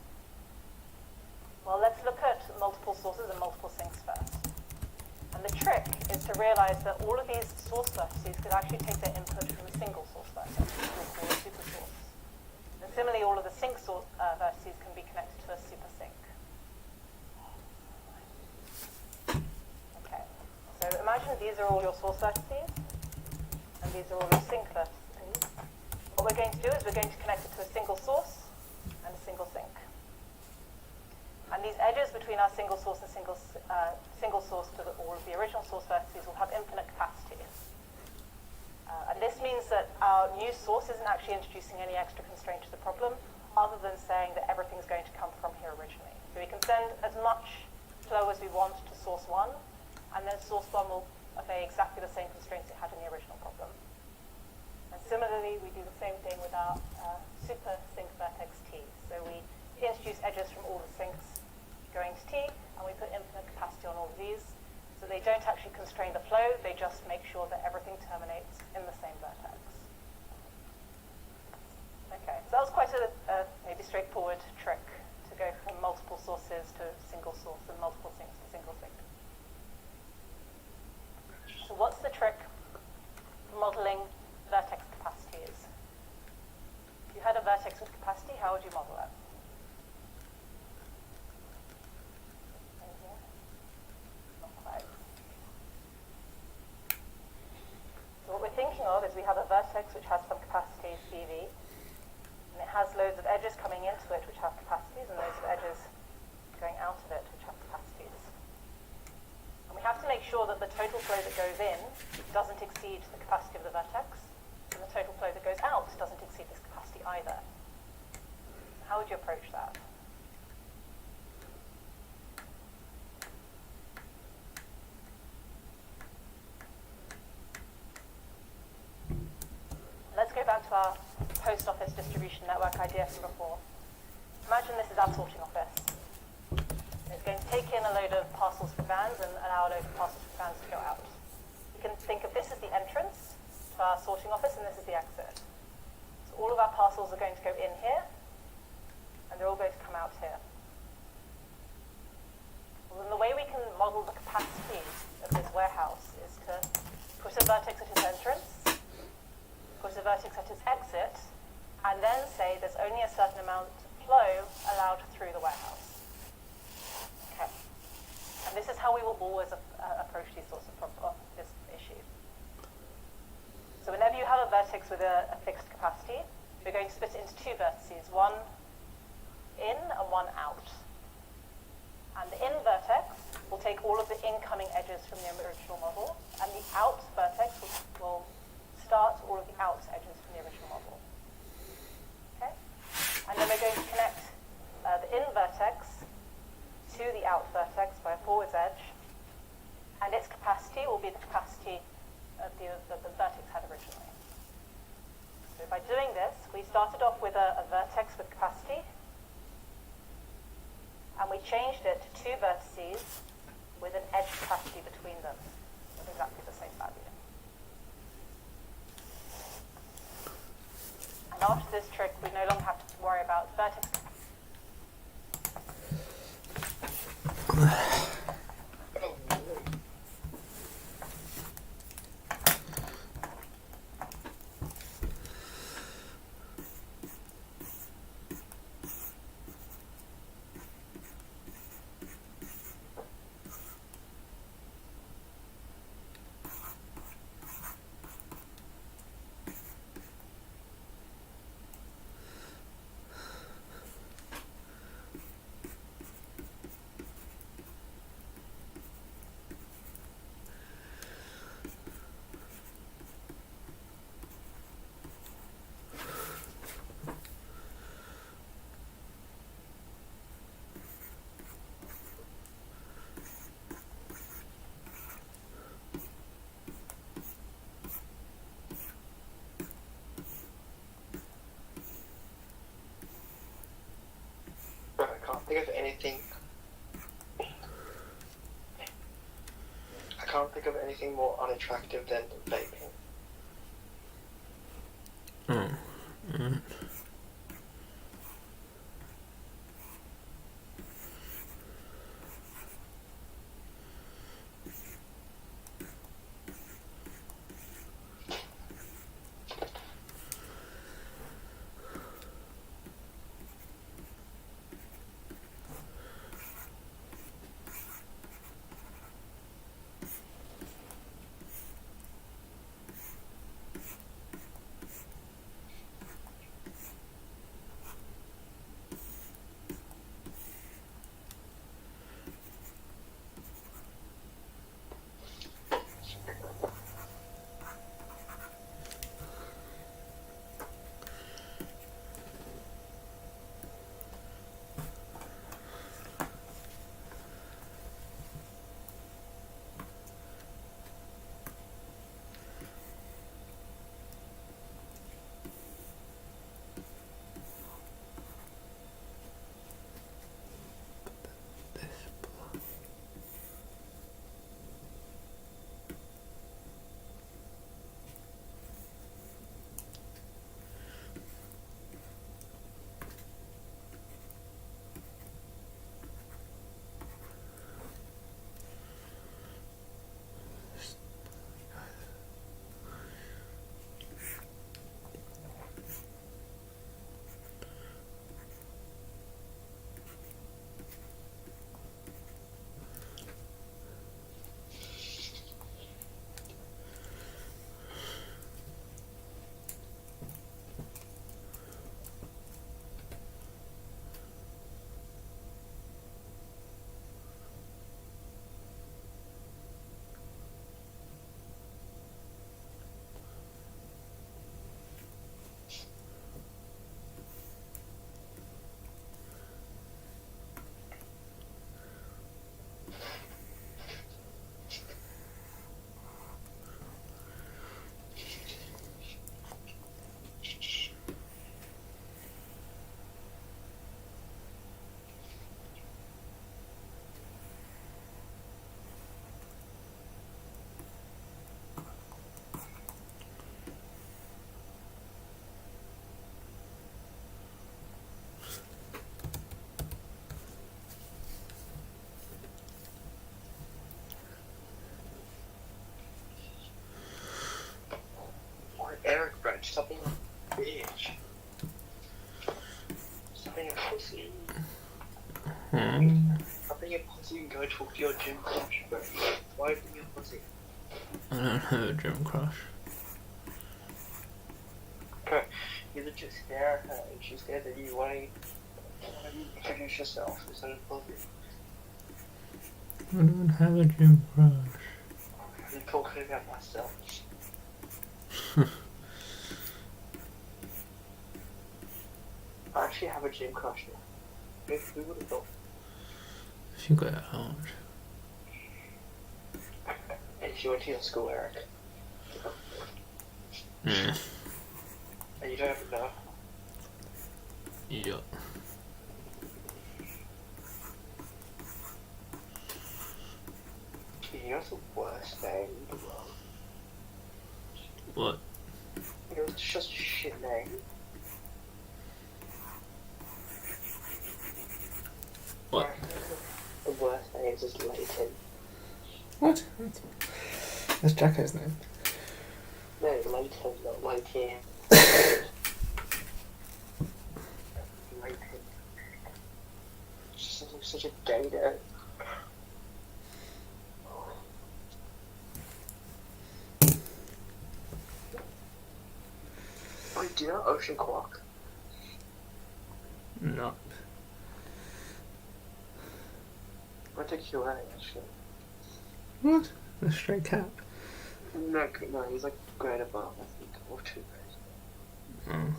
Well, let's look at multiple sources and multiple sinks first. And the trick is to realize that all of these source vertices could actually take their input from a single source vertex, which we'll call a super source. And similarly, all of the sink vertices can be connected to a super sink. Okay, so imagine these are all your source vertices, and these are all your sink vertices. What we're going to do is we're going to connect it to a single source and a single sink. And these edges between our single source and single source to all of the original source vertices will have infinite capacity. And this means that our new source isn't actually introducing any extra constraint to the problem, other than saying that everything's going to come from here originally. So we can send as much flow as we want to source 1, and then source 1 will obey exactly the same constraints it had in the original problem. And similarly, we do the same thing with our super sink vertex T. So we introduce edges from all the sinks going to T, and we put infinite capacity on all of these, so they don't actually constrain the flow, they just make sure that everything terminates in the same vertex. Okay, so that was quite a maybe straightforward trick to go from multiple sources to single source and multiple sinks to single sink. So what's the trick for modeling vertex capacities? If you had a vertex with capacity, how would you model it? So what we're thinking of is we have a vertex which has some capacity, CV, and it has loads of edges coming into it which have capacities, and loads of edges going out of it which have capacities. And we have to make sure that the total flow that goes in doesn't exceed the capacity of the vertex, and the total flow that goes out doesn't exceed this capacity either. How would you approach that? Let's go back to our post office distribution network idea from before. Imagine this is our sorting office. It's going to take in a load of parcels for vans and allow a load of parcels for vans to go out. You can think of this as the entrance to our sorting office, and this is the exit. So all of our parcels are going to go in here, and they're all going to come out here. Well, then the way we can model the capacity of this warehouse is to put a vertex at its entrance, put a vertex at its exit, and then say there's only a certain amount of flow allowed through the warehouse. Okay. And this is how we will always approach these sorts of this issue. So whenever you have a vertex with a fixed capacity, we're going to split it into two vertices, one in and one out. And the in vertex will take all of the incoming edges from the original model, and the out vertex will start all of the out edges from the original model. Okay? And then we're going to connect the in vertex to the out vertex by a forwards edge, started off with a vertex with capacity, and we changed it to two vertices with an edge capacity between them with exactly the same value. And after this trick, we no longer have to worry about vertex capacity. Bro, I can't think of anything. I can't think of anything more unattractive than vaping. Oh. Mm. Eric, bro, stop being a bitch. Stop being a pussy. Stop being a pussy and go talk to your gym coach, bro. Why are you being a pussy? I don't have a gym crush. Bro, you legit stare at her and she stares at you. Why don't you introduce yourself instead of pussy? I don't have a gym crush. I'm talking about myself. I actually have a gym crush now. Who would have thought? If you got out. And she went to your school, Eric. Mm. And you don't even know. Yeah. You're the worst name in the world. What? You're just a shit name. What? The worst name is Leighton. What? That's Jacko's name. No, Leighton, not Leighton. Leighton. Just looks such a gay name. Wait, do you know Ocean Quark? No. I think you're right, actually. What? A stray cat. No, he's like grade above, I think, or 2 grades. Oh.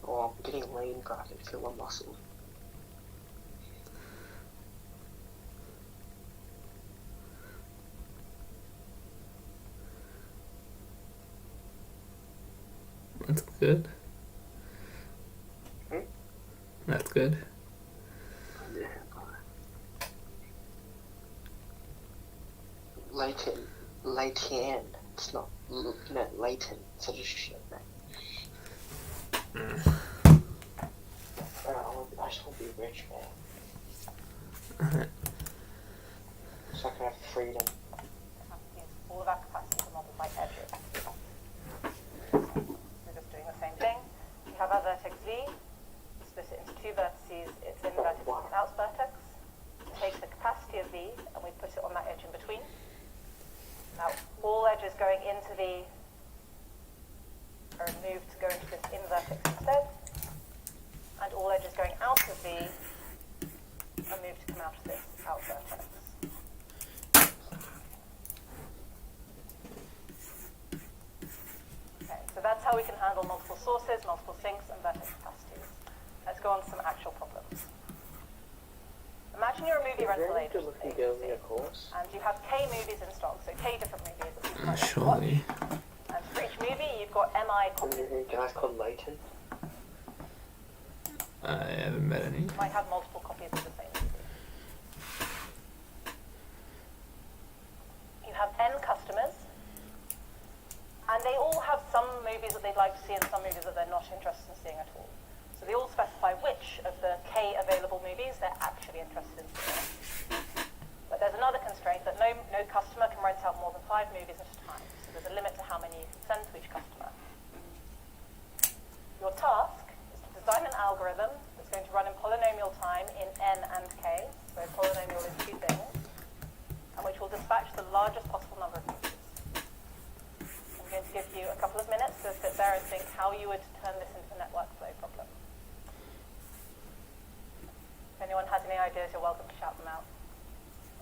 Oh, I'm getting lean graphics, feel my muscle. That's good. Hmm? That's good. Yeah. Leighton. It's not, no, Leighton. Such a shit name. I just want to be rich, man. So I can have freedom. All of our capacities are modeled by edges. We're just doing the same thing. You have our vertex V, split it into 2 vertices, its in vertex and its outs vertex. We take the capacity of V and we put it on that edge in between. Now, all edges going into V are moved to go into this in vertex instead, and all edges going out of V are moved to come out of this out vertex. Okay, so that's how we can handle multiple sources, multiple sinks, and vertex capacities. Let's go on to some actual problems. Imagine you're a movie rental agency, and you have K movies in stock, so K different movies that you can watch. Surely. And for each movie, you've got MI And copies. you guys called Leighton? I haven't met any. You might have multiple copies of the same movie. You have N customers, and they all have some movies that they'd like to see and some movies that they're not interested in seeing at all. So they all specify which of the K available movies they're actually interested in seeing. But there's another constraint that no customer can rent out more than 5 movies at a time. So there's a limit to how many you can send to each customer. Your task is to design an algorithm that's going to run in polynomial time in N and K, so polynomial is 2 things, and which will dispatch the largest possible number of movies. I'm going to give you a couple of minutes to sit there and think how you would turn this into a network flow problem. If anyone has any ideas, you're welcome to shout them out.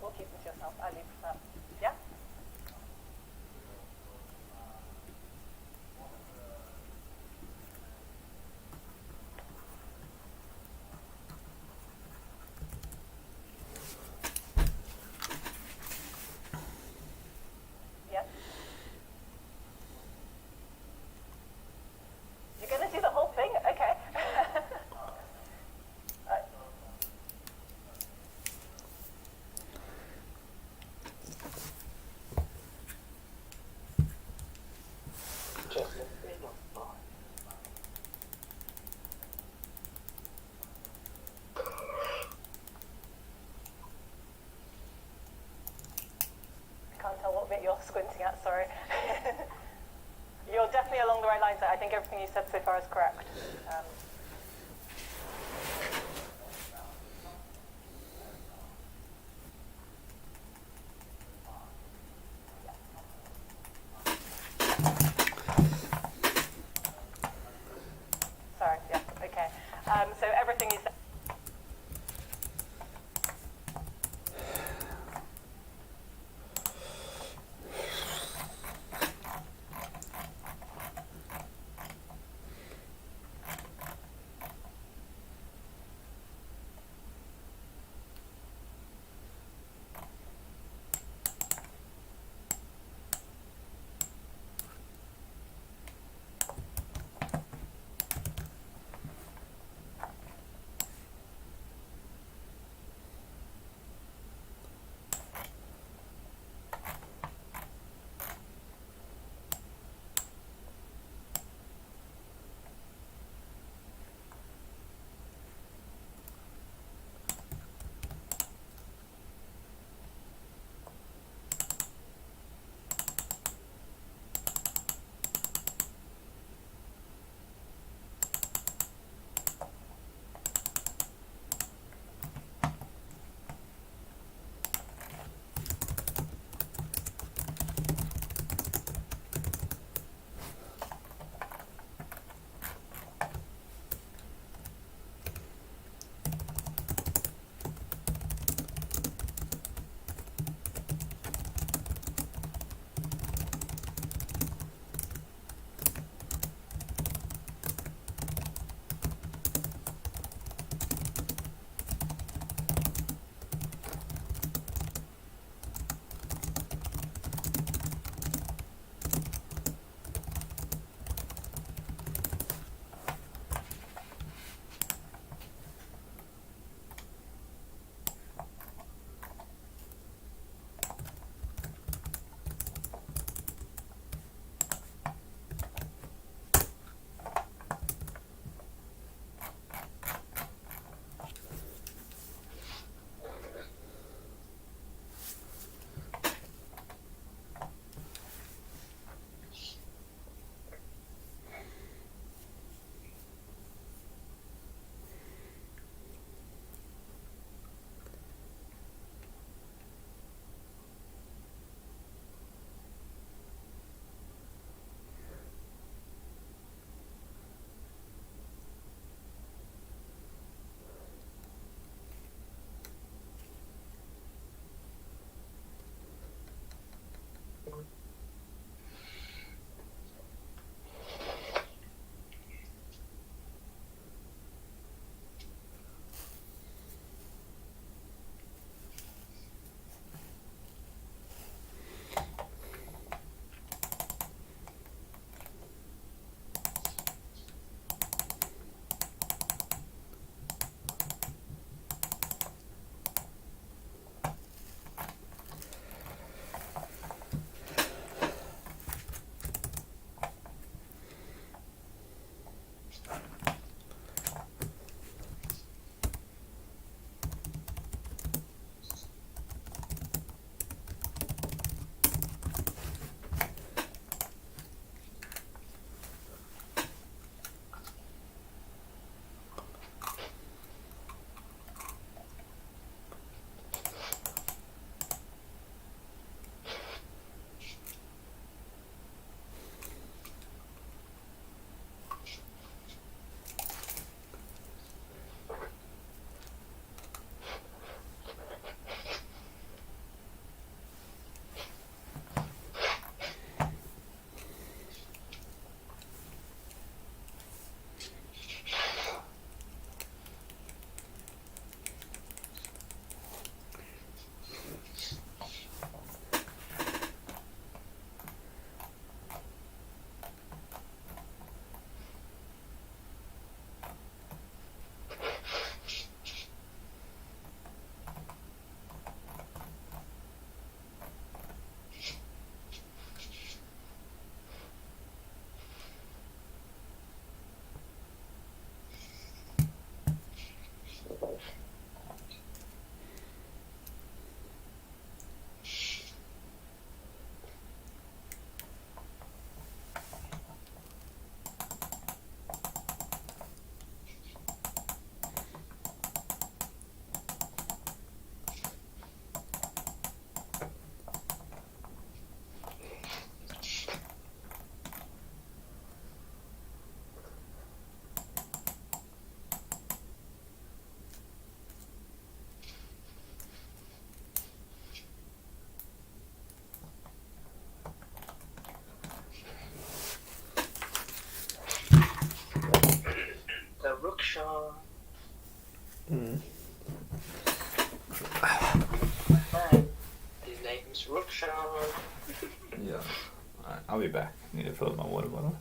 Or keep them to yourself, as you prefer. Yeah? Yes? You're going to do the whole thing? Okay. I can't tell what bit you're squinting at, sorry. You're definitely along the right lines there. I think everything you said so far is correct. Sorry, yeah, okay. So everything you said. Disruption. Yeah. Alright, I'll be back. Need to fill up my water bottle.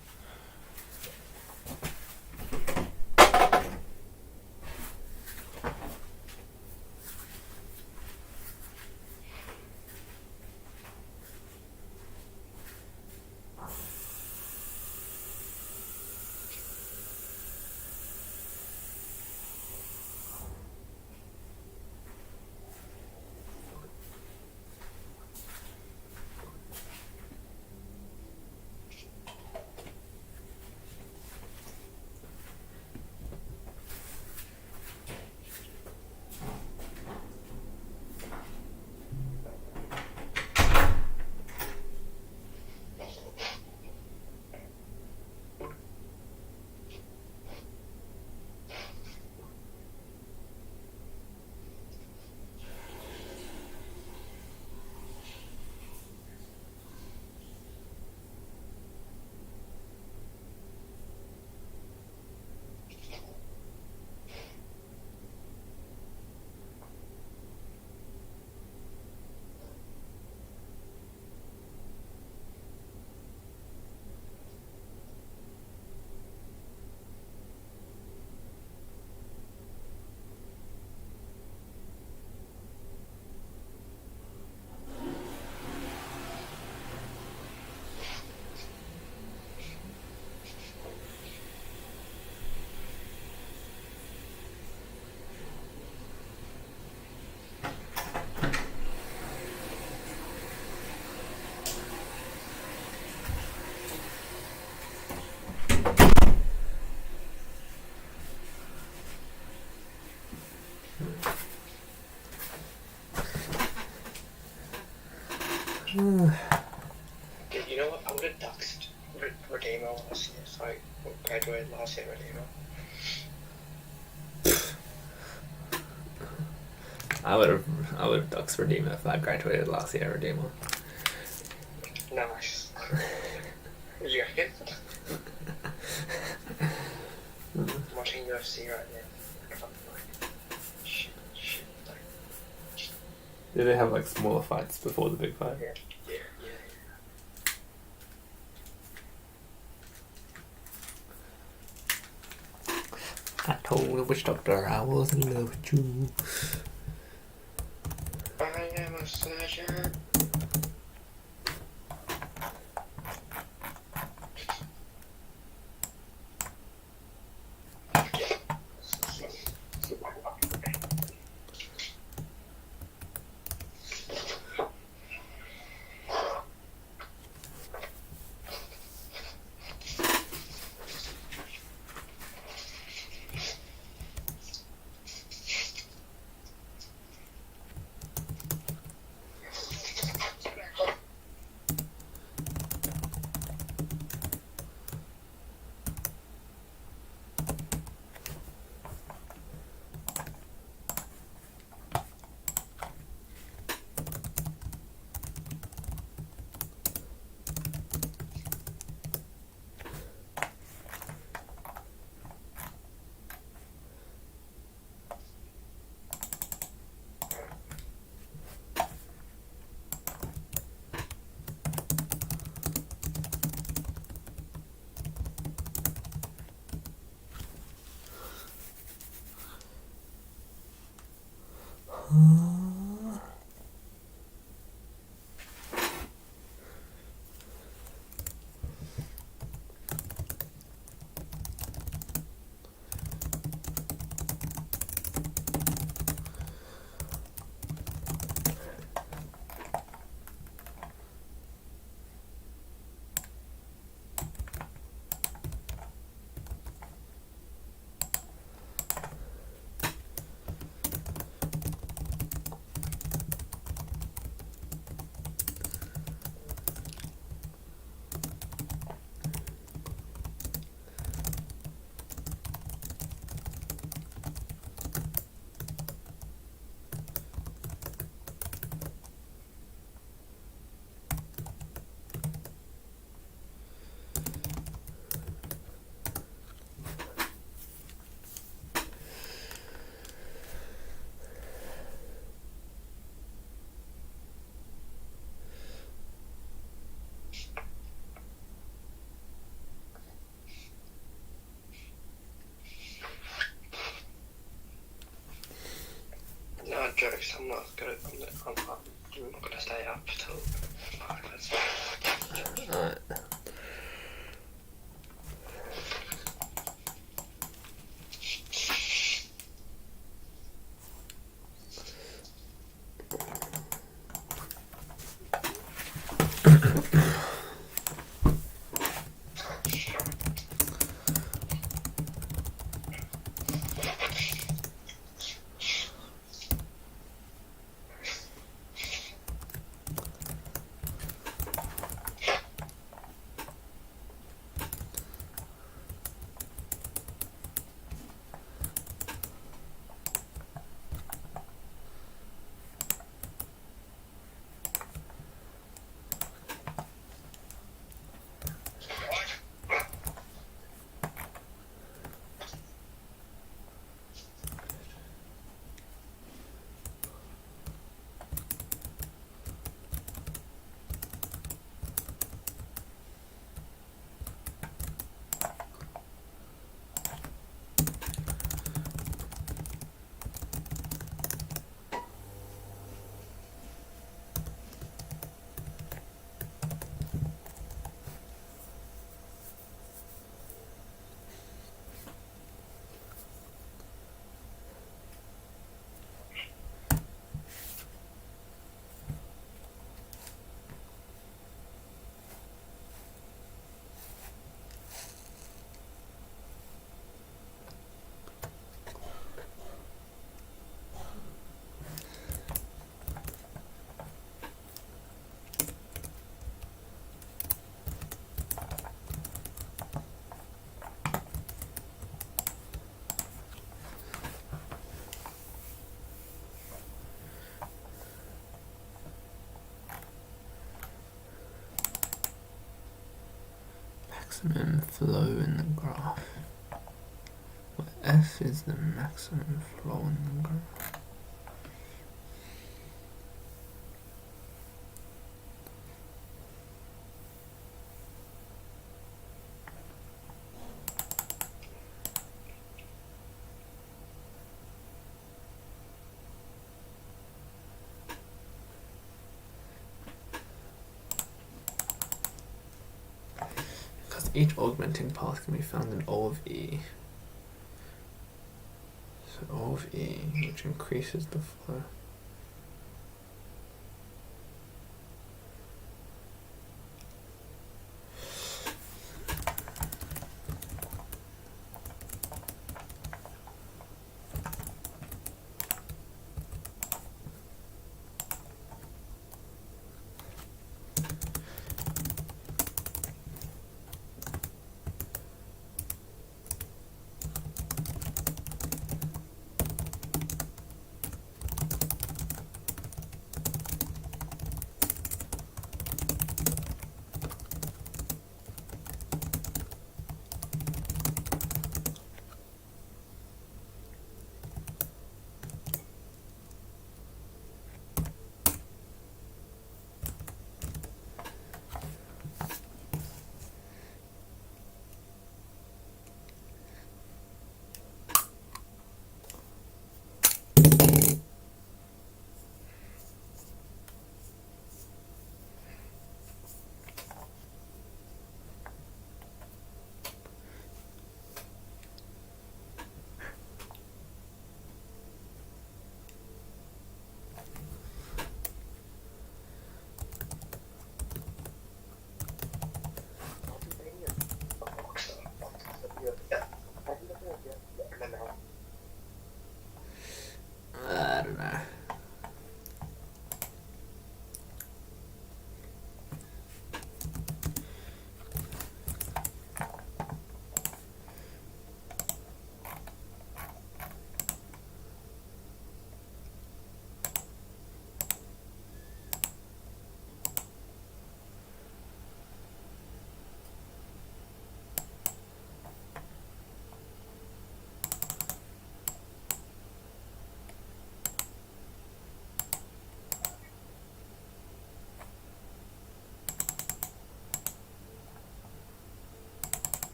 You know what? I would have doxed Redeemer last year, so I graduated last year, Redeemer. I would have doxed Redeemer if I graduated last year, Redeemer. Nice. You reckon? I'm watching UFC right now. I'm like, shit, like, Do they have like smaller fights before the big fight? yeah. I told the witch doctor I was in love with you. I am a surgeon. jokes. I'm not gonna stay up till 5. Alright. Maximum flow in the graph. Where F is the maximum flow in the graph. Each augmenting path can be found in O of E. So O of E, which increases the flow.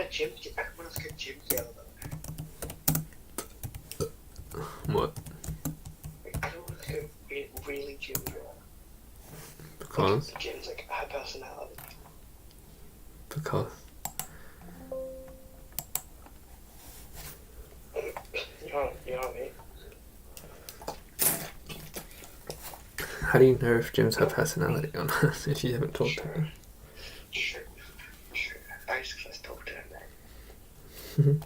Jim, I want to look at Jim's yellow though. What? I don't want to look at really Jim's yellow. Because? Jim's like her personality. Because? You know what I mean? How do you know if Jim's her personality or not if you haven't talked to her? Sure. I just talked to him then.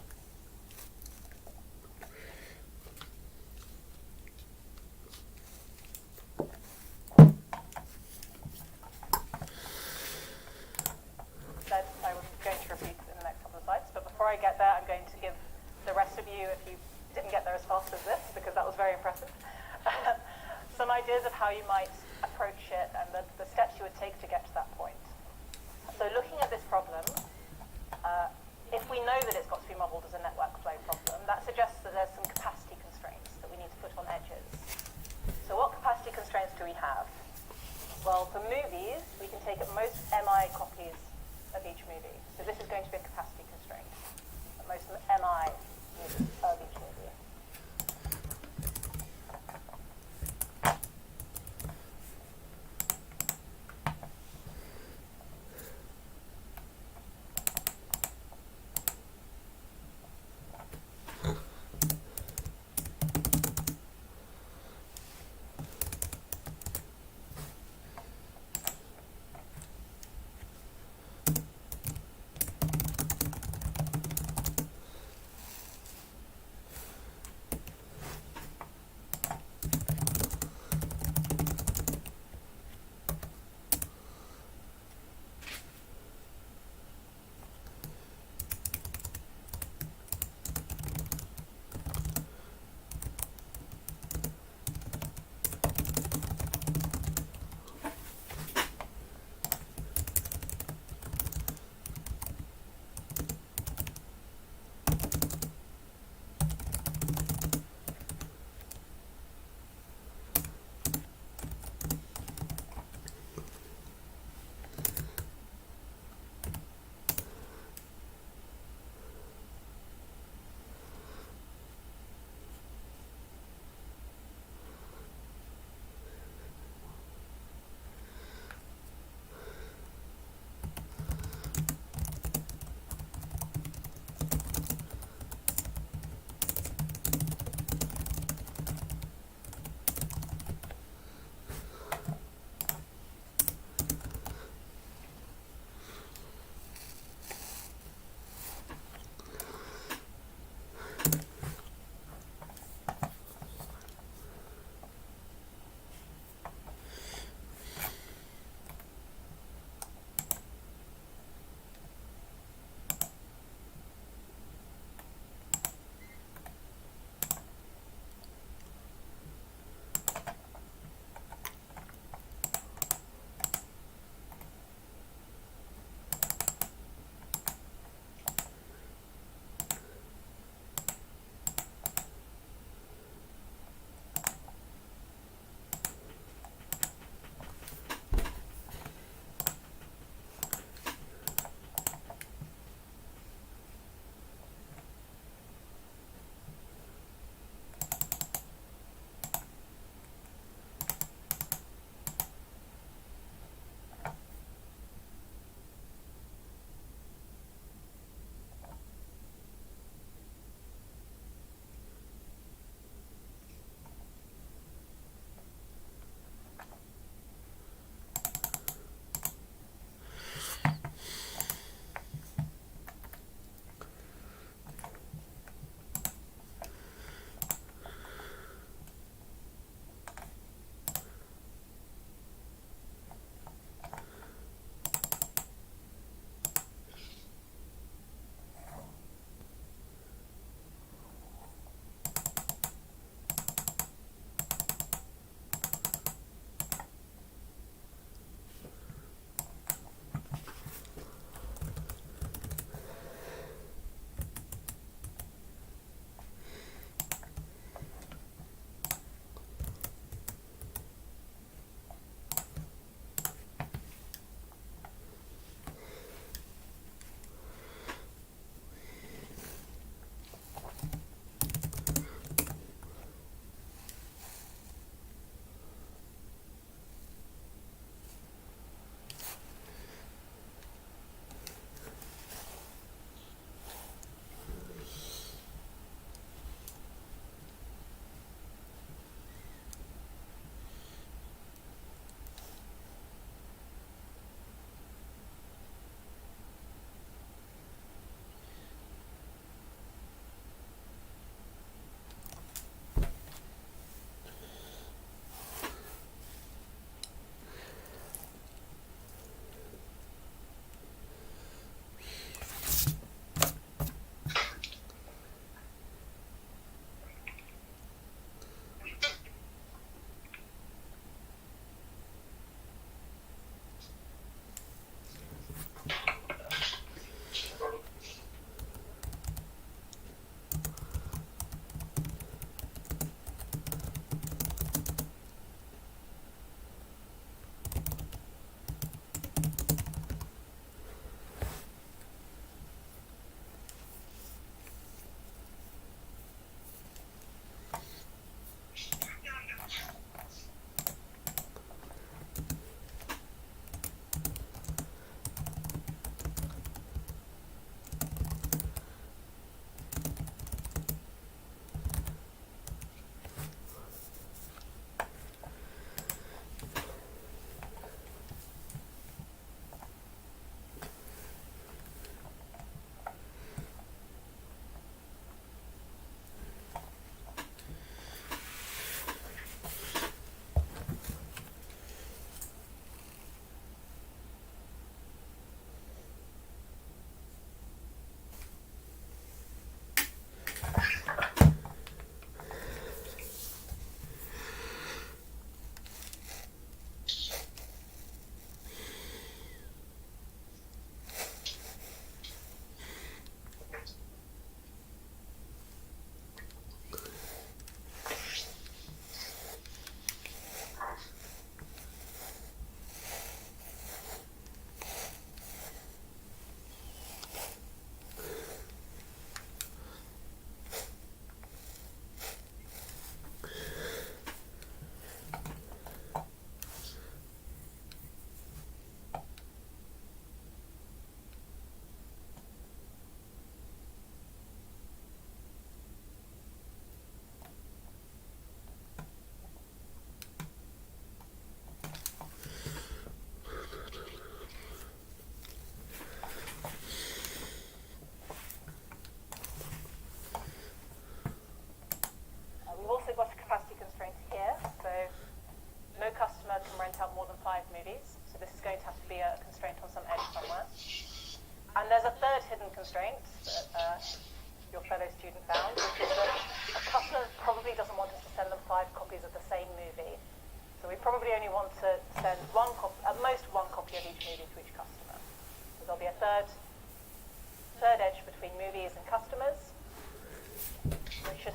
That I was going to repeat in the next couple of slides, but before I get there, I'm going to give the rest of you, if you didn't get there as fast as this, because that was very impressive, some ideas of how you might approach it and the steps you would take to get to that point. So looking at this problem, if we know that it's got to be modeled as a network flow problem, that suggests that there's some capacity constraints that we need to put on edges. So what capacity constraints do we have? Well, for movies, we can take at most MI copies of each movie. So this is going to be a capacity constraint. At most MI movies of each movie.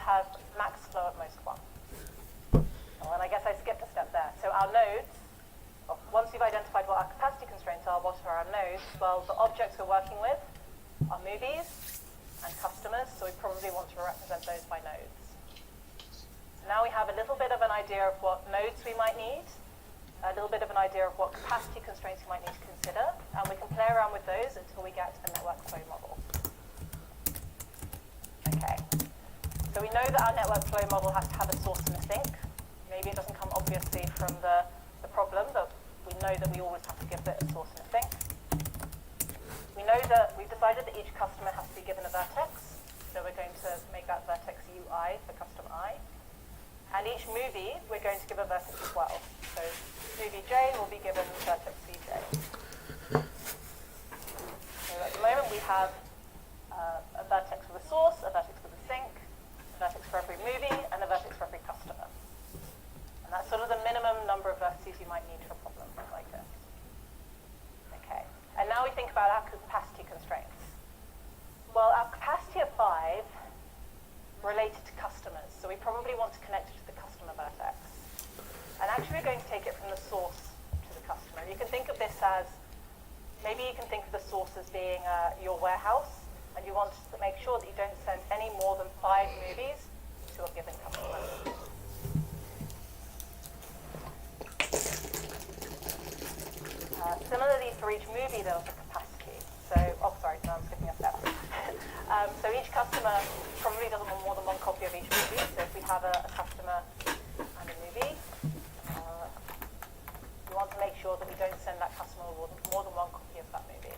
have max flow at most 1. Oh, and I guess I skipped a step there. So our nodes, once we've identified what our capacity constraints are, what are our nodes? Well, the objects we're working with are movies and customers, so we probably want to represent those by nodes. So now we have a little bit of an idea of what nodes we might need, a little bit of an idea of what capacity constraints we might need to consider, and we can play around with those until we get a network flow model. Okay, so we know that our network flow model has to have a source and a sink. Maybe it doesn't come obviously from the problem, but we know that we always have to give it a source and a sink. We know that we've decided that each customer has to be given a vertex, so we're going to make that vertex UI for customer I. And each movie, we're going to give a vertex as well. So movie J will be given vertex CJ. So at the moment we have a vertex with a source, a vertex with a sink, a vertex for every movie, and a vertex for every customer. And that's sort of the minimum number of vertices you might need for a problem like this. Okay, and now we think about our capacity constraints. Well, our capacity of 5 related to customers, so we probably want to connect it to the customer vertex. And actually we're going to take it from the source to the customer. You can think of this as, maybe you can think of the source as being your warehouse, and you want to make sure that you don't send any more than 5 movies to a given customer. Similarly, for each movie, there's a capacity. So, I'm skipping a step. So each customer probably doesn't want more than 1 copy of each movie. So if we have a customer and a movie, we want to make sure that we don't send that customer more than 1 copy of that movie.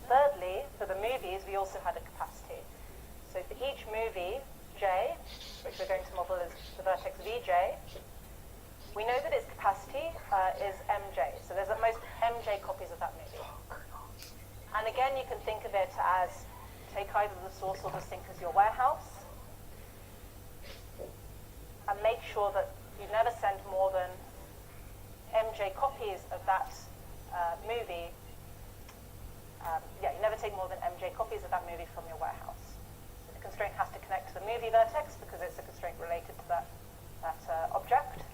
Thirdly, for the movies, we also had a capacity. So for each movie, J, which we're going to model as the vertex VJ, we know that its capacity is MJ, so there's at most MJ copies of that movie. And again, you can think of it as, take either the source or the sink as your warehouse, and make sure that you never send more than MJ copies of that movie. You never take more than MJ copies of that movie from your warehouse. So the constraint has to connect to the movie vertex because it's a constraint related to that object.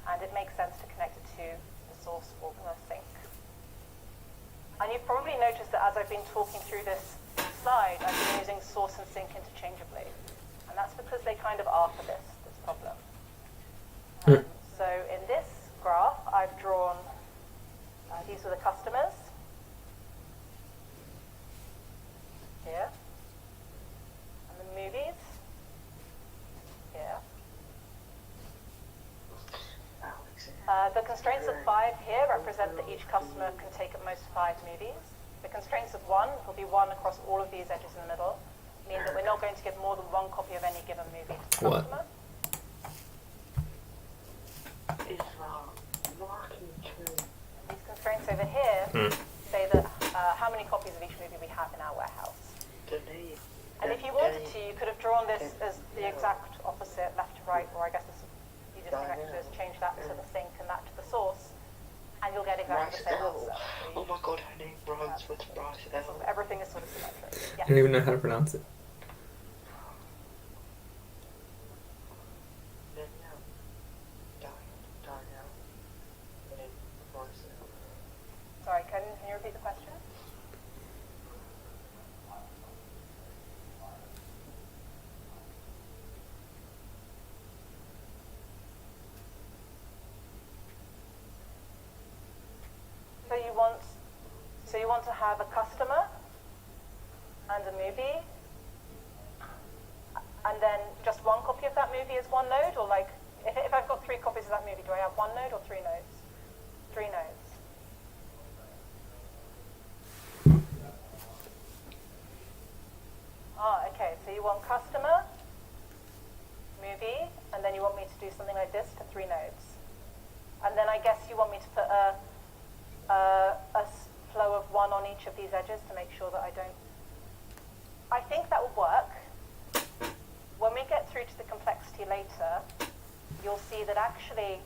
And it makes sense to connect it to the source or the sink. And you've probably noticed that as I've been talking through this slide, I've been using source and sink interchangeably. And that's because they kind of are for this problem. So in this graph, I've drawn, these are the customers. Here. And the movies. Here. The constraints of 5 here represent that each customer can take at most 5 movies. The constraints of 1 will be 1 across all of these edges in the middle, meaning that we're not going to give more than 1 copy of any given movie to the customer. These constraints over here say that how many copies of each movie we have in our warehouse. And if you wanted to, you could have drawn this as the exact opposite, left to right, or I guess this easiest thing I can do is change that to the sink and that to the source, and you'll get exactly the same answer. Oh my god, her name rhymes with rice. Everything is sort of symmetric. Yeah. I don't even know how to pronounce it. Sorry, can you repeat the question? So you want to have a customer and a movie, and then just 1 copy of that movie is 1 node, or like if I've got 3 copies of that movie, do I have 1 node or 3 nodes? 3 nodes. Okay, so you want customer, movie, and then you want me to do something like this to 3 nodes. And then I guess you want me to put a flow of 1 on each of these edges to make sure that I don't... I think that will work. When we get through to the complexity later, you'll see that actually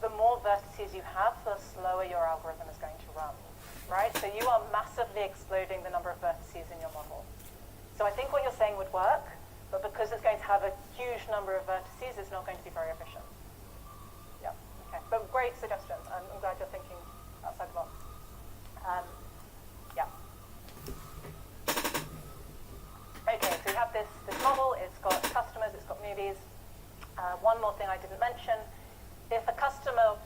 the more vertices you have, the slower your algorithm is going to run, right? So you are massively exploding the number of vertices vertices in your model. So I think what you're saying would work, but because it's going to have a huge number of vertices, it's not going to be very efficient. Yeah, okay. But great suggestion. I'm glad you're thinking outside the box. Yeah. Okay, so we have this model. It's got customers, it's got movies. One more thing I didn't mention. If a customer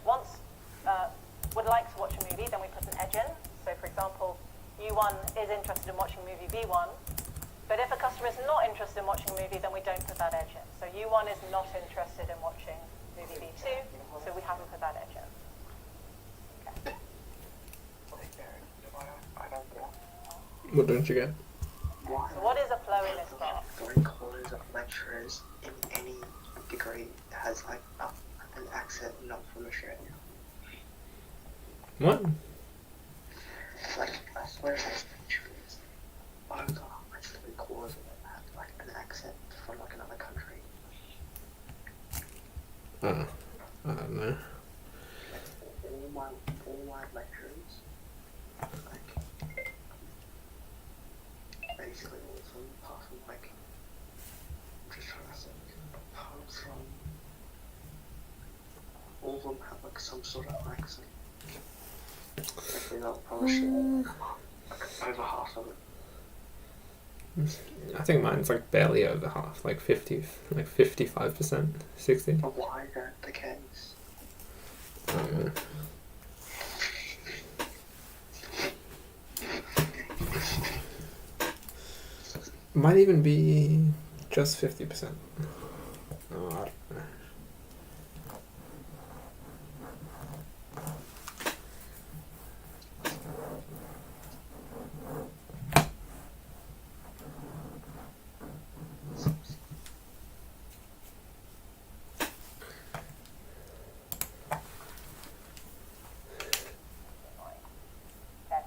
would like to watch a movie, then we put an edge in. So for example, U1 is interested in watching movie V1, but if a customer is not interested in watching a movie, then we don't put that edge in. So U1 is not interested in watching movie V2, so we haven't put that edge in. Okay. What don't you get? So what is a flow in this box? Three quarters of lecturers in any degree has like an accent not from Australia. What? Like, I swear it's lecturers. Over like 3/4 of them have like an accent from like another country. I don't know. Like all my lecturers, like basically all of them, apart from like, I'm just trying to think, apart from all of them have like some sort of accent. Like they're not from Australia. Like over half of them. I think mine's like barely over half, like 55%, 60. But why is that the case? I don't know. Might even be just 50%. Oh, I don't know. Okay.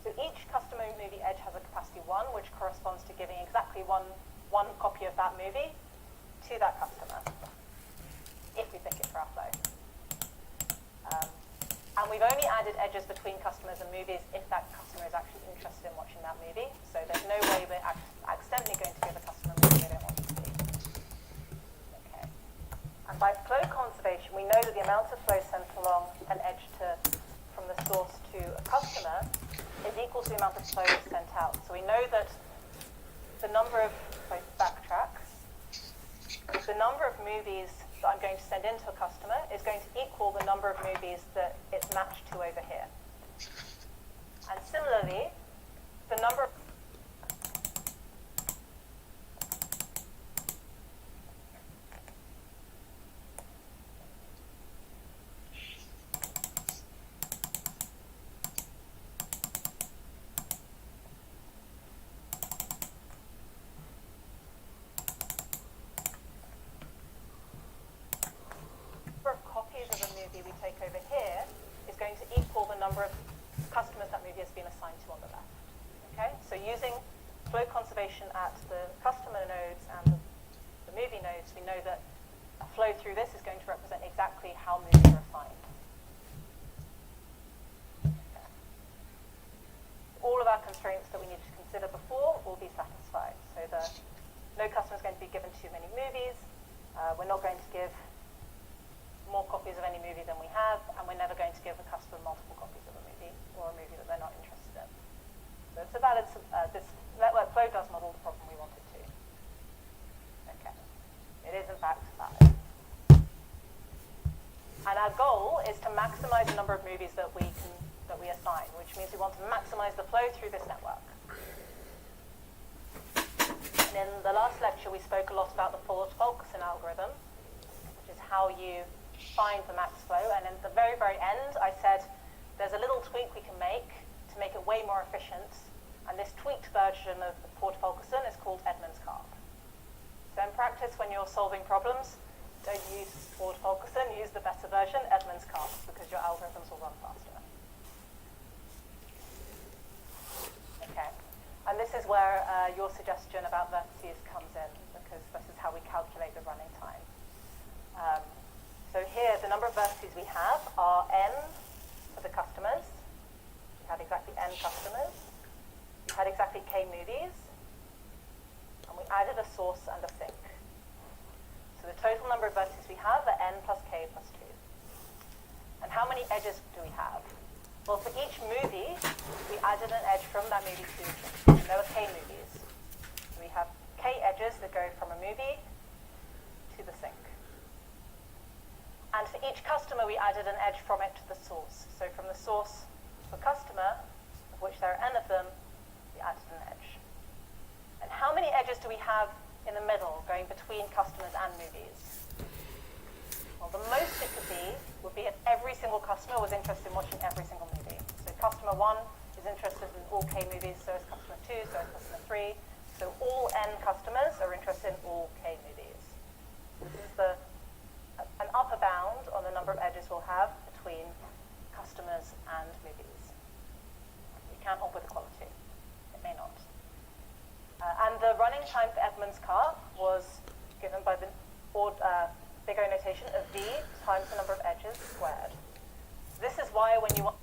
So each customer movie edge has a capacity 1, which corresponds to giving exactly one copy of that movie to that customer, if we pick it for our flow. And we've only added edges between customers and movies if that customer is actually interested in watching that movie. So there's no way we're accidentally going to give a customer a movie they don't want to see. Okay. And by flow conservation, we know that the amount of flow sent along an edge from the source to a customer is equal to the amount of flow sent out. So we know that the number of, the number of movies that I'm going to send into a customer is going to equal the number of movies that it's matched to over here. And similarly, the number of copies of a movie we take over here is going to equal the number of customers that movie has been assigned to on the left. Okay, so using flow conservation at the customer nodes and the movie nodes, we know that a flow through this is going to represent exactly how movies are assigned. Okay. All of our constraints that we needed to consider before will be satisfied. So no customer is going to be given too many movies. We're not going to give more copies of any movie than we have, and we're never going to give a customer multiple copies of a movie or a movie that they're not interested in. So it's a valid, this network flow does model the problem we want it to. Okay. It is in fact valid. And our goal is to maximize the number of movies that we assign, which means we want to maximize the flow through this network. And in the last lecture, we spoke a lot about the Ford-Fulkerson algorithm, which is how you find the max flow. And in the very, very end, I said there's a little tweak we can make to make it way more efficient. And this tweaked version of Ford-Fulkerson is called Edmonds curve. So in practice, when you're solving problems, don't use Ford-Fulkerson, use the better version, Edmonds curve, because your algorithms will run faster. Okay. And this is where your suggestion about vertices comes in, because this is how we calculate the running time. So here, the number of vertices we have are n for the customers. We had exactly n customers. We had exactly exactly k movies, and we added a source and a sink. So the total number of vertices we have are n plus k plus 2. And how many edges do we have? Well, for each movie, we added an edge from that movie to the sink. And there were k movies. So we have k edges that go from a movie to the sink. And for each customer, we added an edge from it to the source. So from the source for customer, of which there are n of them, we added an edge. And how many edges do we have in the middle, going between customers and movies? Well, the most it could be would be if every single customer was interested in watching every single movie. So customer 1 is interested in all K movies, so is customer 2, so is customer 3. So all N customers are interested in all K movies. This is an upper bound on the number of edges we'll have between customers and movies. We can't hold with equality. It may not. And the running time for Edmund's car was given by the big O notation of V times the number of edges squared. This is why when you want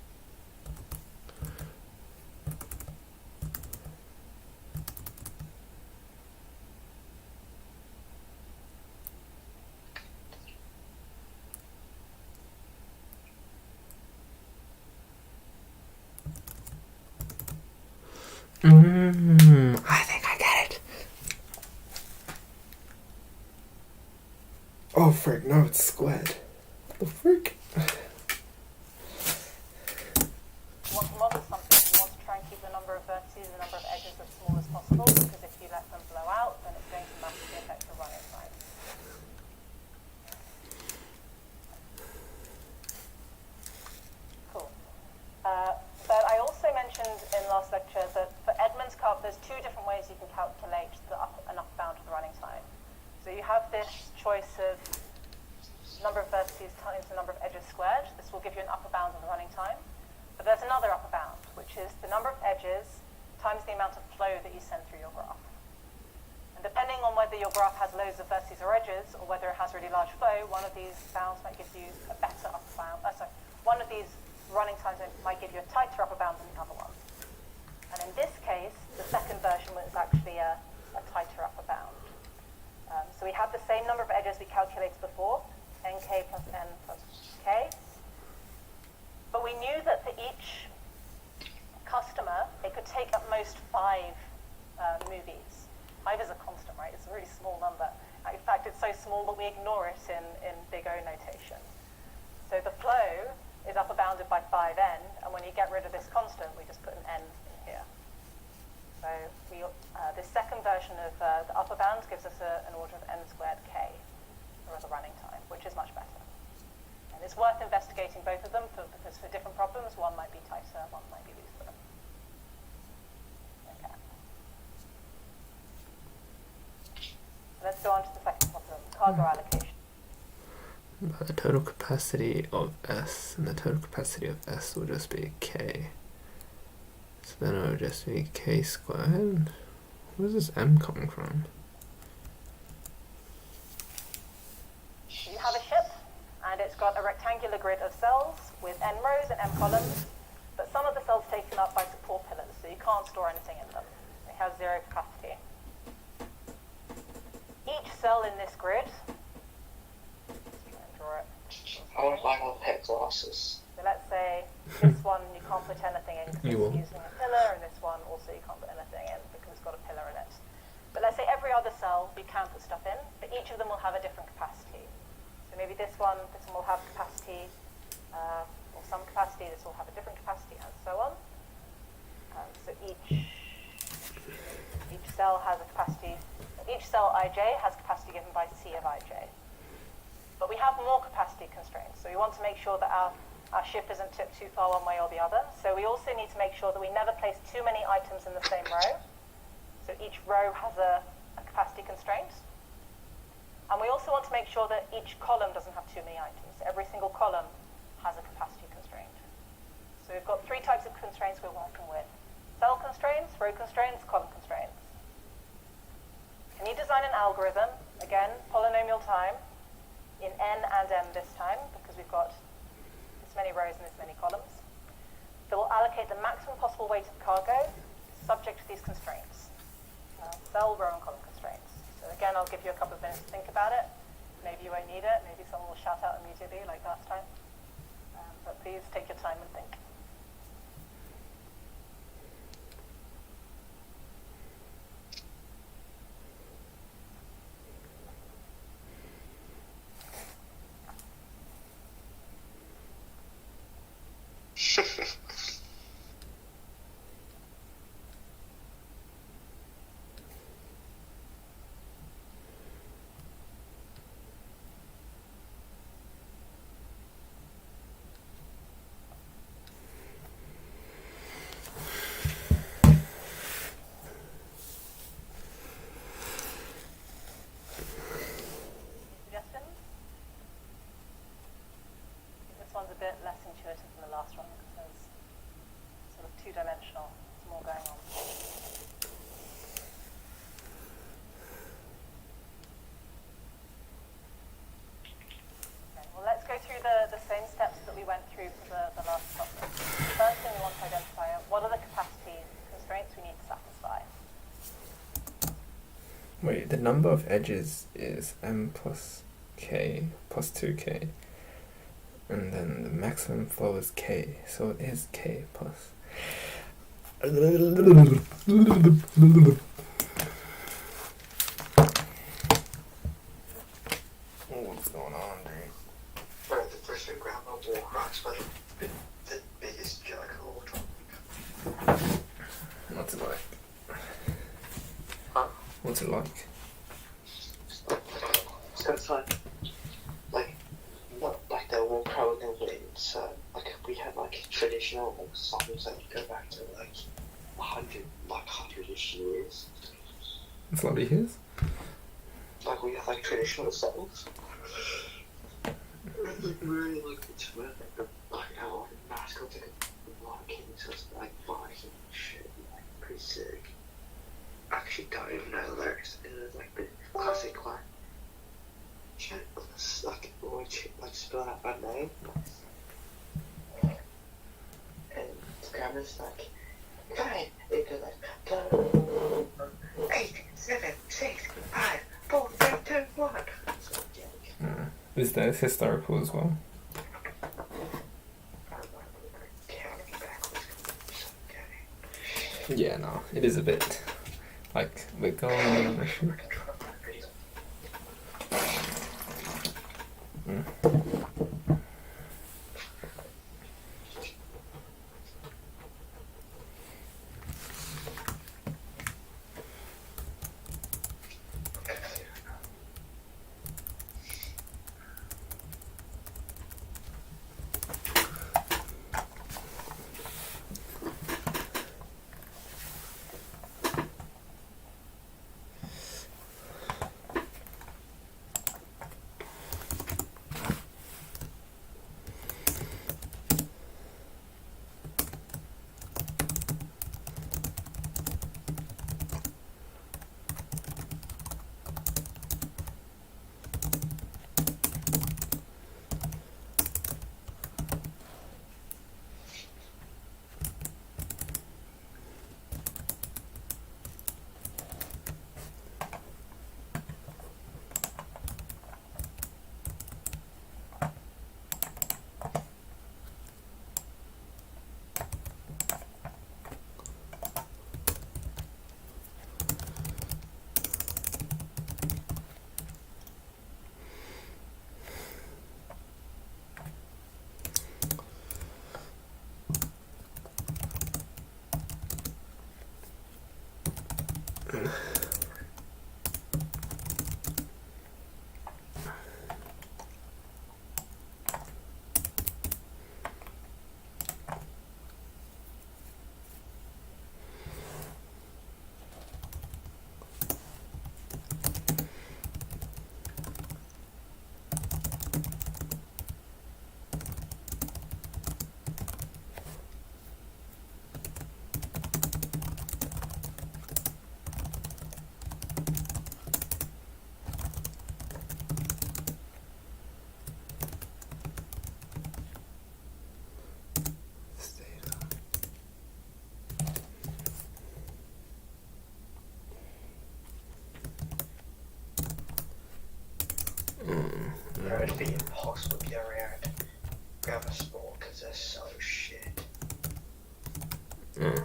I think I get it. Oh frick, no, it's squared. What the frick? want to model something, you want to try and keep the number of vertices and the number of edges as small as possible, because if you let them blow out, then it's going to massively affect your running time. Cool. But I also mentioned in last lecture that for Edmund's curve, there's two different ways you can calculate an upper bound of the running time. So you have this choice of number of vertices times the number of edges squared. This will give you an upper bound of the running time. But there's another upper bound, which is the number of edges times the amount of flow that you send through your graph. And depending on whether your graph has loads of vertices or edges, or whether it has really large flow, one of these bounds might give you a better upper bound. One of these running times might give you a tighter upper bound than the other one. And in this case, the second version was actually a tighter upper bound. So we have the same number of edges we calculated before, nk plus n plus k. But we knew that for each customer, it could take at most 5 movies. 5 is a constant, right? It's a really small number. In fact, it's so small that we ignore it in big O notation. So the flow is upper bounded by 5n, and when you get rid of this constant, we just put an n in here. So this second version of the upper bound gives us an order of n squared k, or the running time, which is much better. And it's worth investigating both of them, because for different problems, one might be tighter, one might be looser. Okay. So let's go on to the second problem, cargo allocation. The total capacity of S, and the total capacity of S will just be K. So then it would just be K squared. Where's this M coming from? You have a ship, and it's got a rectangular grid of cells with n rows and m columns, but some of the cells taken up by support pillars, so you can't store anything in them. They have 0 capacity. Each cell in this grid, let's try and draw it. I want to buy more pet glasses. So let's say this one you can't put anything in because You it's will. using a pillar, and this one also you can't put anything in because it's got a pillar in it. But let's say every other cell you can put stuff in, but each of them will have a different capacity. So maybe this one will have capacity, or some capacity, this will have a different capacity, and so on. So each cell has a capacity, each cell ij has capacity given by C of ij. But we have more capacity constraints, so we want to make sure that our ship isn't tipped too far one way or the other. So we also need to make sure that we never place too many items in the same row. So each row has a capacity constraint. And we also want to make sure that each column doesn't have too many items. Every single column has a capacity constraint. So we've got 3 types of constraints we're working with. Cell constraints, row constraints, column constraints. Can you design an algorithm, again, polynomial time, in n and m this time, because we've got this many rows and this many columns, that will allocate the maximum possible weight of cargo subject to these constraints. Cell, row, and column constraints. So again, I'll give you a couple of minutes to think about it. Maybe you won't need it. Maybe someone will shout out immediately like last time. But please take your time and think. Suggestions? This one's a bit less intuitive than the last one because there's sort of two-dimensional. There's more going on. Okay, well, let's go through the same steps that we went through for the last problem. First thing we want to identify are what are the capacity constraints we need to satisfy. Wait, the number of edges is m plus k plus 2k. And then the maximum flow is k, so it is k plus. What's going on, dude? Bro, the first grab a wall cracks by the biggest jerk of all time. What's it like? Huh? What's it like? So it's like, not like they're all pro and they'll win, so like we had like traditional songs that go back to like 100-ish years. It's lovely his. Like we have like traditional songs. Like really like it's where like our mascots like Vikings, so it's like Viking shit, like pretty sick. Actually don't even know the lyrics. It was like the classic like shit, like like spell out my name. And the camera's like, fine, it goes like, go, 8, 7, 6, 5, 4, 3, 2, 1. So, yeah. Is that historical as well? Counting backwards, okay. Yeah, no, it is a bit like we're going. it'd be impossible to get around grammar school because they're so shit. Oh.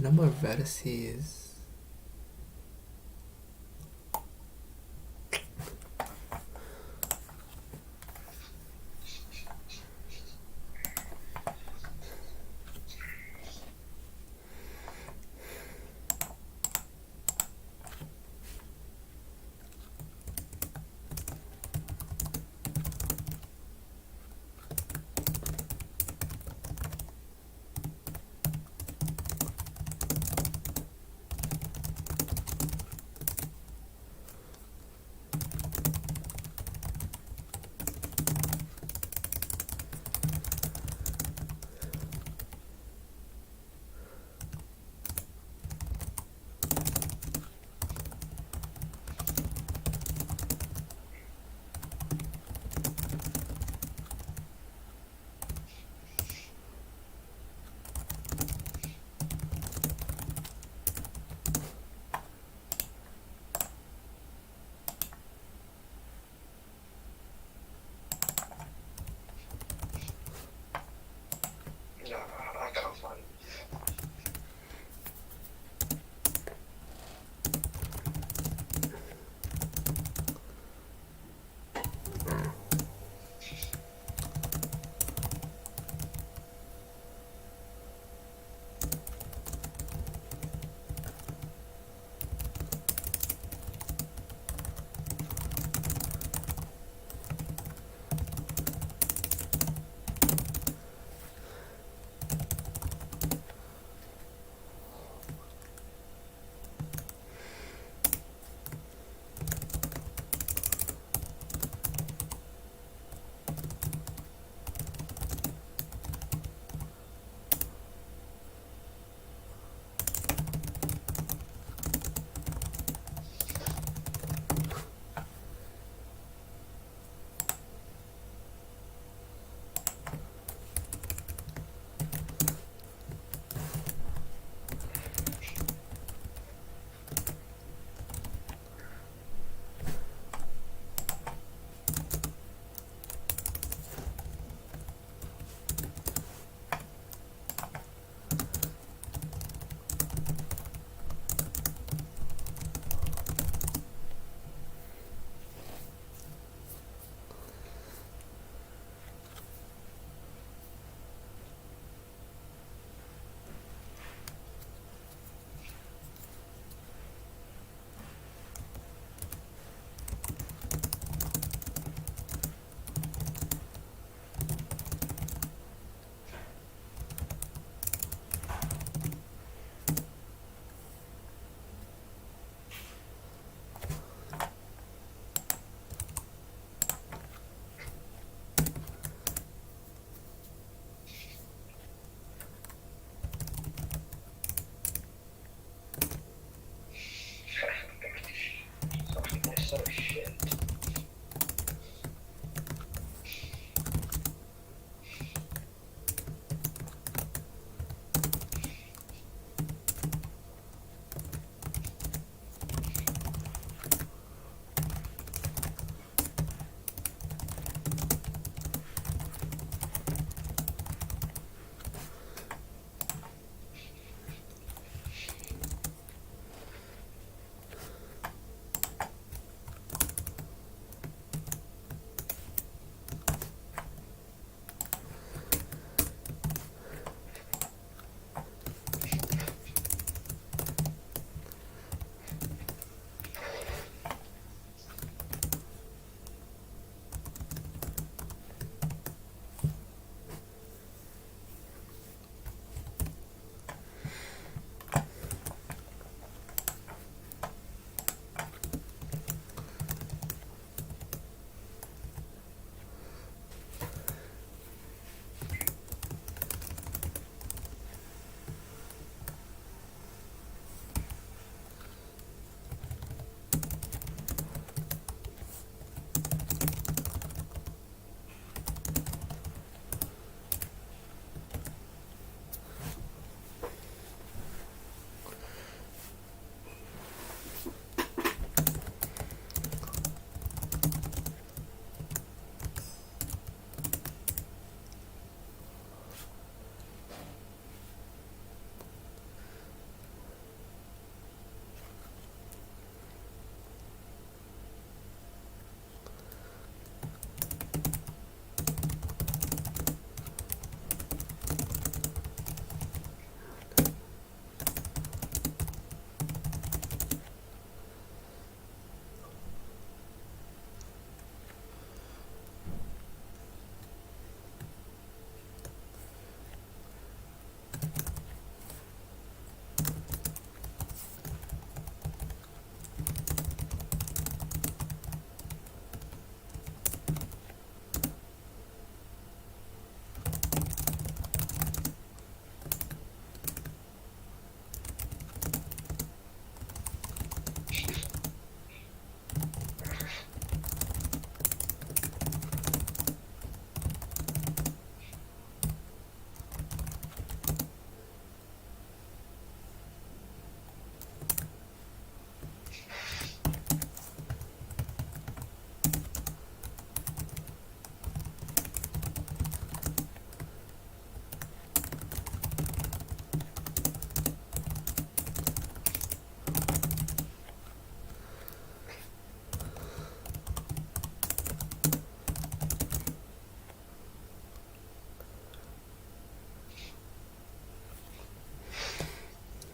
Number of vertices.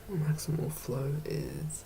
Maximal flow is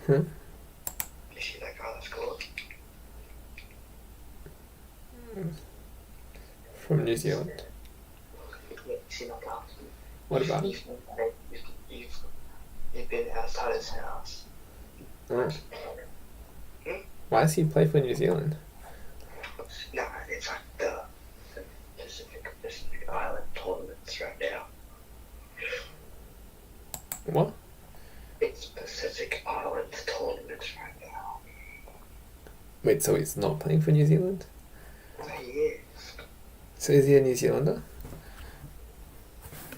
Huh? You see that guy that scored? From New Zealand. Yeah, you see that guy? What about him? You've been outside his house. Oh. Why does he play for New Zealand? Nah, it's like the Pacific Island tournaments right now. What? It's Pacific Island tournaments right now. Wait, so he's not playing for New Zealand? He is. So is he a New Zealander?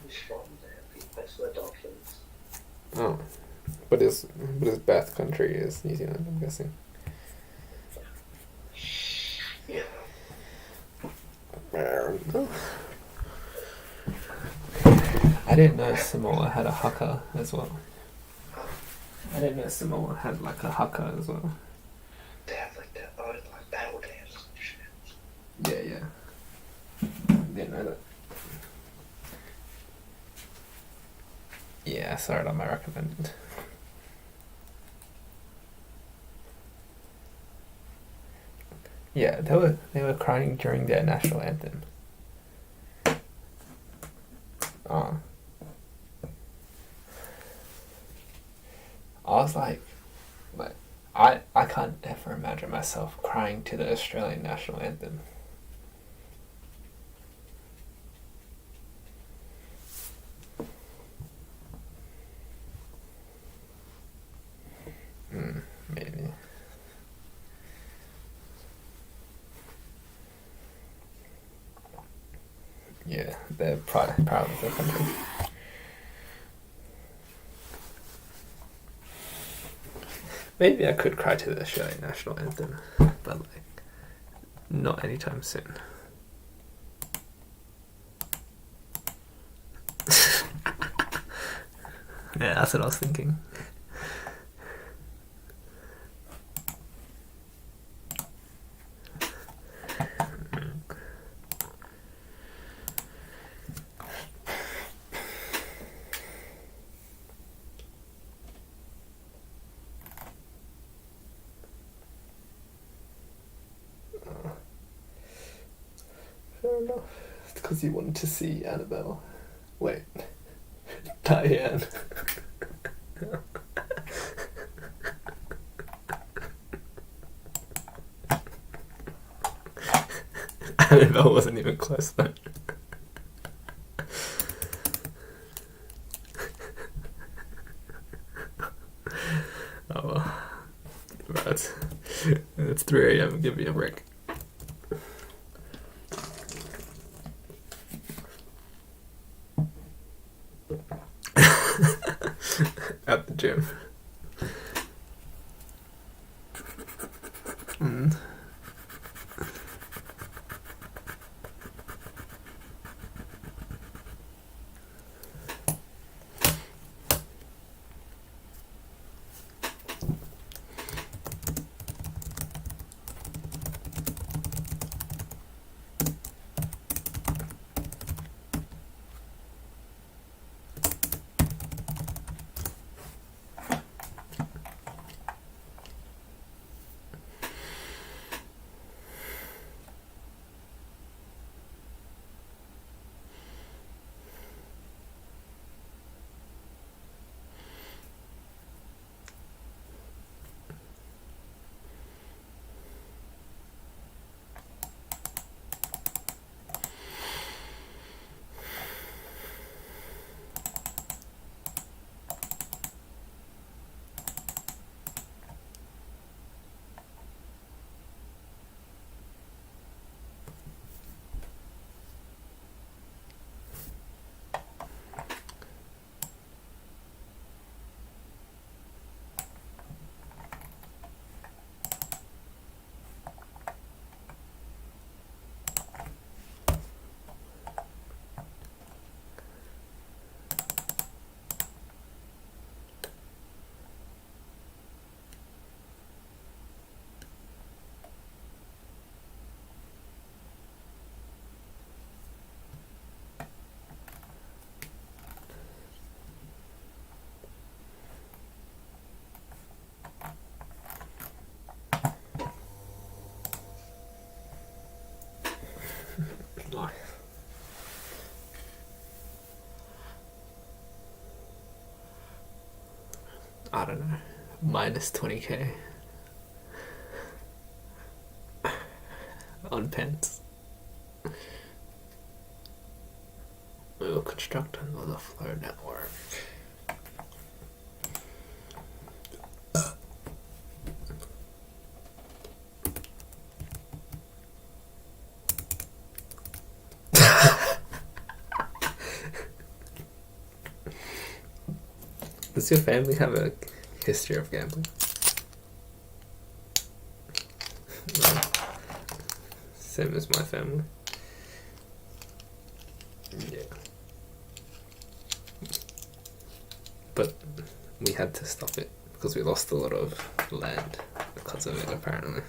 He's from there. He plays for the Dolphins. Oh. But his birth country is New Zealand, I'm guessing. Yeah. I didn't know Samoa had a haka as well. I didn't know Samoa had like a haka as well. They have like their own like battle dance and shit. Yeah. Didn't know that. Yeah, I saw it on my recommended. Yeah, they were crying during their national anthem. Oh. I was like I can't ever imagine myself crying to the Australian national anthem. Maybe. Yeah, they're proud of their country. Maybe I could cry to the Australian national anthem, but like, not anytime soon. Yeah, that's what I was thinking. Fair enough. It's because you wanted to see Annabelle. Wait. Diane. Annabelle wasn't even close though. Oh well. Right. It's 3 a.m. Give me a break. At the gym. I don't know, minus 20k on pence. We will construct another flow network. Does your family have a history of gambling? No. Same as my family. Yeah. But we had to stop it because we lost a lot of land because of it, apparently.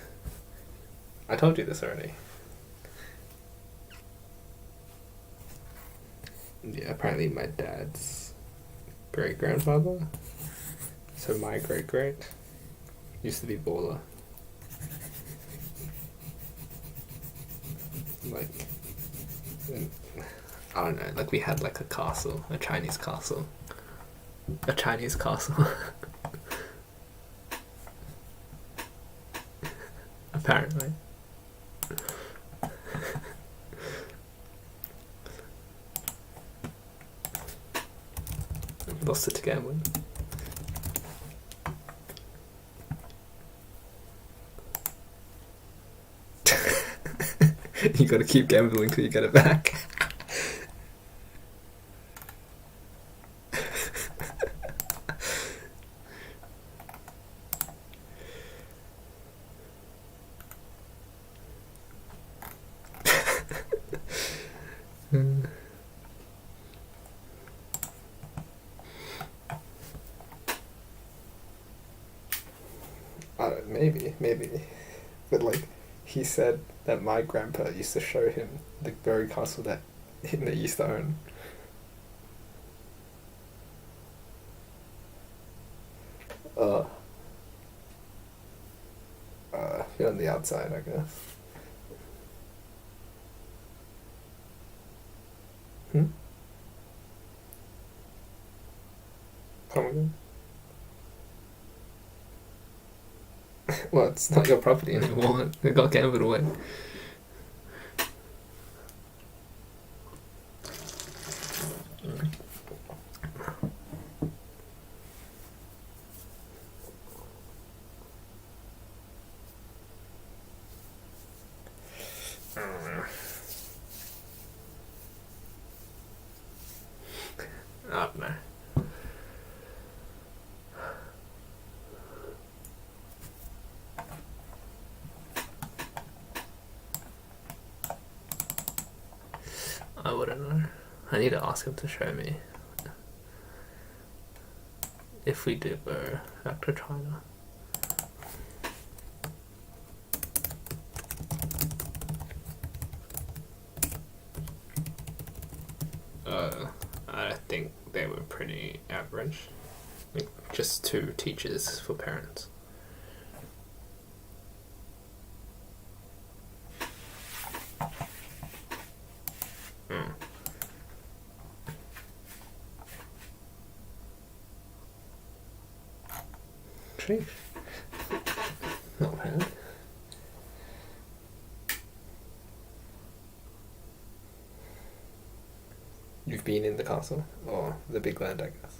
I told you this already. Yeah, apparently my dad's great-grandfather, so my great-great, used to be baller. Like, I don't know, like we had like a castle, a Chinese castle. A Chinese castle. Apparently. Lost it to gambling. You gotta keep gambling till you get it back. Maybe. But like, he said that my grandpa used to show him the very castle that they used to own. You're on the outside, I guess. Come again? Well, it's not your property anymore. It got gambled away. Oh, no. I wouldn't know. I need to ask him to show me. If we do go back to China. I think they were pretty average. Like, just 2 teachers for parents. Sheesh. Not bad. You've been in the castle? Or the big land, I guess.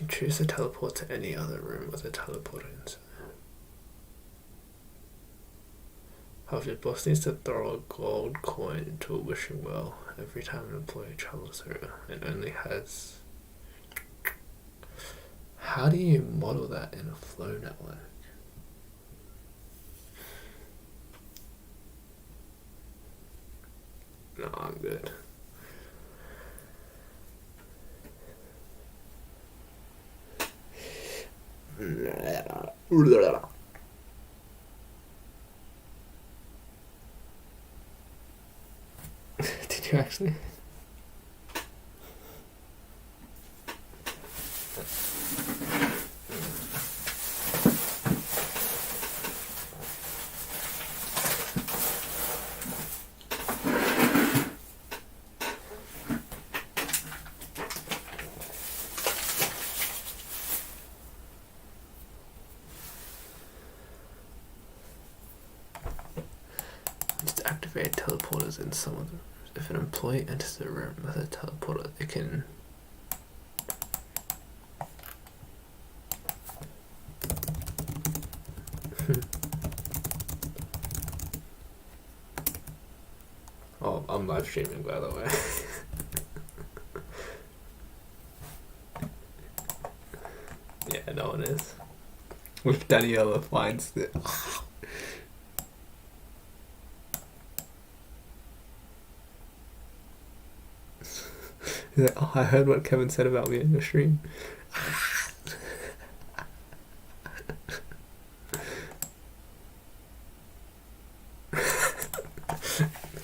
Choose to teleport to any other room with a teleporter inside. However, your boss needs to throw a gold coin into a wishing well every time an employee travels through, and only has... How do you model that in a flow network? No, I'm good. you actually. Just activate teleporters in some of the. If an employee enters the room with a teleporter, they can. Oh, I'm live streaming, by the way. Yeah, no one is. If Daniela finds the. He's like, oh, I heard what Kevin said about me in the stream.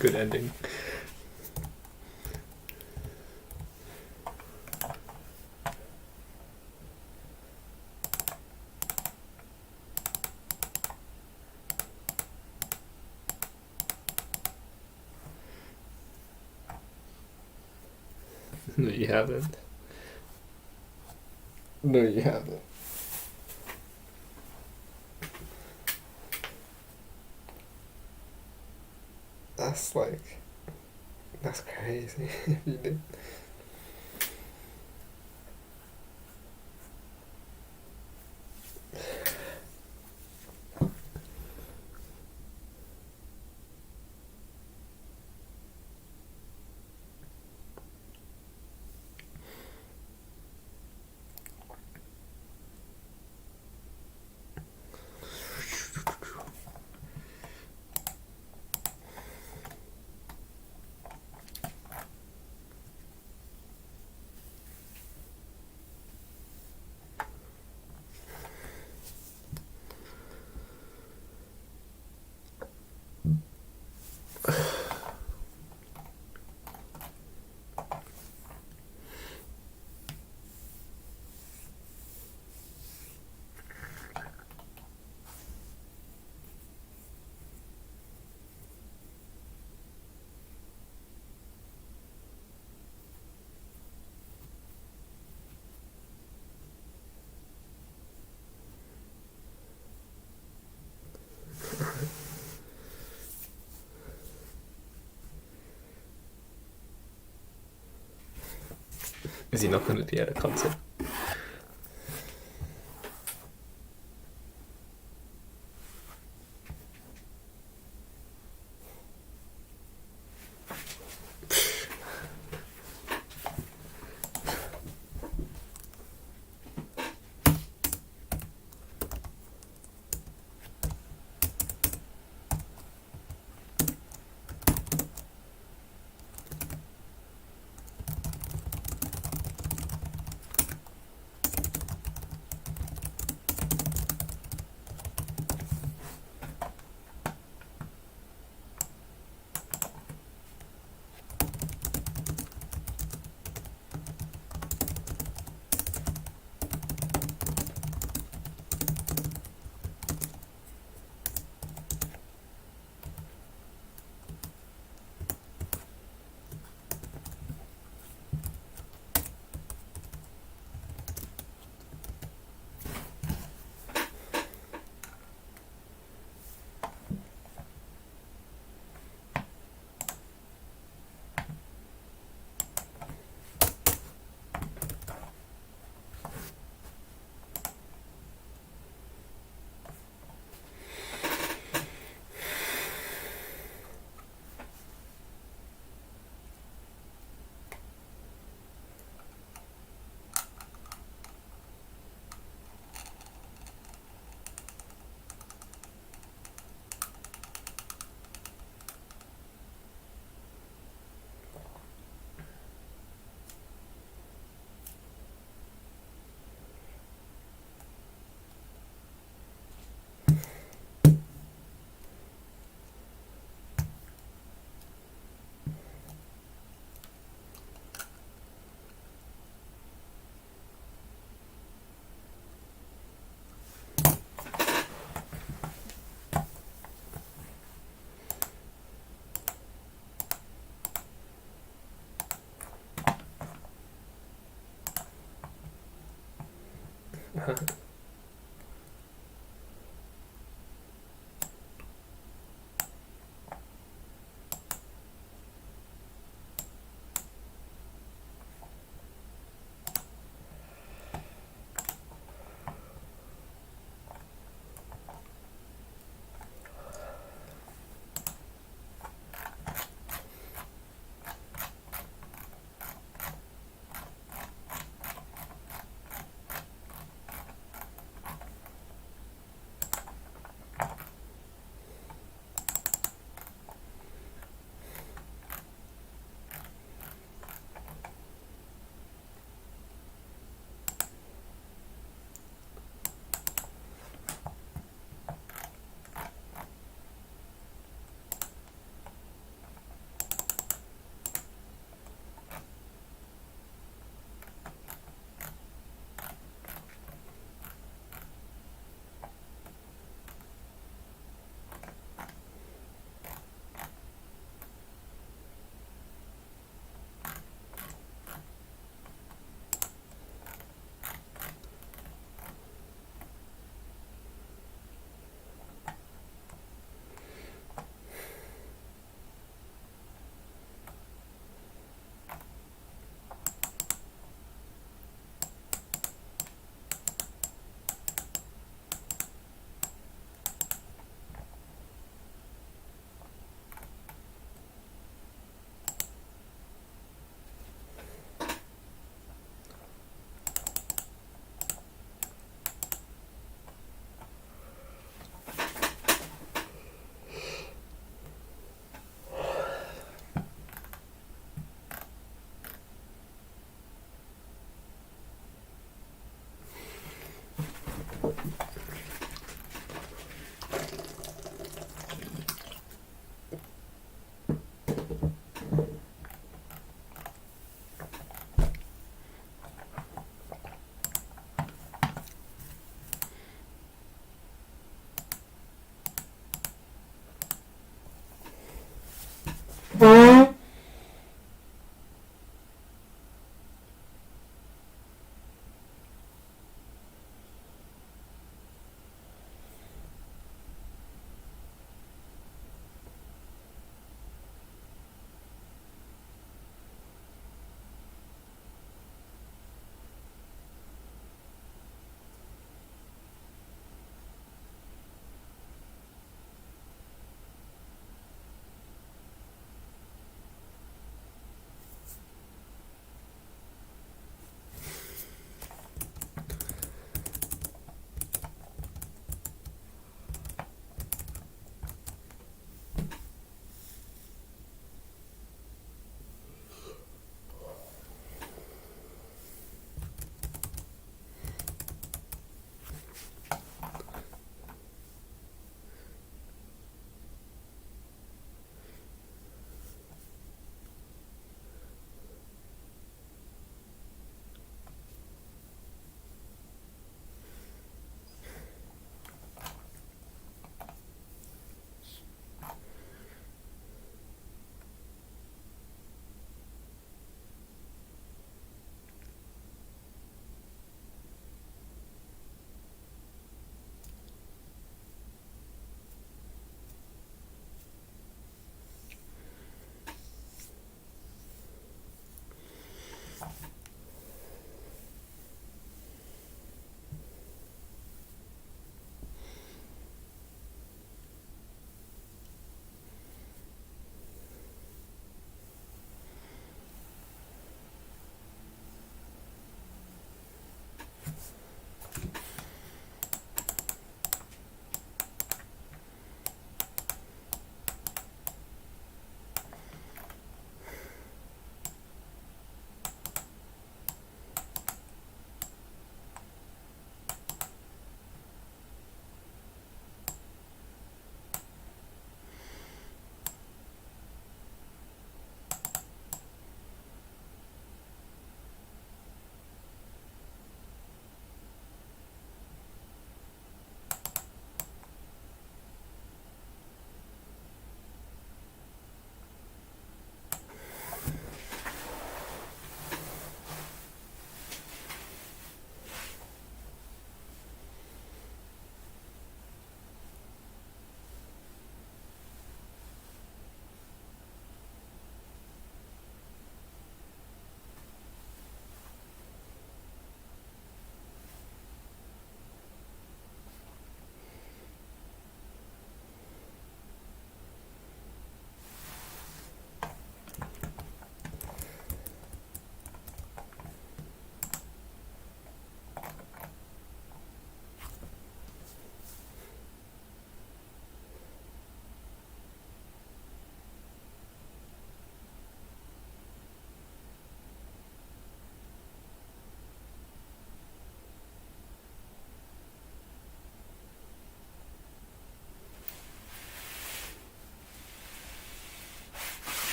Good ending. No, you haven't. No, you haven't. That's like, that's crazy. If you did. Is he not going to be at a concert?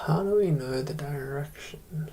How do we know the direction?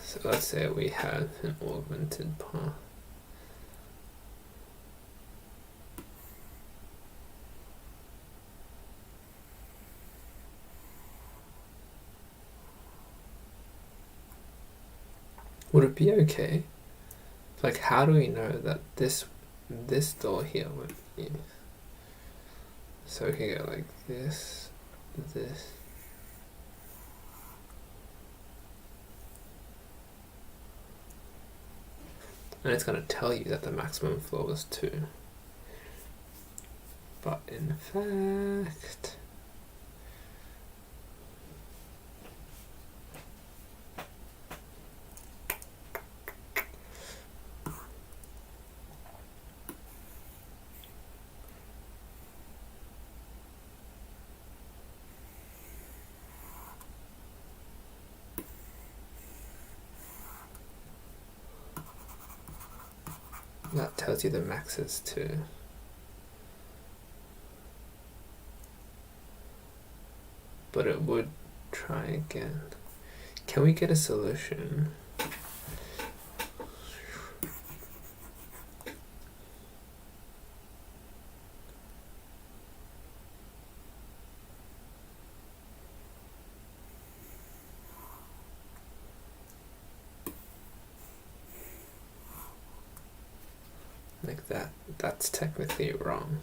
So let's say we have an augmented path. Would it be okay? Like, how do we know that this door here won't be? So we can go like this, this. And it's going to tell you that the maximum floor was 2. But in fact, that tells you the max is 2. But it would try again. Can we get a solution? Like that. That's technically wrong.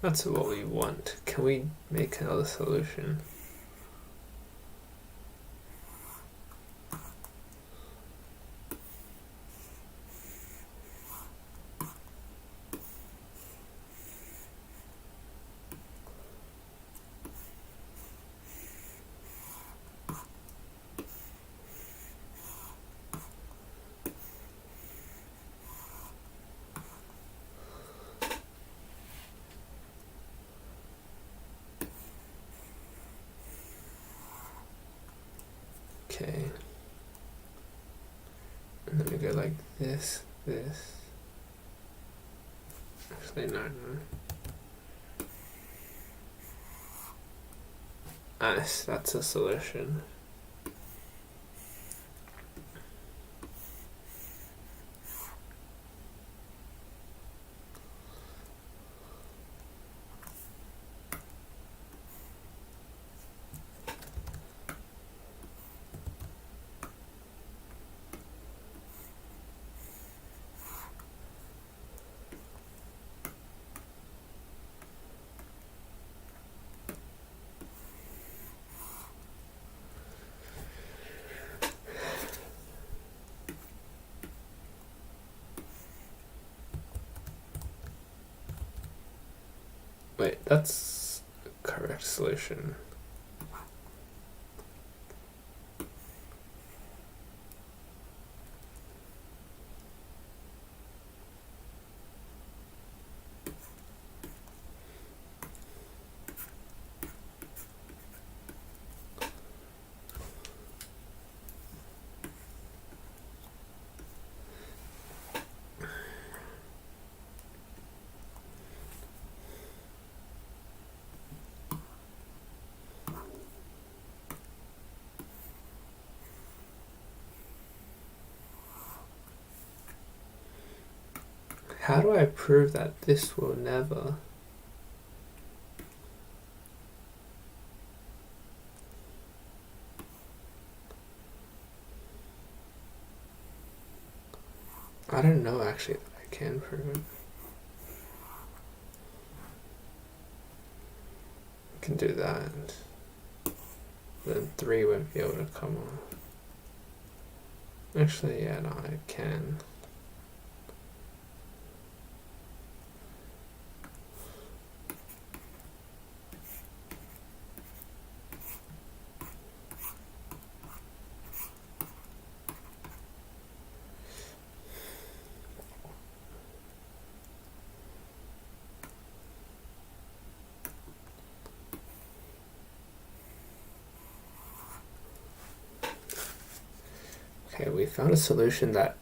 That's what we want. Can we make another solution? Okay. And then we go like this. Actually, no. That's a solution. Wait, that's the correct solution. How do I prove that this will never? I don't know actually that I can prove it. I can do that. Then 3 won't be able to come on. Actually, yeah, no, I can. Okay, we found a solution that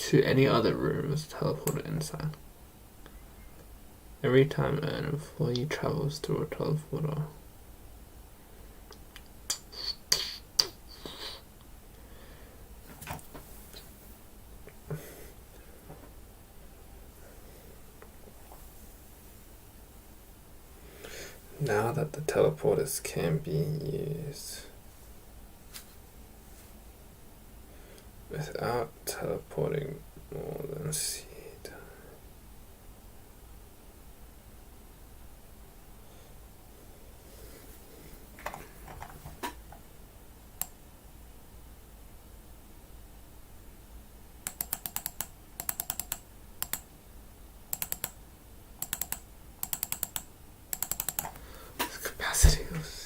to any other room is teleported inside. Every time an employee travels through a teleporter. Now that the teleporters can be used without teleporting more than seed. Capacity of seed.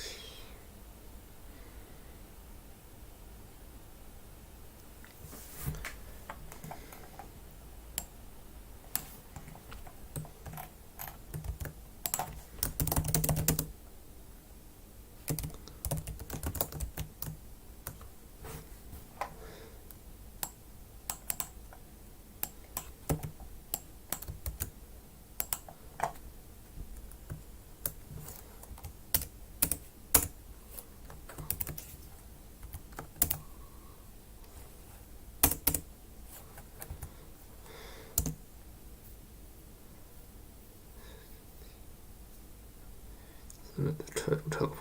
The total.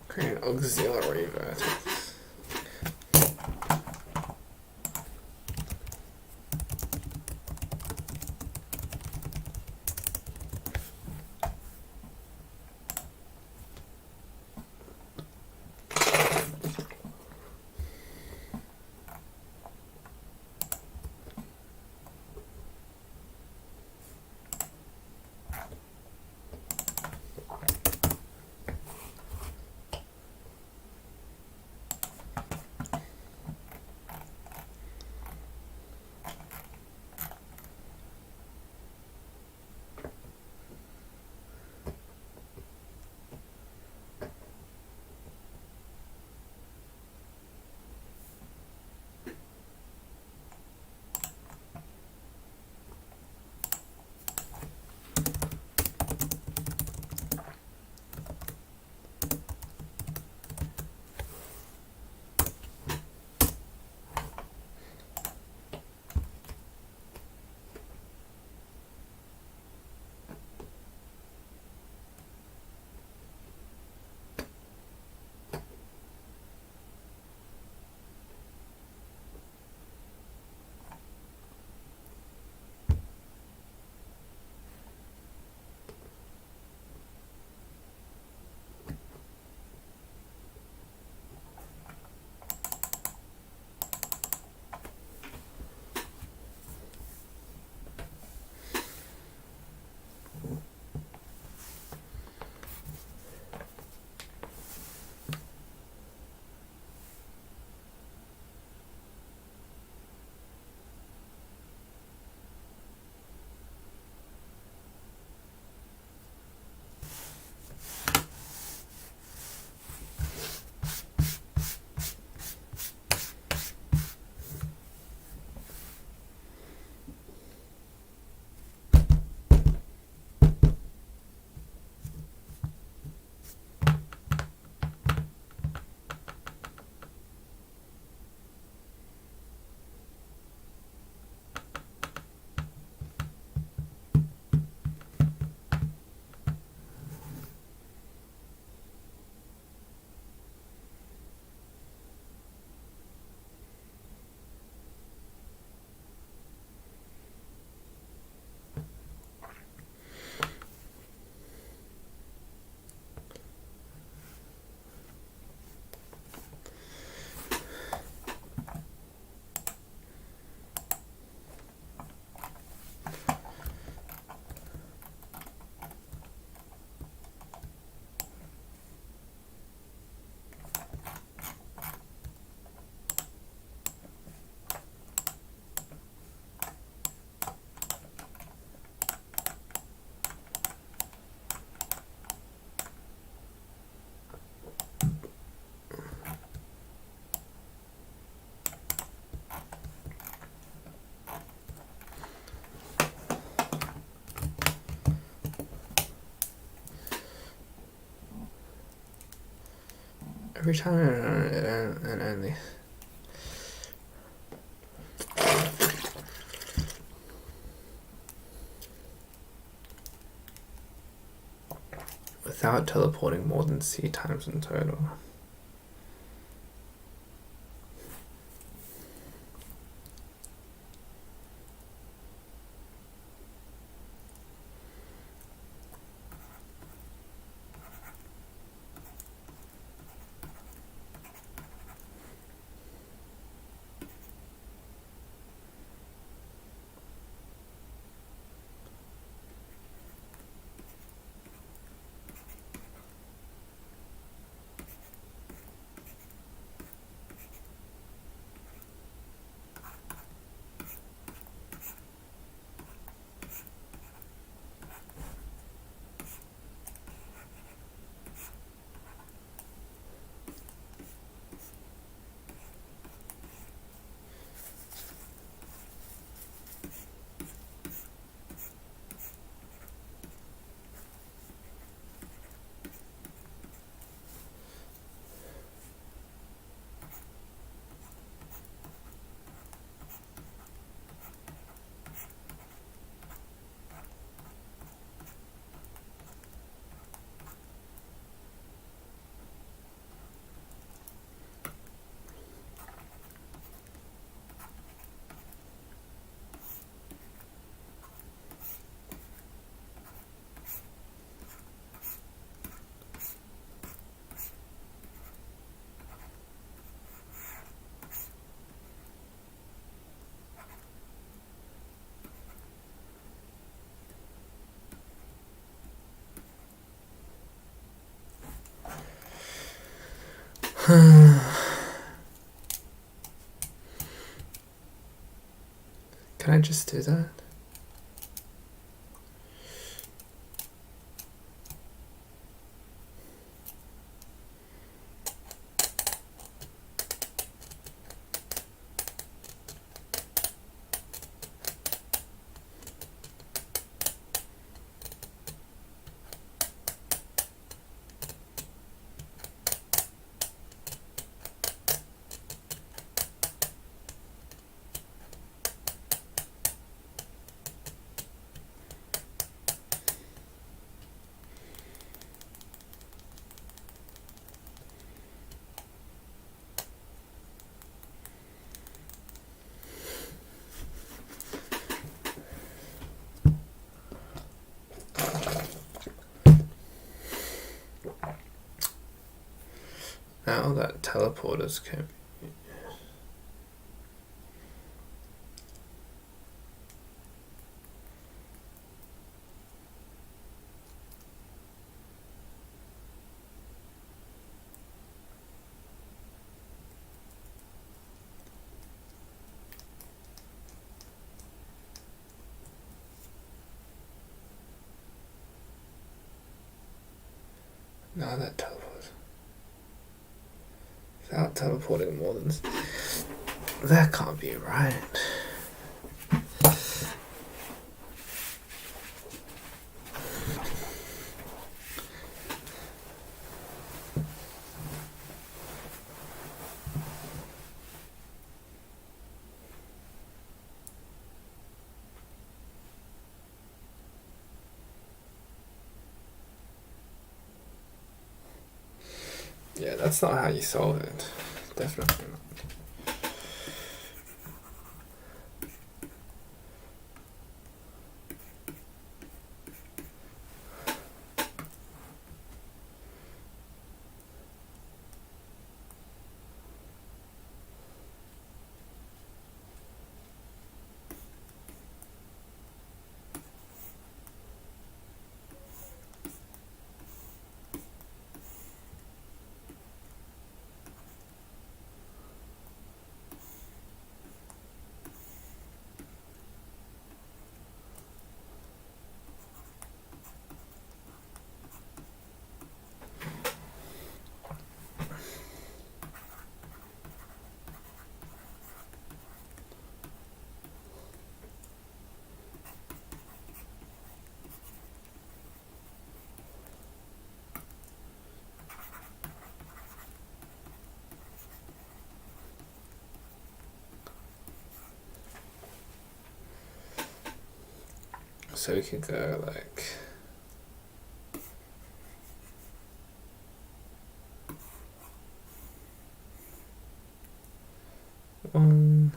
Create an auxiliary vertex. Every time and only. Without teleporting more than C times in total. Can I just do that? Now that teleporters can be... Now that teleporters... Without teleporting more than... That can't be right. Yeah, that's not how you solve it. Definitely not. So we could go like one.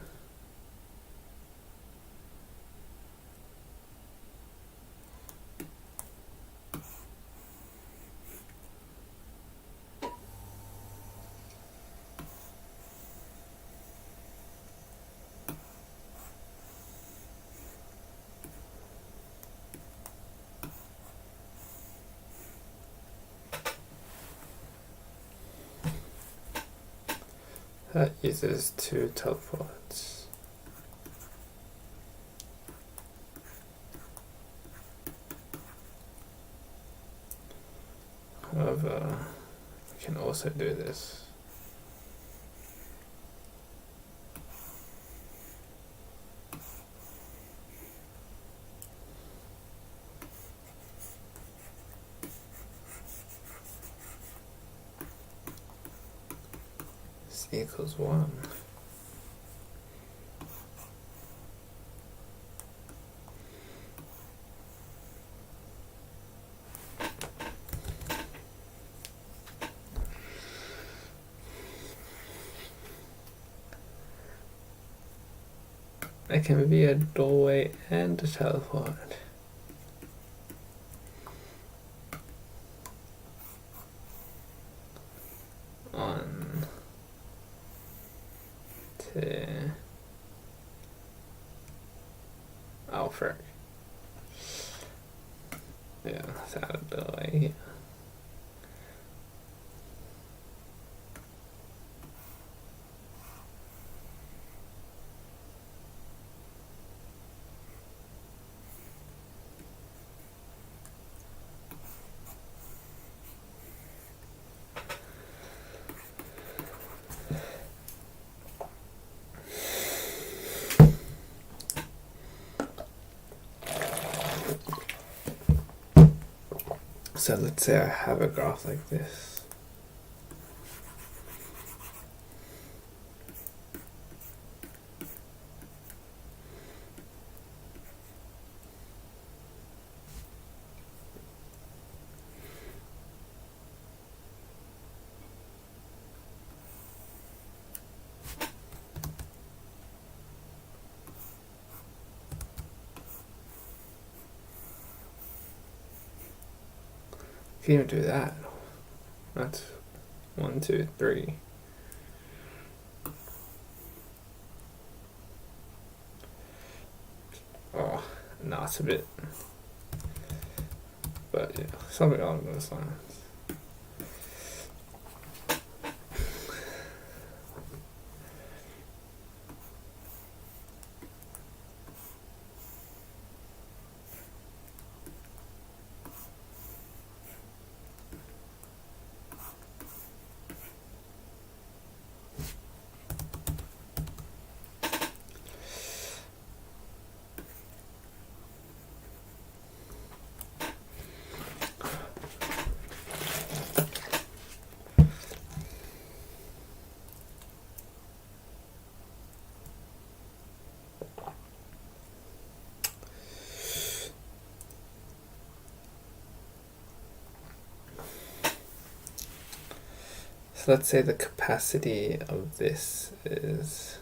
That uses 2 teleports. However, we can also do this. This equals 1. It can be a doorway and a teleport. On to oh frick. Yeah, it's out of the way. So let's say I have a graph like this. Can even do that. That's 1, 2, 3. Oh, no, it's a bit. But yeah, something along those lines. So let's say the capacity of this is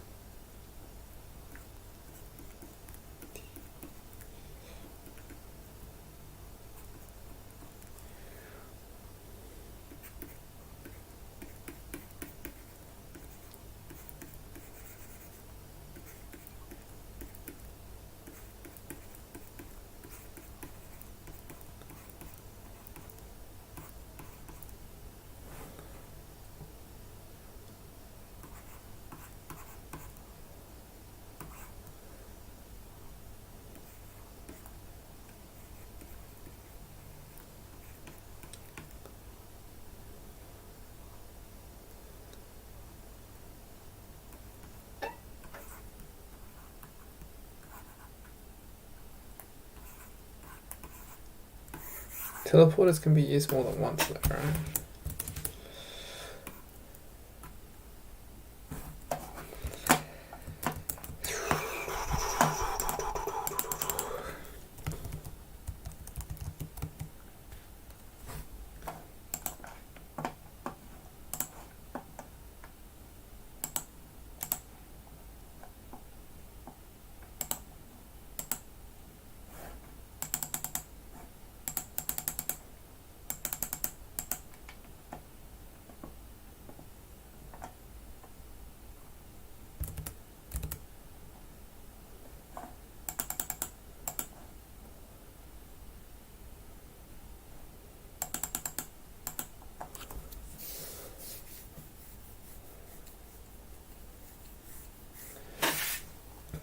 teleporters can be used more than once though, right?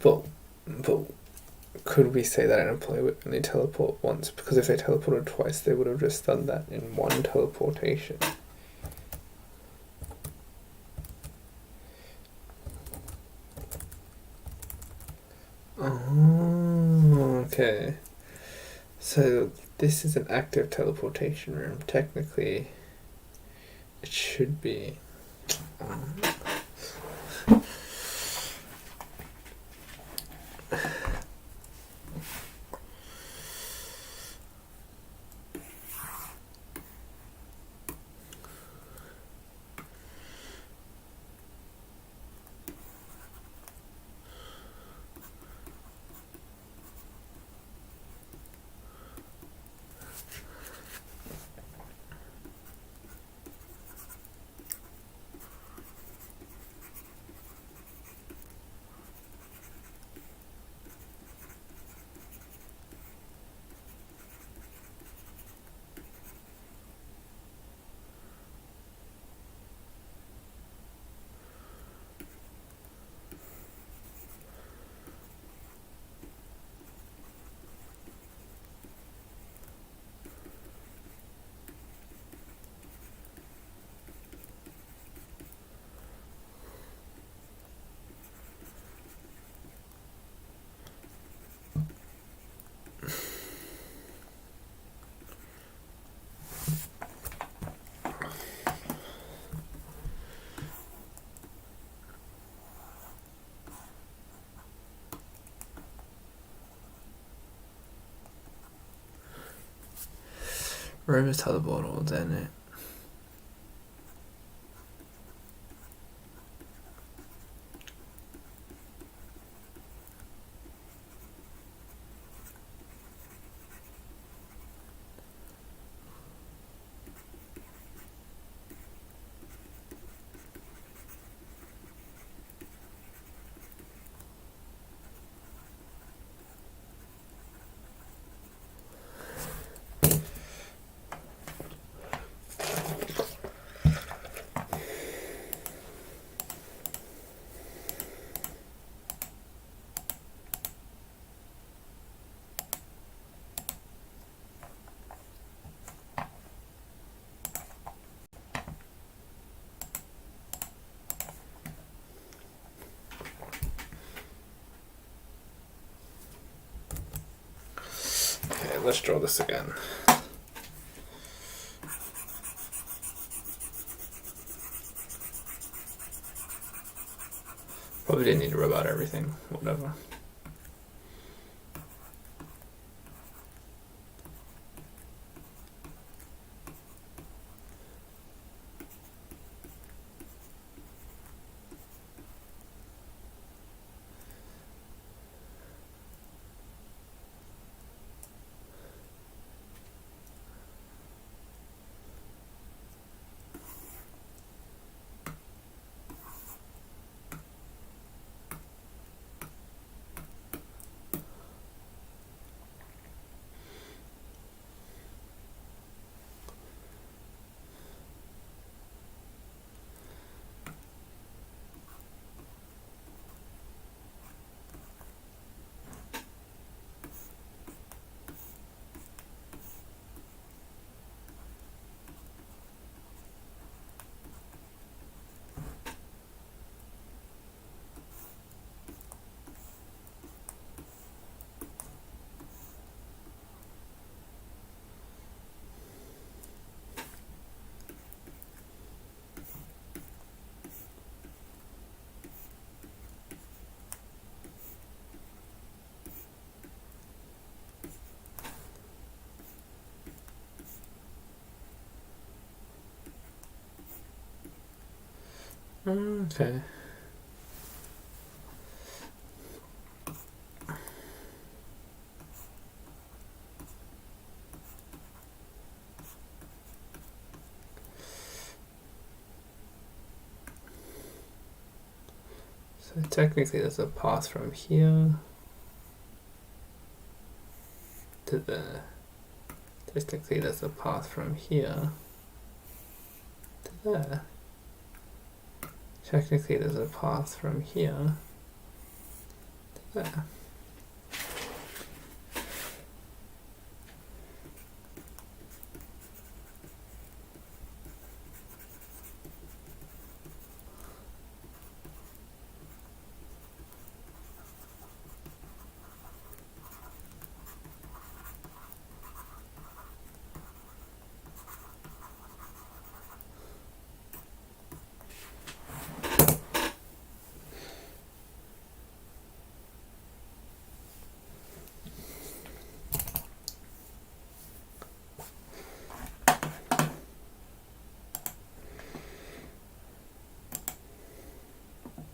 But could we say that an employee would only teleport once? Because if they teleported twice, they would have just done that in one teleportation. Oh, okay. So this is an active teleportation room. Technically, it should be. Room is teleportable, then it. Okay, let's draw this again. Probably didn't need to rub out everything, whatever. Okay. So technically there's a path from here to there. Technically there's a path from here to there. Technically there's a path from here to There.